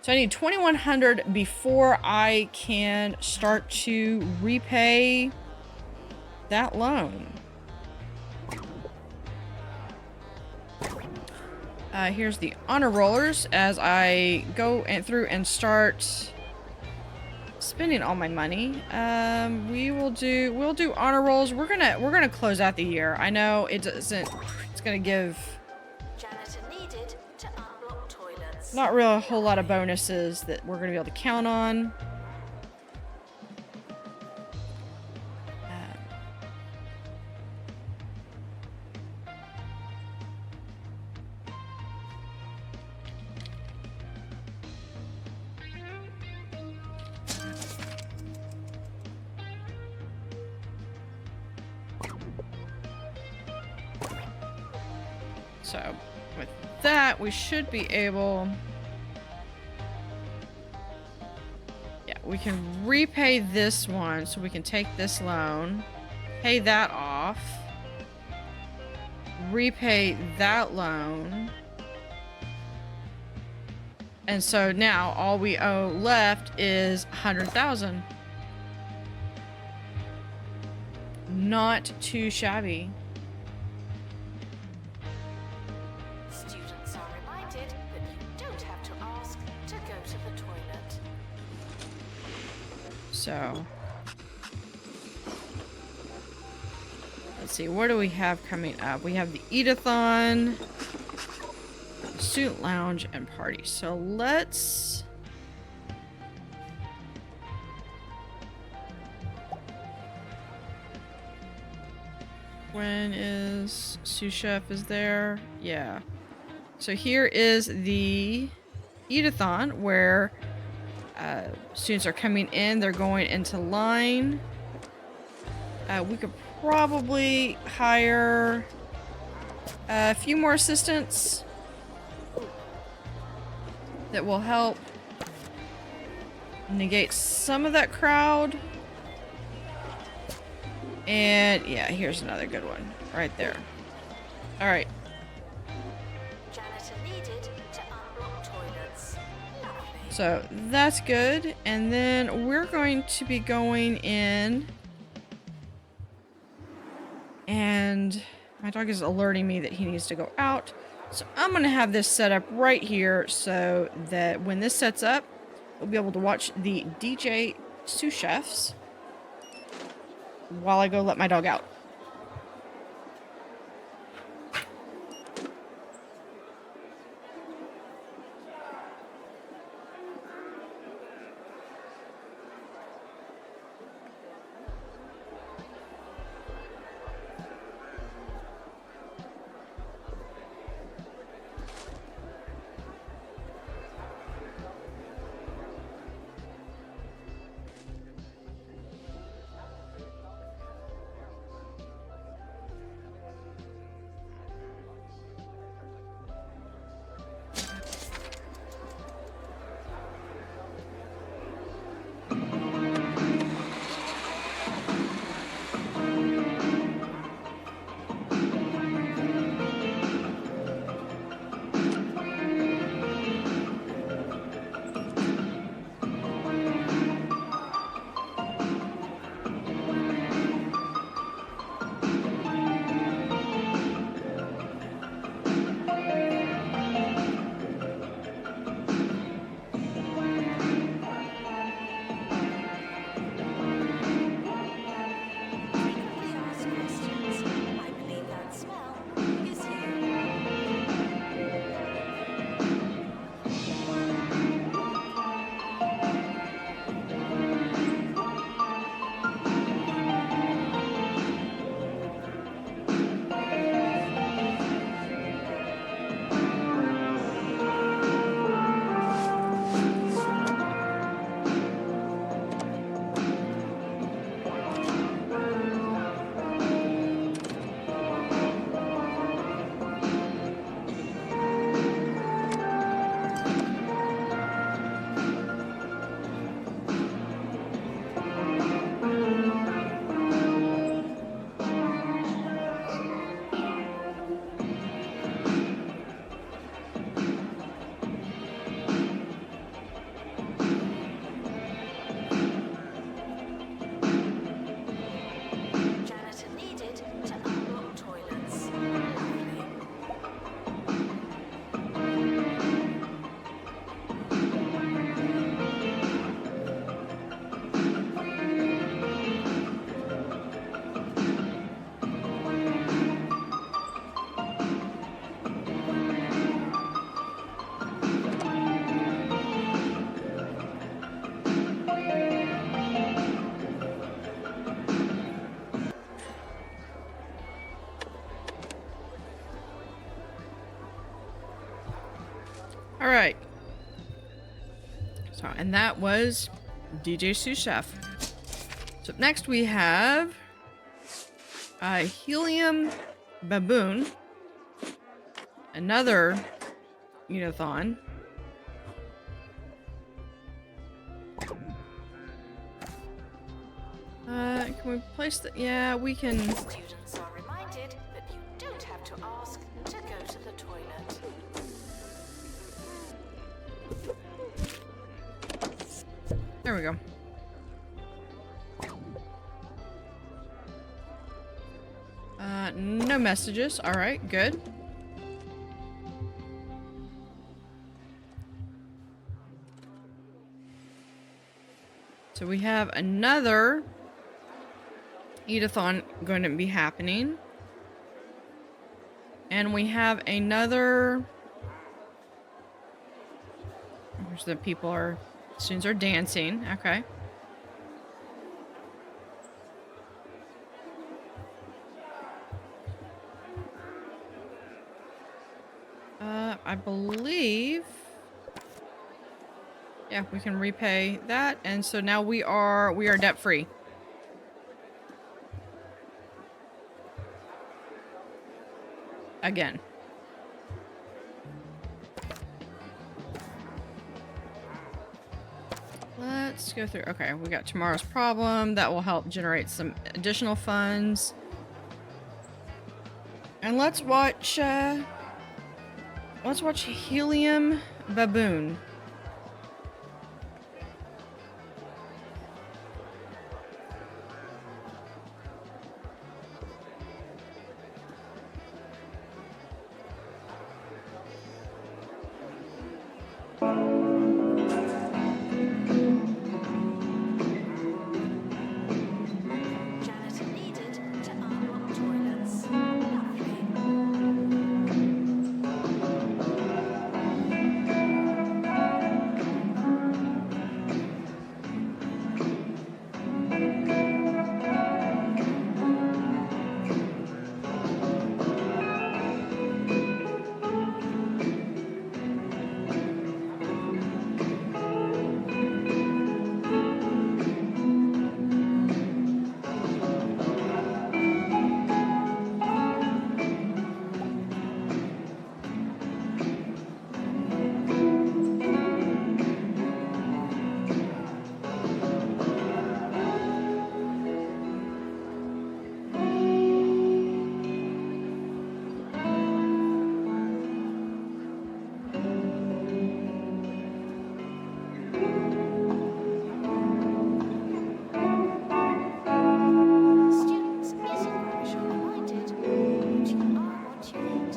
So I need 2,100 before I can start to repay that loan. Here's the honor rollers as I go through and start spending all my money. We'll do honor rolls. We're gonna close out the year. I know it doesn't. It's gonna give not really a whole lot of bonuses that we're gonna be able to count on. So with that, we should be able... Yeah, we can repay this one, so we can take this loan, pay that off, repay that loan. And so now all we owe left is 100,000. Not too shabby. Students are reminded that you don't have to ask to go to the toilet. So let's see, what do we have coming up? We have the eat-a-thon, student lounge, and party. So let's... When is sous chef is there? Yeah. So here is the eat-a-thon where students are coming in. They're going into line. We could probably hire a few more assistants that will help negate some of that crowd. And yeah, here's another good one right there. All right. Janitor needed to unblock toilets. Lovely. So that's good. And then we're going to be going in. And my dog is alerting me that he needs to go out. So I'm going to have this set up right here so that when this sets up, we'll be able to watch the DJ sous chefs while I go let my dog out. Frequently asked questions. I believe that smell is you. Janitor needed to unblock toilets. Lovely. All right. So, and that was DJ sous chef. So next we have Helium Baboon, another eat-a-thon. Can we place the... Yeah, we can... Students are reminded that you don't have to ask to go to the toilet. There we go. No messages. All right, good. So we have another eat-a-thon going to be happening. And we have another... Which the people are... Students are dancing. Okay. I believe... Yeah, we can repay that. And so now we are debt-free. Again. Let's go through. Okay, we got tomorrow's problem. That will help generate some additional funds. And let's watch Helium Baboon. Janitor needed to unlock toilets. Lovely. Students, eating rubbish are reminded that you are what you eat.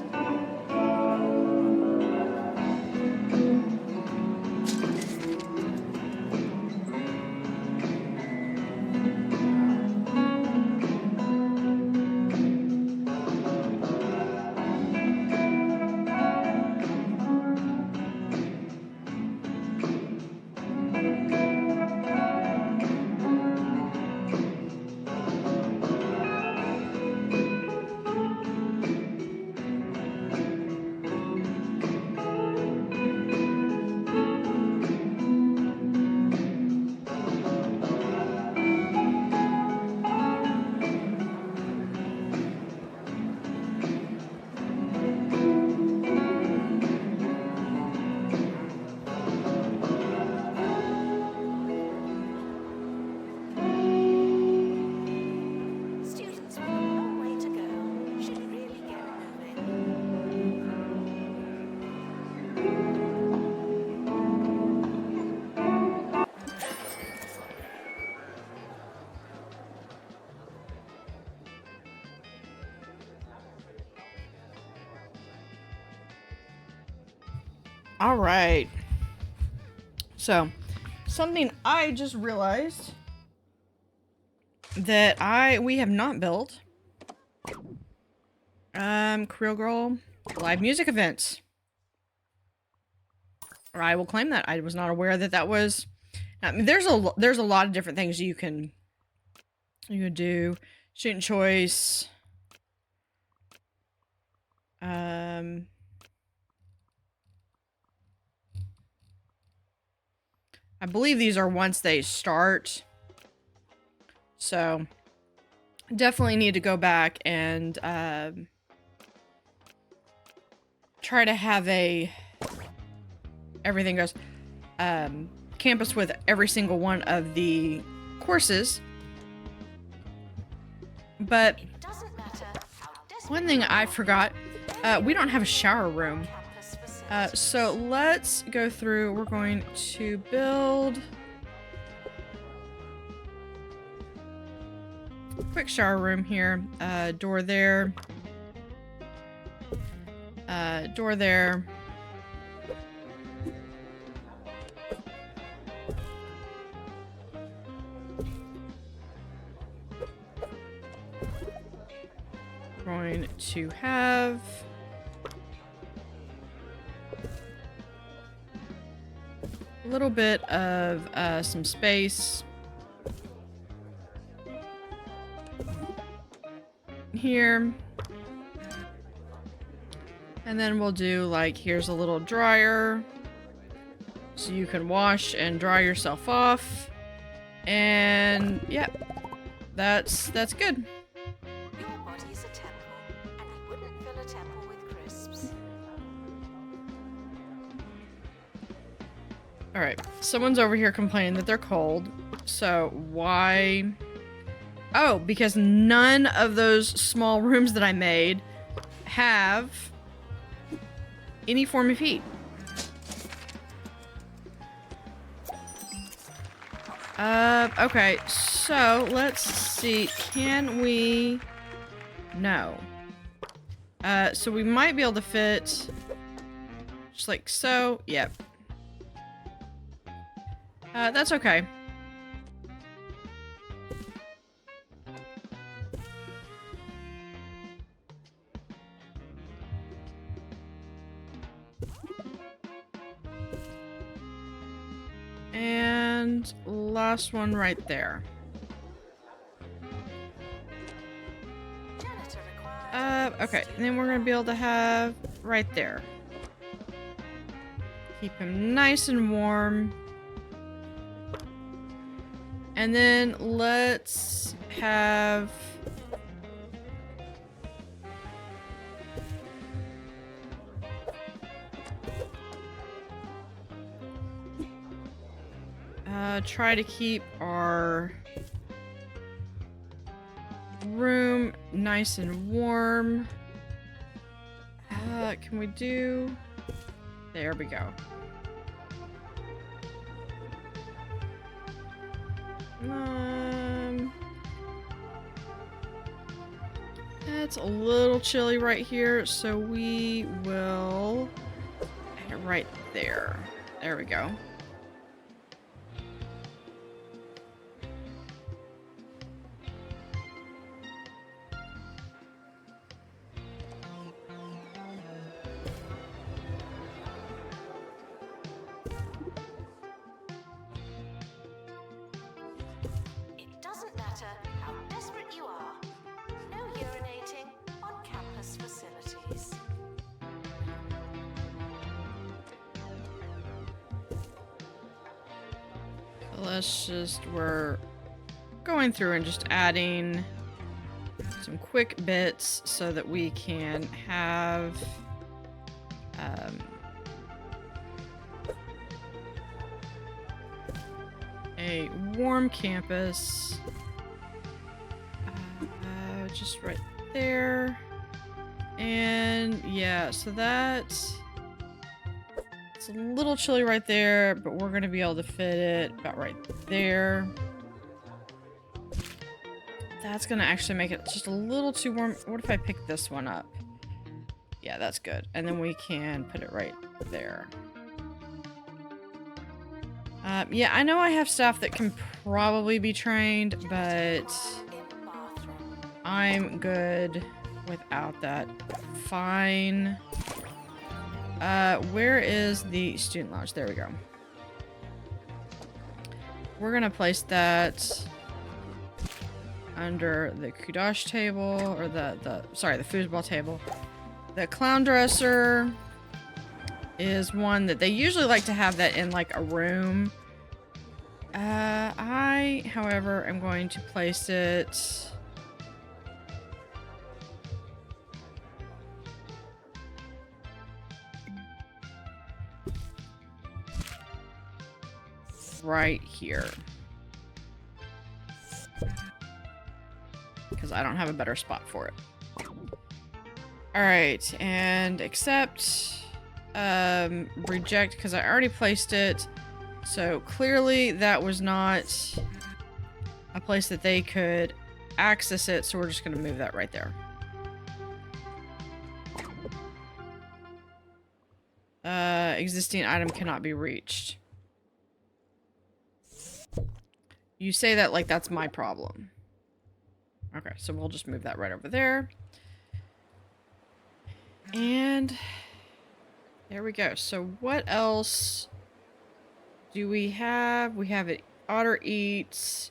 Students with a long way to go should really get moving. All right. So, something I just realized that we have not built. Creel Girl live music events. Or I will claim that. I was not aware that that was. I mean, there's a lot of different things you can do. Student choice. I believe these are once they start. So, definitely need to go back and try to have everything goes campus with every single one of the courses. But It doesn't matter how desperate one thing you I are, forgot, we don't have a shower room. campus facilities. So let's go through. We're going to build a quick shower room here. Door there. Door there. going to have a little bit of some space here. And then we'll do like, here's a little dryer so you can wash and dry yourself off. And yeah, that's good. Your body is a temple, and you wouldn't fill a temple with crisps. All right, someone's over here complaining that they're cold. So why? Oh, because none of those small rooms that I made have any form of heat. Okay, so let's see. Can we? No. So we might be able to fit just like so. Yep. That's okay. And last one right there. Janitor required. Okay, and then we're gonna be able to have right there. Keep him nice and warm. And then let's have try to keep our room nice and warm. Can we do? There we go. It's a little chilly right here, so we will put it right there. There we go. It doesn't matter how desperate you are. No urinating on campus facilities. Let's just, we're going through and just adding some quick bits so that we can have a warm campus. Just right there. And yeah, so that's, it's a little chilly right there, but we're gonna be able to fit it about right there. That's gonna actually make it just a little too warm. What if I pick this one up? Yeah, that's good. And then we can put it right there. Yeah, I know I have staff that can probably be trained, but In the bathroom. I'm good without that. Fine. Where is the student lounge? There we go. We're gonna place that under the kudosh table, or the foosball table. The clown dresser is one that they usually like to have that in like a room. I, however, am going to place it right here. Because I don't have a better spot for it. Alright, and accept, reject, because I already placed it. So clearly that was not a place that they could access it, so we're just going to move that right there. Existing item cannot be reached. You say that like that's my problem. Okay, so we'll just move that right over there. And there we go. So what else do we have? We have it. Otter Eats.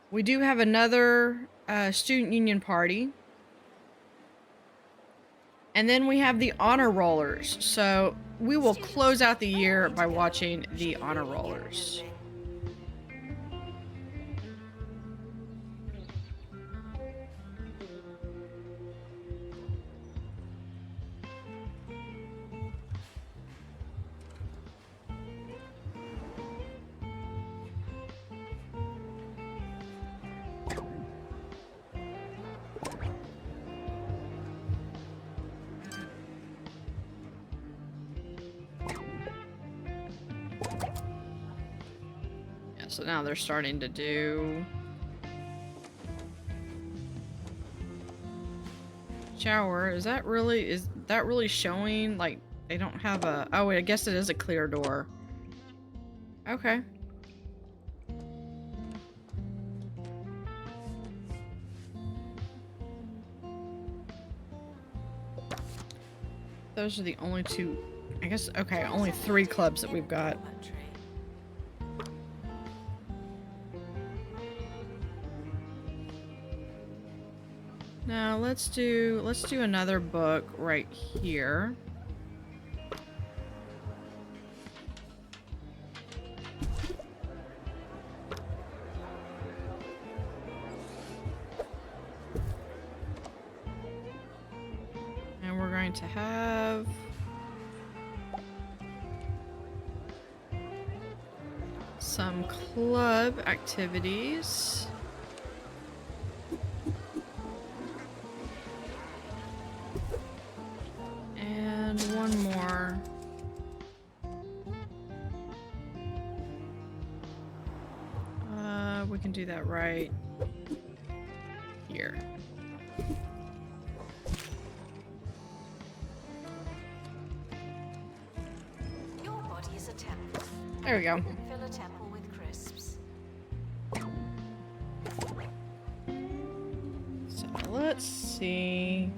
We do have another student union party. And then we have the honor rollers. So we will close out the year by watching the honor rollers. So now they're starting to do shower. Is that really showing? Like they don't have a, oh wait, I guess it is a clear door. Okay. Those are the only two, I guess, okay, only 3 clubs that we've got. Now let's do another book right here. And we're going to have some club activities. And one more. We can do that right here. Your body is a temple. There we go. Fill a temple with crisps. So let's see.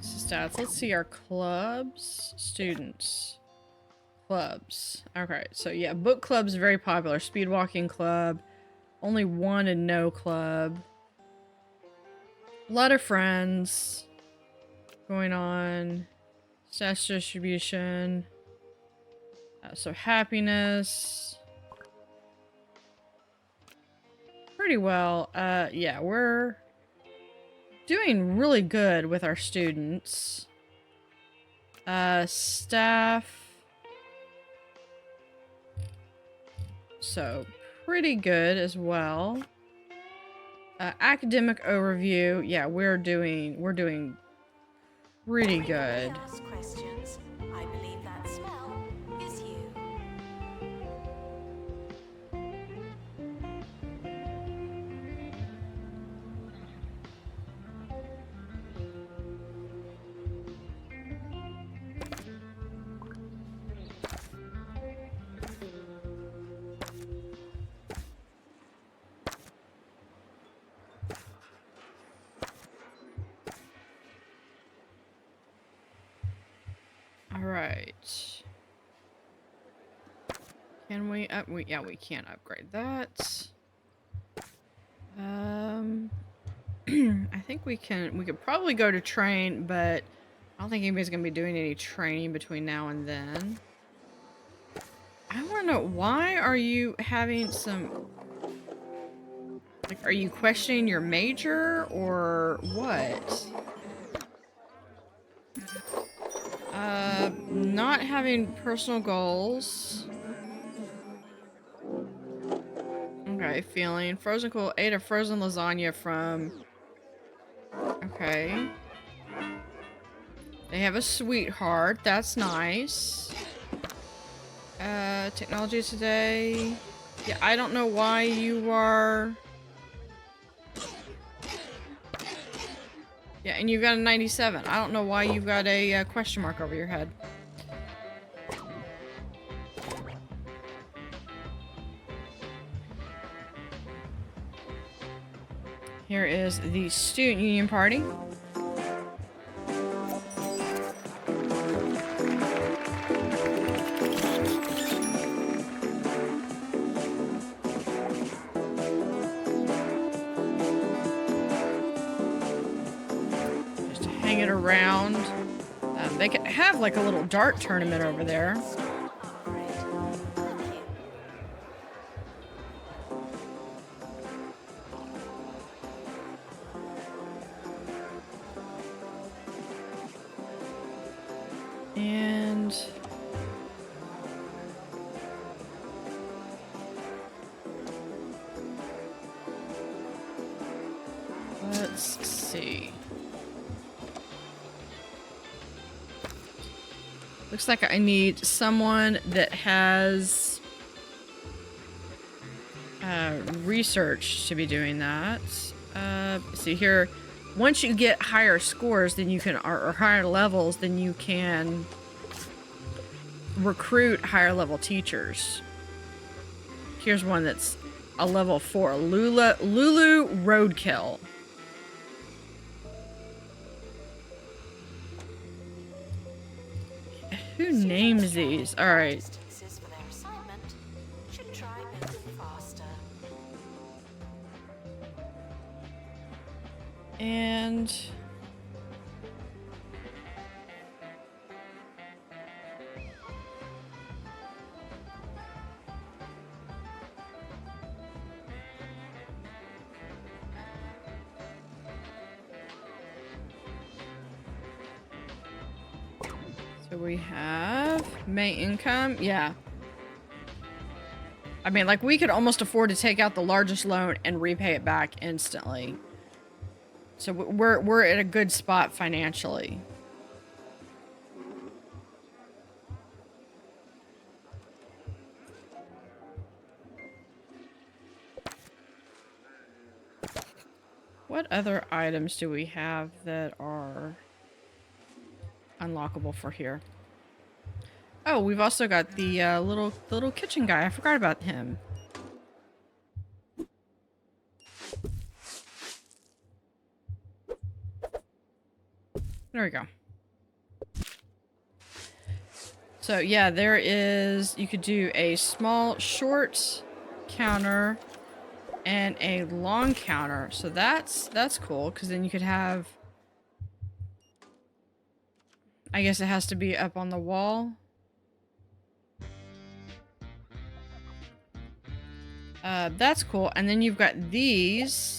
Stats. Let's see our clubs. Students. Clubs. Okay, so yeah, book club's very popular. Speed walking club. Only one and no club. A lot of friends going on. Stats distribution. So happiness. Pretty well. Yeah, we're doing really good with our students. Staff. So pretty good as well. Academic overview. Yeah, we're doing pretty good. Ask questions. I believe that smell is you. Alright. Can we yeah, we can't upgrade that. I think we could probably go to train, but I don't think anybody's gonna be doing any training between now and then. I wanna know, why are you having some, like, are you questioning your major or what? Not having personal goals. Okay, feeling frozen cool. Ate a frozen lasagna from. Okay. They have a sweetheart. That's nice. Technology today. Yeah, I don't know why you are. Yeah, and you've got a 97. I don't know why you've got a question mark over your head. Here is the student union party. Just hang it around. They could have like a little dart tournament over there. And let's see. Looks like I need someone that has research to be doing that. See here, once you get higher scores, then you can, or higher levels, then you can recruit higher level teachers. Here's one that's a level 4, Lulu Roadkill. Who names these? All right. And so we have May income. Yeah. I mean, like, we could almost afford to take out the largest loan and repay it back instantly. So we're at a good spot financially. What other items do we have that are unlockable for here? Oh, we've also got the little kitchen guy. I forgot about him. There we go. So yeah, there is, you could do a small short counter and a long counter. So that's cool, because then you could have, I guess it has to be up on the wall. That's cool. And then you've got these.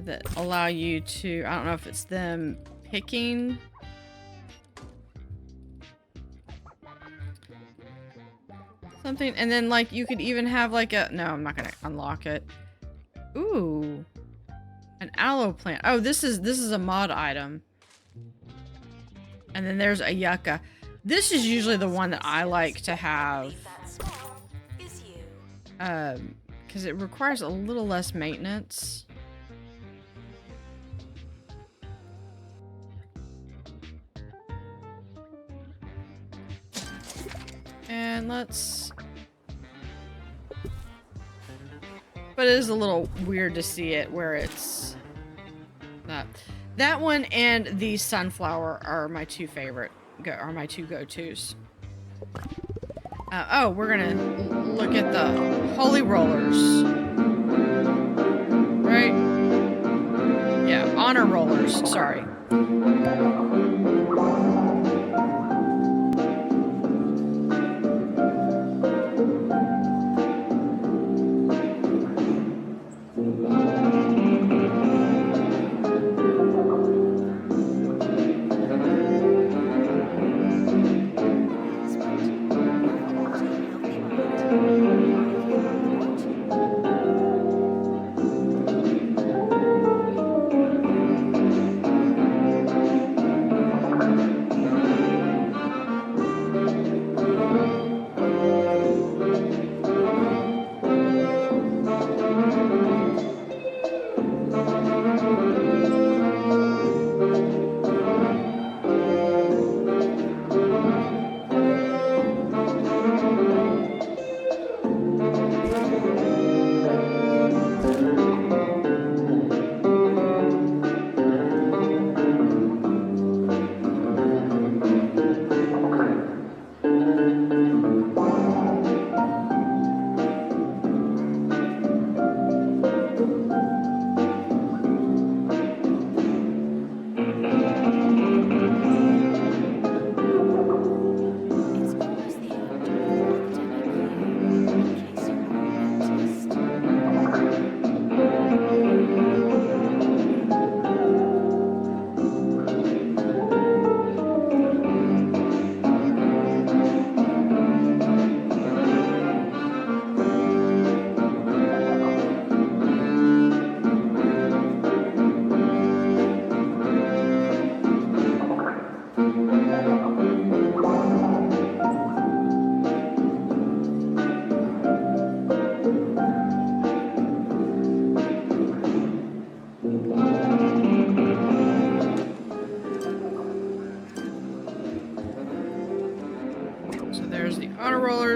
That allow you to, I don't know if it's them picking. Something, and then like you could even have like a, no, I'm not gonna unlock it. Ooh. An aloe plant. Oh, this is a mod item. And then there's a yucca. This is usually the one that I like to have. Because it requires a little less maintenance. And let's... But it is a little weird to see it where it's not. That one and the sunflower are my two favorite, are my two go-tos. Oh, we're gonna look at the holy rollers. Right? Yeah, honor rollers, sorry.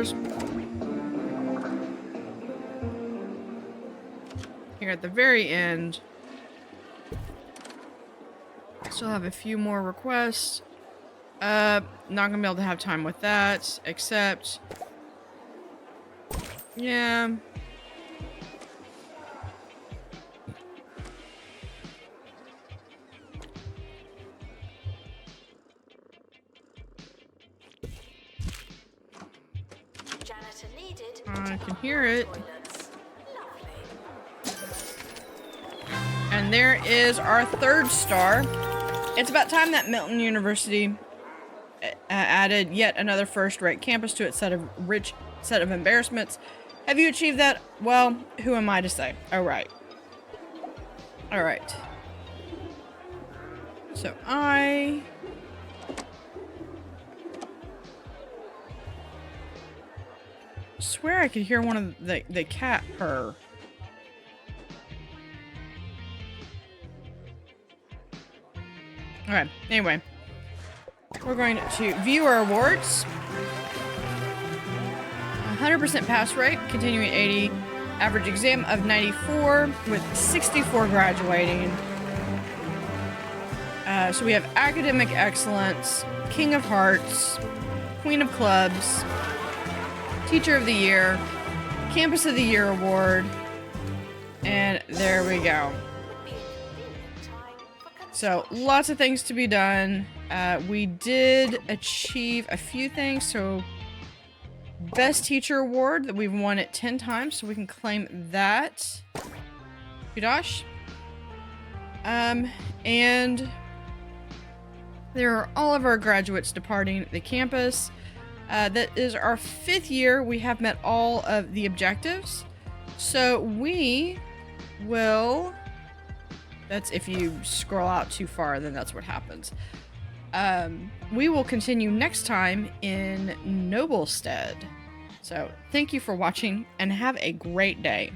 stars. Here at the very end. Still have a few more requests. Not gonna be able to have time with that, except... Yeah. Janitor needed. I can hear it. Toilets. Lovely. And there is our 3rd star. It's about time that Mitton University added yet another first-rate campus to its rich set of embarrassments. Have you achieved that? Well, who am I to say? All right. All right. So I swear I could hear one of the cat purr. Okay, anyway. We're going to view our awards. 100% pass rate, continuing 80. Average exam of 94 with 64 graduating. So we have academic excellence, King of Hearts, Queen of Clubs, Teacher of the Year, Campus of the Year award, and there we go. So lots of things to be done. We did achieve a few things. So Best Teacher Award that we've won it 10 times, so we can claim that. Kudosh. And there are all of our graduates departing the campus. That is our 5th year. We have met all of the objectives. So we will... That's if you scroll out too far, then that's what happens. We will continue next time in Noblestead. So thank you for watching and have a great day.